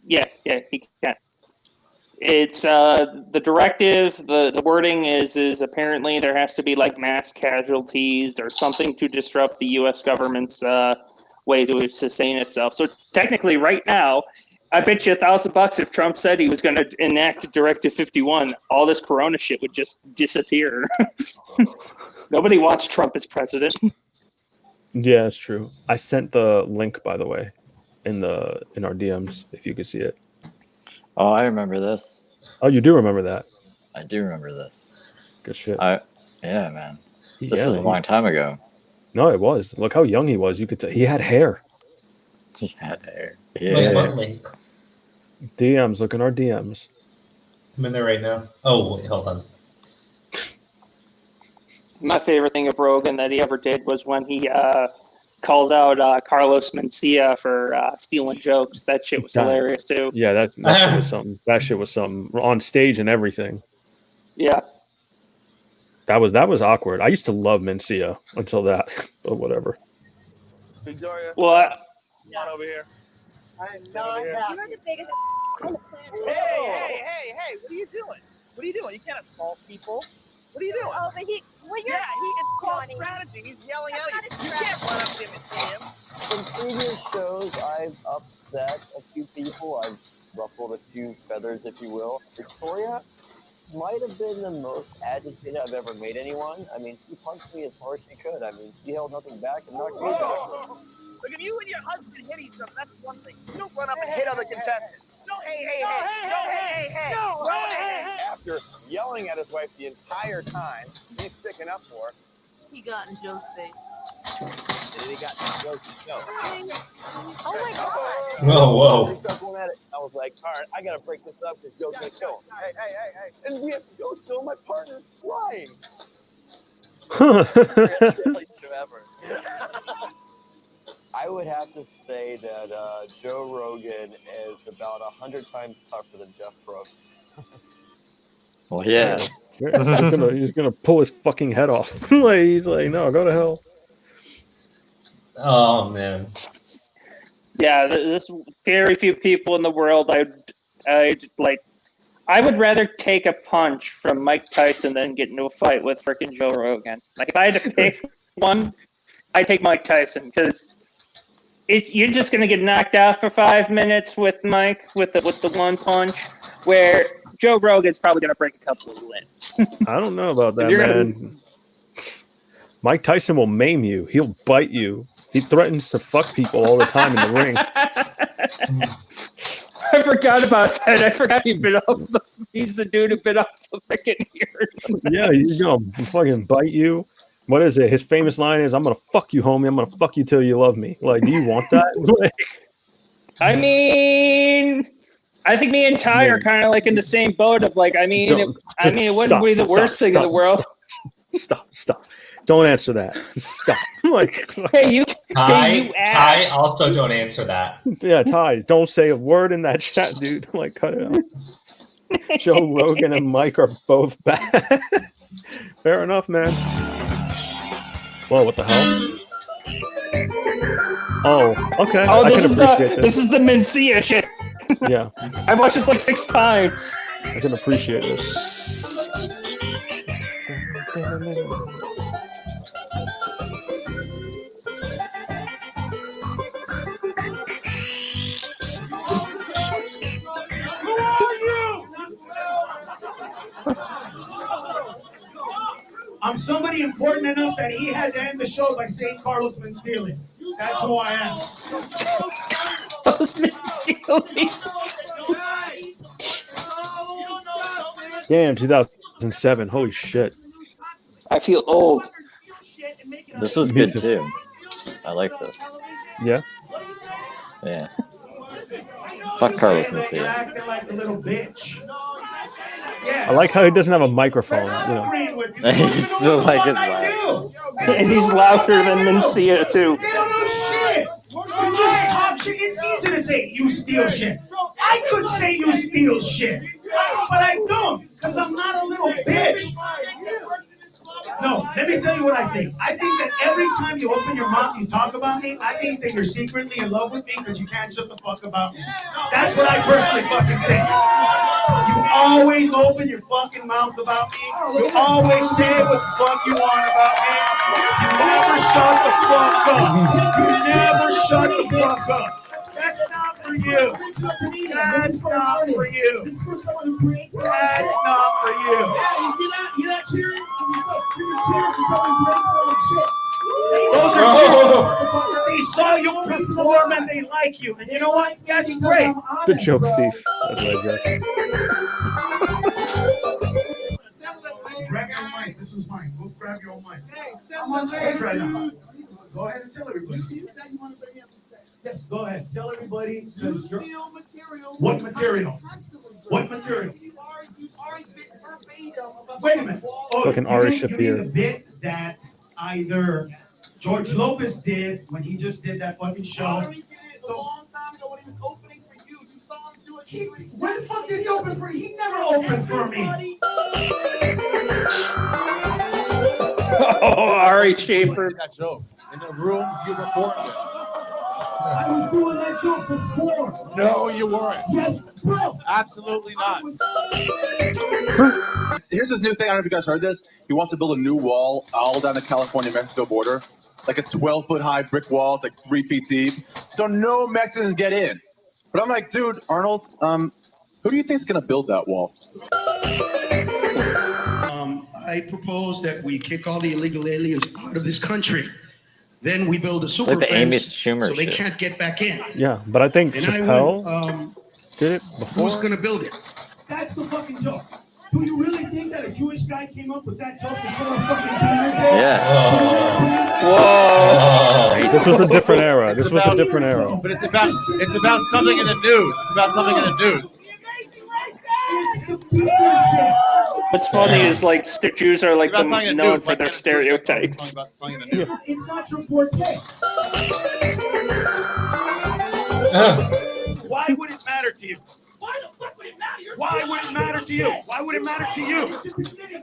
[SPEAKER 14] yeah he can. It's the directive. The wording is apparently there has to be like mass casualties or something to disrupt the U.S. government's way to sustain itself. So technically, right now, I bet you $1,000 if Trump said he was going to enact Directive 51, all this Corona shit would just disappear. Nobody wants Trump as president.
[SPEAKER 3] Yeah, it's true. I sent the link, by the way, in our DMs, if you could see it.
[SPEAKER 2] Oh, I remember this.
[SPEAKER 3] Oh, you do remember that?
[SPEAKER 2] I do remember this.
[SPEAKER 3] Good shit.
[SPEAKER 2] Yeah, man. This
[SPEAKER 3] Yeah,
[SPEAKER 2] was a long time ago.
[SPEAKER 3] No, it was. Look how young he was. You could tell he had hair.
[SPEAKER 2] He had hair.
[SPEAKER 1] Yeah.
[SPEAKER 3] DMs. Look in our DMs.
[SPEAKER 1] I'm in there right now. Oh, wait, hold on.
[SPEAKER 14] My favorite thing of Rogan that he ever did was when he called out Carlos Mencia for stealing jokes. That shit was hilarious too.
[SPEAKER 3] Yeah, that shit was something. That shit was something on stage and everything.
[SPEAKER 14] Yeah.
[SPEAKER 3] That was awkward. I used to love Mencia until that, but whatever.
[SPEAKER 15] Victoria.
[SPEAKER 14] Well,
[SPEAKER 15] Come on over here.
[SPEAKER 16] I'm not happy. You're the biggest on the planet.
[SPEAKER 15] Hey, what are you doing? What are you doing? You can't assault people. What are you doing?
[SPEAKER 16] Oh, but he is
[SPEAKER 15] called strategy. He's yelling at you. You can't run up to him and see him.
[SPEAKER 17] In previous shows, I've upset a few people. I've ruffled a few feathers, if you will. Victoria might have been the most agitated I've ever made anyone. I mean, she punched me as hard as she could. I mean, she held nothing back and knocked me back.
[SPEAKER 15] Look, if you and your husband hit each other, that's one thing. You don't run up and hit other contestants. No, hey.
[SPEAKER 17] After yelling at his wife the entire time, he's sticking up for her.
[SPEAKER 16] He got in Joe's face.
[SPEAKER 17] And he got in Joe's show.
[SPEAKER 16] Oh my God.
[SPEAKER 1] Whoa.
[SPEAKER 17] They started going at it. I was like, all right, I got to break this up because Joe's going to kill him. Hey. And we have to go kill my partner's flying. I would have to say that Joe Rogan is about 100 times tougher than Jeff Probst.
[SPEAKER 2] Well, yeah.
[SPEAKER 3] He's gonna pull his fucking head off. Like, he's like, no, go to hell.
[SPEAKER 1] Oh man.
[SPEAKER 14] Yeah, there's very few people in the world I'd like. I would rather take a punch from Mike Tyson than get into a fight with freaking Joe Rogan. Like, if I had to pick one, I'd take Mike Tyson because you're just gonna get knocked out for 5 minutes with Mike with the one punch, where Joe Rogan's probably gonna break a couple of limbs.
[SPEAKER 3] I don't know about that, man. Mike Tyson will maim you. He'll bite you. He threatens to fuck people all the time in the ring.
[SPEAKER 14] I forgot about that. I forgot he's the dude who bit off the freaking ear.
[SPEAKER 3] Yeah, he's gonna fucking bite you. What is it? His famous line is, "I'm gonna fuck you, homie. I'm gonna fuck you till you love me." Like, do you want that?
[SPEAKER 14] I mean, I think me and Ty are kind of like in the same boat of like, it wouldn't be the worst thing in the world.
[SPEAKER 3] Stop. Don't answer that. Stop. Like,
[SPEAKER 14] hey,
[SPEAKER 1] Ty, also don't answer that.
[SPEAKER 3] Yeah, Ty, don't say a word in that chat, dude. Like, cut it out. Joe Rogan and Mike are both bad. Fair enough, man. Whoa, what the hell? Oh, okay.
[SPEAKER 14] Oh,
[SPEAKER 3] I can appreciate
[SPEAKER 14] this is the Mencia shit.
[SPEAKER 3] Yeah.
[SPEAKER 14] I've watched this like 6 times.
[SPEAKER 3] I can appreciate this.
[SPEAKER 15] Who are you? I'm somebody important enough that he had to end the show by saying Carlos been stealing. That's who I am.
[SPEAKER 14] Carlos been stealing.
[SPEAKER 3] Damn, 2007. Holy shit.
[SPEAKER 14] I feel old.
[SPEAKER 2] This was good too. I like this.
[SPEAKER 3] Yeah?
[SPEAKER 2] Yeah. Fuck Carlos Mencia.
[SPEAKER 15] You're acting like a little bitch.
[SPEAKER 3] I like how he doesn't have a microphone. You know.
[SPEAKER 2] He's still like his laugh.
[SPEAKER 14] And he's louder than Mencia too.
[SPEAKER 15] They don't know shit. You just talk shit. It's easy to say you steal shit. I could say you steal shit, but I don't, because I'm not a little bitch. No, let me tell you what I think. I think that every time you open your mouth and talk about me, I think that you're secretly in love with me because you can't shut the fuck about me. That's what I personally fucking think. You always open your fucking mouth about me. You always say what the fuck you want about me. You never shut the fuck up. You never shut the fuck up. That's not for you. That's not for you. That's not for you.
[SPEAKER 18] Yeah, you see that? You that cheering? These are cheers for someone great for all shit.
[SPEAKER 15] Those are cheers. They saw you perform and they like you. And you know what? That's great.
[SPEAKER 3] The joke thief. That's what I
[SPEAKER 15] Grab your mic. This is mine. Go grab your mic. I'm on stage right now. Go ahead and tell everybody.
[SPEAKER 18] You said you want to bring me up and say.
[SPEAKER 15] Yes, go ahead. Tell everybody.
[SPEAKER 18] You steal material.
[SPEAKER 15] What material? What material? Wait a minute. Oh,
[SPEAKER 3] Fucking Ari Shafir.
[SPEAKER 15] The bit that either George Lopez did when he just did that fucking show.
[SPEAKER 18] Ari did it a long time ago when he was opening for you. You saw him do it.
[SPEAKER 15] When the fuck did he open for you? He never opened for me.
[SPEAKER 14] Oh, Ari Schaefer.
[SPEAKER 19] That joke in the rooms you recorded it.
[SPEAKER 18] I was doing that joke before.
[SPEAKER 19] No, you weren't.
[SPEAKER 18] Yes, bro.
[SPEAKER 19] Absolutely not. Here's this new thing. I don't know if you guys heard this. He wants to build a new wall all down the California-Mexico border, like a 12-foot high brick wall. It's like 3 feet deep, so no Mexicans get in. But I'm like, dude, Arnold, who do you think is gonna build that wall?
[SPEAKER 18] I propose that we kick all the illegal aliens out of this country. Then we build a
[SPEAKER 2] It's
[SPEAKER 18] super
[SPEAKER 2] like the Amy
[SPEAKER 18] fence
[SPEAKER 2] Schumer
[SPEAKER 18] so they
[SPEAKER 2] shit.
[SPEAKER 18] can't get back in.
[SPEAKER 3] Yeah, but I think
[SPEAKER 18] And
[SPEAKER 3] Chappelle
[SPEAKER 18] I went,
[SPEAKER 3] did it before.
[SPEAKER 18] who's going to build it? That's the fucking joke. Do you really think that a Jewish guy came up with that joke before a fucking
[SPEAKER 2] Whoa.
[SPEAKER 3] This was a different era. This was a different era.
[SPEAKER 19] But it's about something in the news. It's about something in the news.
[SPEAKER 18] It's the piece of shit.
[SPEAKER 14] What's funny is like Jews are like
[SPEAKER 19] It's about something in the
[SPEAKER 14] known
[SPEAKER 19] news,
[SPEAKER 14] for
[SPEAKER 19] like
[SPEAKER 14] their
[SPEAKER 19] it's
[SPEAKER 14] stereotypes.
[SPEAKER 18] It's not your forte.
[SPEAKER 15] Why would it matter to you?
[SPEAKER 18] Why the fuck would it matter?
[SPEAKER 15] Why would it matter to you? Why would it matter to you?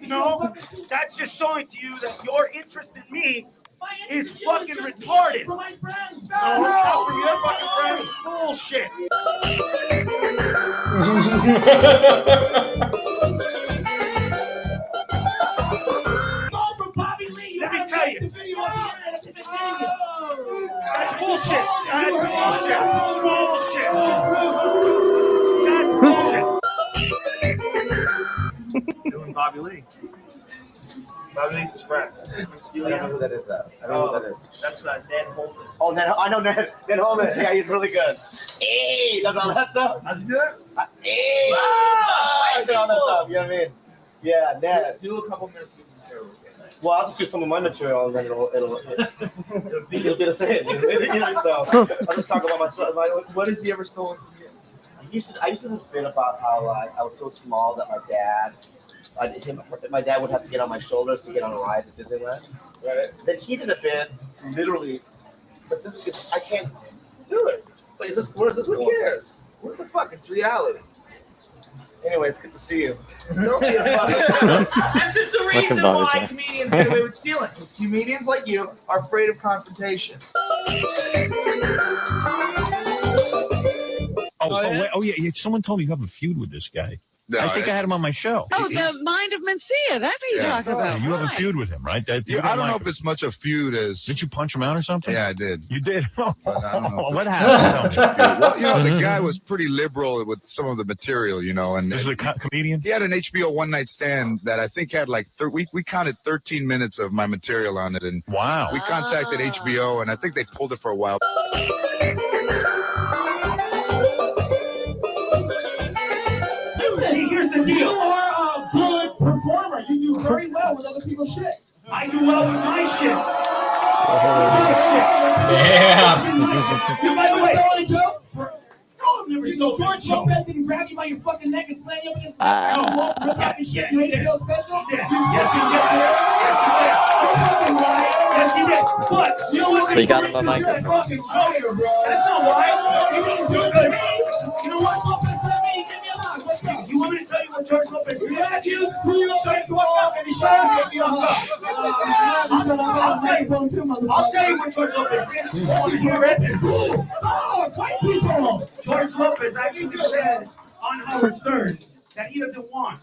[SPEAKER 15] No, that's just showing to you that your interest in me is fucking retarded.
[SPEAKER 18] For my friends.
[SPEAKER 15] No, not from your fucking friends. Bullshit. Let me tell you. That's bullshit. That's bullshit. Bullshit. That's bullshit.
[SPEAKER 19] Doing Bobby Lee. Bobby Lee's his friend.
[SPEAKER 20] I don't know who that is. I don't know who that is.
[SPEAKER 19] That's Ned Holmes.
[SPEAKER 20] Oh, Ned, I know Ned. Ned Holmes. Yeah, he's really good. Hey, does all that stuff.
[SPEAKER 19] How's he do that?
[SPEAKER 20] Hey, does all that stuff. You know what I mean? Yeah, Ned.
[SPEAKER 19] Do a couple minutes of his material.
[SPEAKER 20] Well, I'll just do some of my material and then it'll get a say. So I'll just talk about myself.
[SPEAKER 19] What has he ever stolen from you?
[SPEAKER 20] I used to this bit about how I was so small that my dad would have to get on my shoulders to get on rides at Disneyland.
[SPEAKER 19] Right.
[SPEAKER 20] Then he did a bit, literally, but this is I can't do it. Wait, where is this going?
[SPEAKER 19] Who cares? What the fuck? It's reality.
[SPEAKER 20] Anyway, it's good to see you.
[SPEAKER 19] This is the reason why comedians get away with stealing. Comedians like you are afraid of confrontation.
[SPEAKER 21] Oh yeah. Someone told me you have a feud with this guy.
[SPEAKER 22] No,
[SPEAKER 21] I think I had him on my show.
[SPEAKER 23] Oh, the Mind of Mencia. That's what you're talking about.
[SPEAKER 21] You have a feud with him, right?
[SPEAKER 22] I don't know if it's much a feud as.
[SPEAKER 21] Did you punch him out or something?
[SPEAKER 22] Yeah, I did.
[SPEAKER 21] You did?
[SPEAKER 22] But I don't know
[SPEAKER 21] What happened?
[SPEAKER 22] Well, the guy was pretty liberal with some of the material, and
[SPEAKER 21] This is a comedian?
[SPEAKER 22] he had an HBO one night stand that I think had like we counted 13 minutes of my material on it, and
[SPEAKER 21] wow,
[SPEAKER 22] we contacted HBO, and I think they pulled it for a while.
[SPEAKER 18] See, here's the deal. You are a good performer. You do very well with other people's shit.
[SPEAKER 15] I do well with my shit.
[SPEAKER 18] Yeah.
[SPEAKER 15] You, by the way,
[SPEAKER 18] a joke? No, I've never stole George Lopez and grab you by your fucking neck and slam you up against the wall. Rip out your shit. You HBO special?
[SPEAKER 15] Yes, he did. Yes, he did. But you know what's
[SPEAKER 2] They got him by my
[SPEAKER 15] You're a fucking joker, bro. That's not why. He didn't do this. You know what?
[SPEAKER 18] Lopez, give me a line. What's up?
[SPEAKER 15] You want me to tell you what with George Lopez. Yeah, you shut the fuck up and shut up and I'll tell you what George Lopez is. White people. George Lopez actually said on Howard Stern that he doesn't want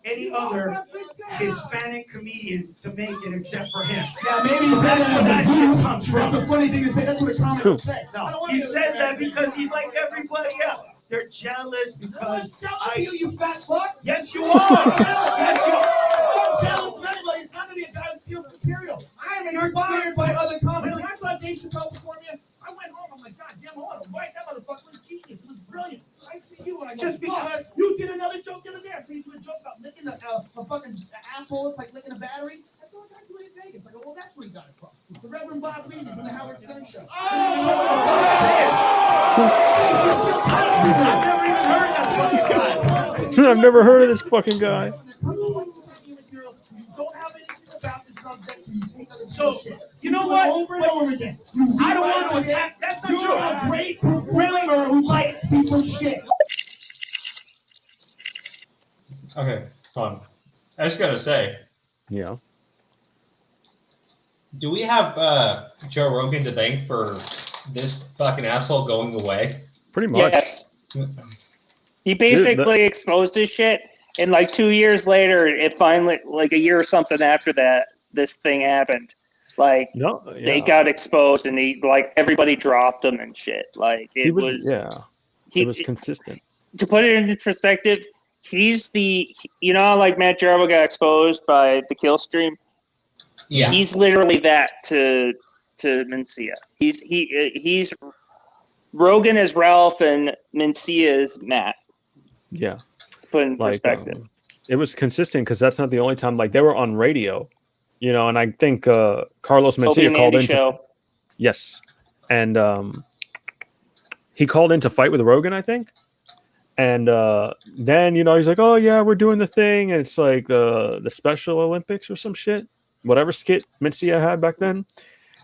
[SPEAKER 15] any other Hispanic comedian to make it except for him.
[SPEAKER 18] Yeah, maybe he said that shit comes from. That's a funny thing to say. That's what a comic would say.
[SPEAKER 15] No, he says that because he's like everybody else. They're jealous because
[SPEAKER 18] you fat fuck.
[SPEAKER 15] Yes, you are. Yes, you are.
[SPEAKER 18] I'm jealous of anybody. It's not gonna be a guy who steals material. I am inspired by other comics. When I saw Dave Chappelle perform here, I went home. I'm like, God damn, I want to write that motherfucker was genius. It was brilliant. I see you and I go,
[SPEAKER 15] Just because
[SPEAKER 18] you did another joke the other day. I saw you do a joke about licking a fucking asshole. It's like licking a battery. I saw a guy do it in Vegas. I go, well, that's where he got it from. The Reverend Bob Levy from the Howard Stern Show.
[SPEAKER 3] I've never heard of this fucking guy.
[SPEAKER 15] So, you know what?
[SPEAKER 18] Over and over again.
[SPEAKER 15] I don't want to attack. That's not true.
[SPEAKER 18] You're a great performer who likes people's shit.
[SPEAKER 1] Okay, fun. I just gotta say,
[SPEAKER 3] Yeah.
[SPEAKER 1] do we have Joe Rogan to thank for this fucking asshole going away?
[SPEAKER 3] Pretty much.
[SPEAKER 14] Yes. He basically exposed his shit, and like 2 years later, it finally, like a year or something after that, this thing happened. Like they got exposed, and he like everybody dropped him and shit. Like it was
[SPEAKER 3] it was consistent.
[SPEAKER 14] To put it into perspective, he's the like Matt Jarbo got exposed by the kill stream.
[SPEAKER 1] Yeah,
[SPEAKER 14] he's literally that to Mencia. He's Rogan is Ralph and Mencia is Matt.
[SPEAKER 3] Yeah.
[SPEAKER 14] Put in perspective.
[SPEAKER 3] It was consistent because that's not the only time. Like they were on radio, and I think Carlos Mencia called in.
[SPEAKER 14] Show.
[SPEAKER 3] Yes, and he called in to fight with Rogan, I think. And then he's like, "Oh yeah, we're doing the thing," and it's like the Special Olympics or some shit, whatever skit Mencia had back then.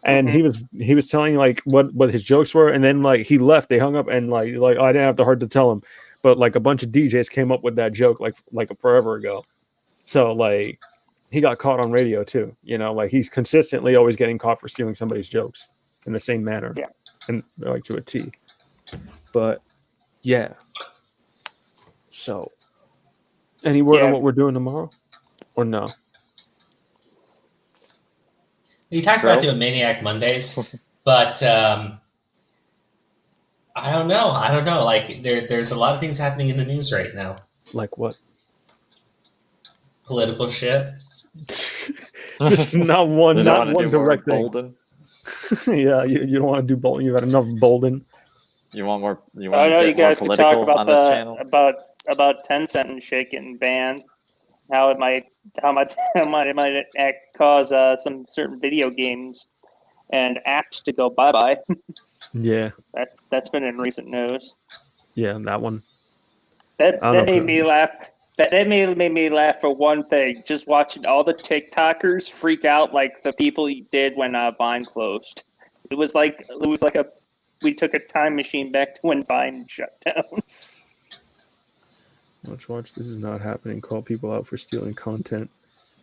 [SPEAKER 3] And he was telling like what his jokes were, and then like he left, they hung up, and like I didn't have the heart to tell him, but like a bunch of DJs came up with that joke like forever ago. So like he got caught on radio too, like he's consistently always getting caught for stealing somebody's jokes in the same manner, and like to a T. But yeah. So, any word on what we're doing tomorrow, or no?
[SPEAKER 1] You talked about doing Maniac Mondays, but I don't know. Like there's a lot of things happening in the news right now.
[SPEAKER 3] Like what?
[SPEAKER 1] Political shit.
[SPEAKER 3] Just not one direct thing. Yeah, you don't want to do Bolden. You've had enough Bolden.
[SPEAKER 2] You want more? You
[SPEAKER 14] I
[SPEAKER 2] want
[SPEAKER 14] know
[SPEAKER 2] to
[SPEAKER 14] you
[SPEAKER 2] get more
[SPEAKER 14] guys could
[SPEAKER 2] political
[SPEAKER 14] talk
[SPEAKER 2] on this channel?
[SPEAKER 14] about Tencent and shit getting banned. How it might cause some certain video games and apps to go bye-bye.
[SPEAKER 3] Yeah.
[SPEAKER 14] That's been in recent news.
[SPEAKER 3] Yeah, that one.
[SPEAKER 14] That made me laugh. That made me laugh for one thing. Just watching all the TikTokers freak out like the people did when Vine closed. It was like we took a time machine back to when Vine shut down.
[SPEAKER 3] Watch. This is not happening. Call people out for stealing content.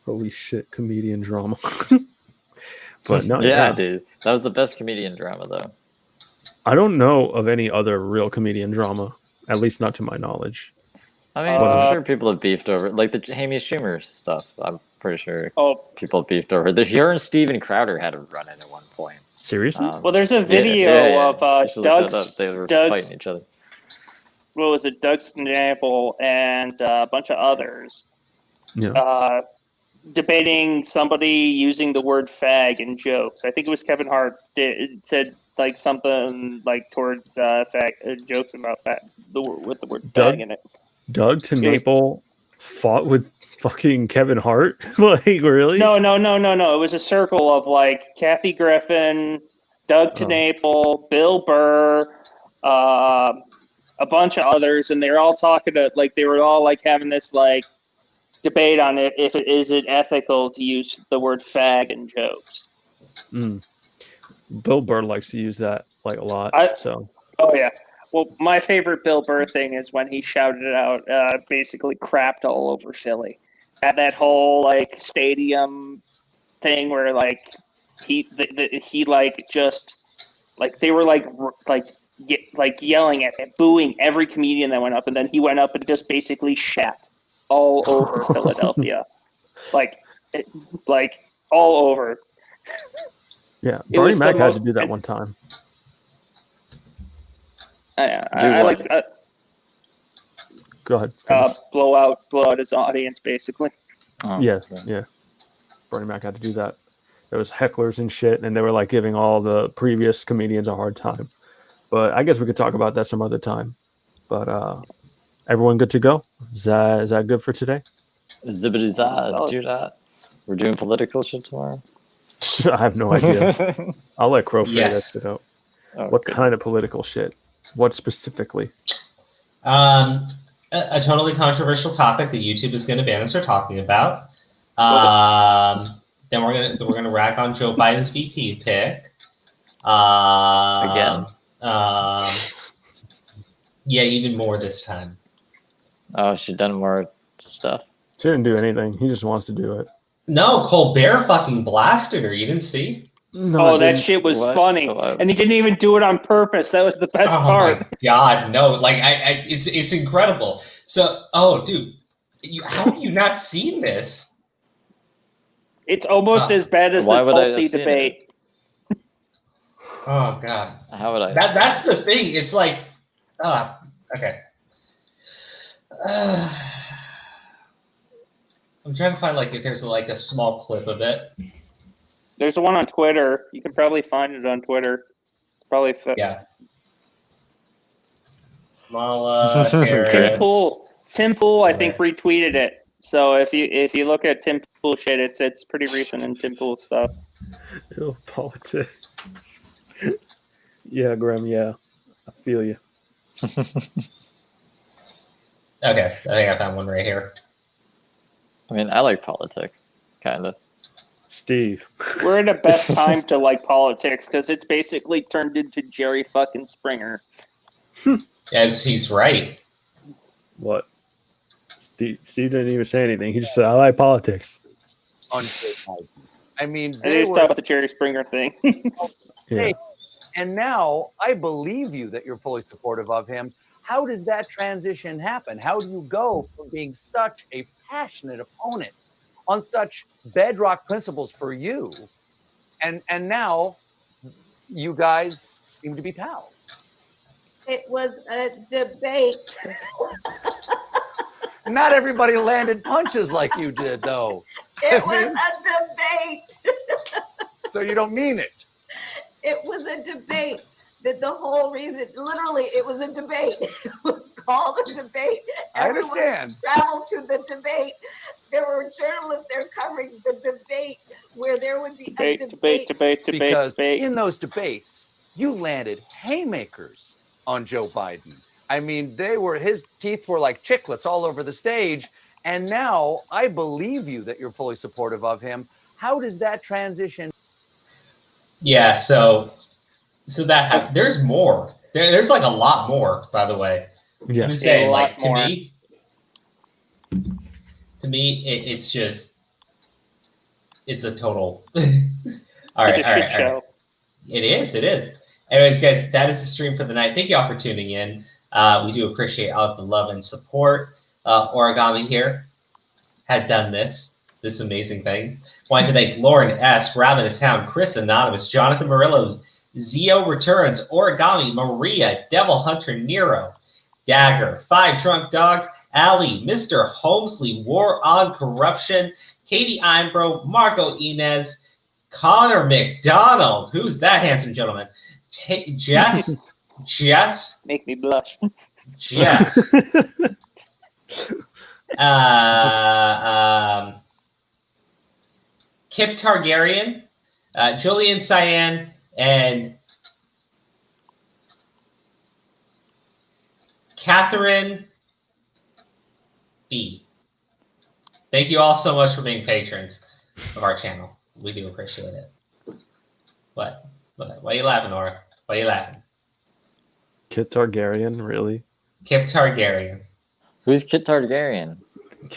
[SPEAKER 3] Holy shit, comedian drama. But no,
[SPEAKER 2] yeah, dude, that was the best comedian drama though.
[SPEAKER 3] I don't know of any other real comedian drama, at least not to my knowledge.
[SPEAKER 2] I mean, I'm sure people have beefed over like the Amy Schumer stuff. I'm pretty sure people have beefed over. Her and Steven Crowder had a run-in at one point.
[SPEAKER 3] Seriously?
[SPEAKER 14] Well, there's a video of
[SPEAKER 2] Doug's. They were fighting each other.
[SPEAKER 14] What was it? Doug's example and a bunch of others.
[SPEAKER 3] Yeah.
[SPEAKER 14] Debating somebody using the word fag in jokes. I think it was Kevin Hart said like something like towards jokes about with the word fag in it.
[SPEAKER 3] Doug TeNapel fought with fucking Kevin Hart? Like, really?
[SPEAKER 14] No. It was a circle of like Kathy Griffin, Doug TeNapel, Bill Burr, a bunch of others, and they were all talking to they were all like having this like debate on it if it is it ethical to use the word fag in jokes.
[SPEAKER 3] Bill Burr likes to use that like a lot.
[SPEAKER 14] Oh yeah. Well, my favorite Bill Burr thing is when he shouted it out, basically crapped all over Philly. At that whole like stadium thing where like he like just like they were like yelling at it, booing every comedian that went up, and then he went up and just basically shat all over Philadelphia, like all over.
[SPEAKER 3] Yeah,
[SPEAKER 14] It
[SPEAKER 3] Bernie
[SPEAKER 14] was the
[SPEAKER 3] Mac had
[SPEAKER 14] most-
[SPEAKER 3] to do that one time.
[SPEAKER 14] I like
[SPEAKER 3] Go ahead.
[SPEAKER 14] blow out his audience basically.
[SPEAKER 3] Yeah. Bernie Mac had to do that. There was hecklers and shit, and they were like giving all the previous comedians a hard time. But I guess we could talk about that some other time. But everyone good to go? Is that good for today?
[SPEAKER 2] Zibbity-zah, do that. We're doing political shit tomorrow.
[SPEAKER 3] I have no idea. I'll let Crow figure that
[SPEAKER 1] Yes.
[SPEAKER 3] shit out.
[SPEAKER 2] Oh,
[SPEAKER 3] What
[SPEAKER 2] good.
[SPEAKER 3] kind of political shit? What specifically?
[SPEAKER 1] A totally controversial topic that YouTube is going to ban us from talking about. Then we're gonna rack on Joe Biden's VP pick.
[SPEAKER 2] Again?
[SPEAKER 1] Yeah, even more this time.
[SPEAKER 2] Oh, she done more stuff.
[SPEAKER 3] She didn't do anything. He just wants to do it.
[SPEAKER 1] No, Colbert fucking blasted her. You didn't see?
[SPEAKER 14] Oh, that shit was funny, and he didn't even do it on purpose. That was the best part.
[SPEAKER 1] Oh my god, no! Like it's incredible. So, dude, how have you not seen this?
[SPEAKER 14] It's almost as bad as the
[SPEAKER 2] Why would I have
[SPEAKER 14] Tulsi
[SPEAKER 2] seen
[SPEAKER 14] debate.
[SPEAKER 1] Oh god,
[SPEAKER 2] How would I?
[SPEAKER 1] that's the thing. It's like, okay. I'm trying to find like if there's like a small clip of it.
[SPEAKER 14] There's one on Twitter. You can probably find it on Twitter. It's probably
[SPEAKER 1] yeah. Mala Harris.
[SPEAKER 14] Tim Pool, I think retweeted it. So if you look at Tim Pool shit, it's pretty recent in Tim Pool stuff.
[SPEAKER 3] Ew, politics. Yeah, Graham. Yeah, I feel you.
[SPEAKER 1] Okay, I think I found one right here.
[SPEAKER 2] I mean, I like politics, kind of.
[SPEAKER 3] Steve.
[SPEAKER 14] We're in the best time to like politics because it's basically turned into Jerry fucking Springer.
[SPEAKER 1] As he's right.
[SPEAKER 3] What? Steve didn't even say anything. He just said, "I like politics."
[SPEAKER 4] I mean,
[SPEAKER 14] I just talk about the Jerry Springer thing.
[SPEAKER 4] Hey, and now I believe you that you're fully supportive of him. How does that transition happen? How do you go from being such a passionate opponent on such bedrock principles for you, and now you guys seem to be pals?
[SPEAKER 11] It was a debate.
[SPEAKER 4] Not everybody landed punches like you did, though.
[SPEAKER 11] It was a debate.
[SPEAKER 4] So you don't mean it.
[SPEAKER 11] It was a debate. That the whole reason, literally, it was a debate. It was called a debate.
[SPEAKER 4] I understand.
[SPEAKER 11] Traveled to the debate. There were journalists there covering the debate where there would be a debate.
[SPEAKER 4] Because in those debates, you landed haymakers on Joe Biden. I mean, his teeth were like chiclets all over the stage. And now I believe you that you're fully supportive of him. How does that transition?
[SPEAKER 1] Yeah, so that there's more. There's like a lot more, by the way.
[SPEAKER 3] Yeah.
[SPEAKER 1] I'm just saying,
[SPEAKER 14] A lot
[SPEAKER 1] like
[SPEAKER 14] more.
[SPEAKER 1] to me, it's just it's a total. All right,
[SPEAKER 14] It's a shit show.
[SPEAKER 1] It is. Anyways, guys, that is the stream for the night. Thank you all for tuning in. We do appreciate all of the love and support. Origami here had done this amazing thing. Wanted to thank Lauren S., Ravenous Hound, Chris Anonymous, Jonathan Murillo, Zioreturns, Origami, Maria, Devil Hunter, Nero, Dagger, 5 Drunk Dogs, Ali, Mr. Holmesley, War on Corruption, Katie Imbro, Marco Inez, Connor McDonald, who's that handsome gentleman? Jess,
[SPEAKER 14] make me blush.
[SPEAKER 1] Jess, Kip Targaryen, Julian Cyan, and Catherine B. Thank you all so much for being patrons of our channel. We do appreciate it. What? Why are you laughing, Nora? Why are you laughing?
[SPEAKER 3] Kit Targaryen, really?
[SPEAKER 1] Kip Targaryen.
[SPEAKER 2] Who's Kit Targaryen?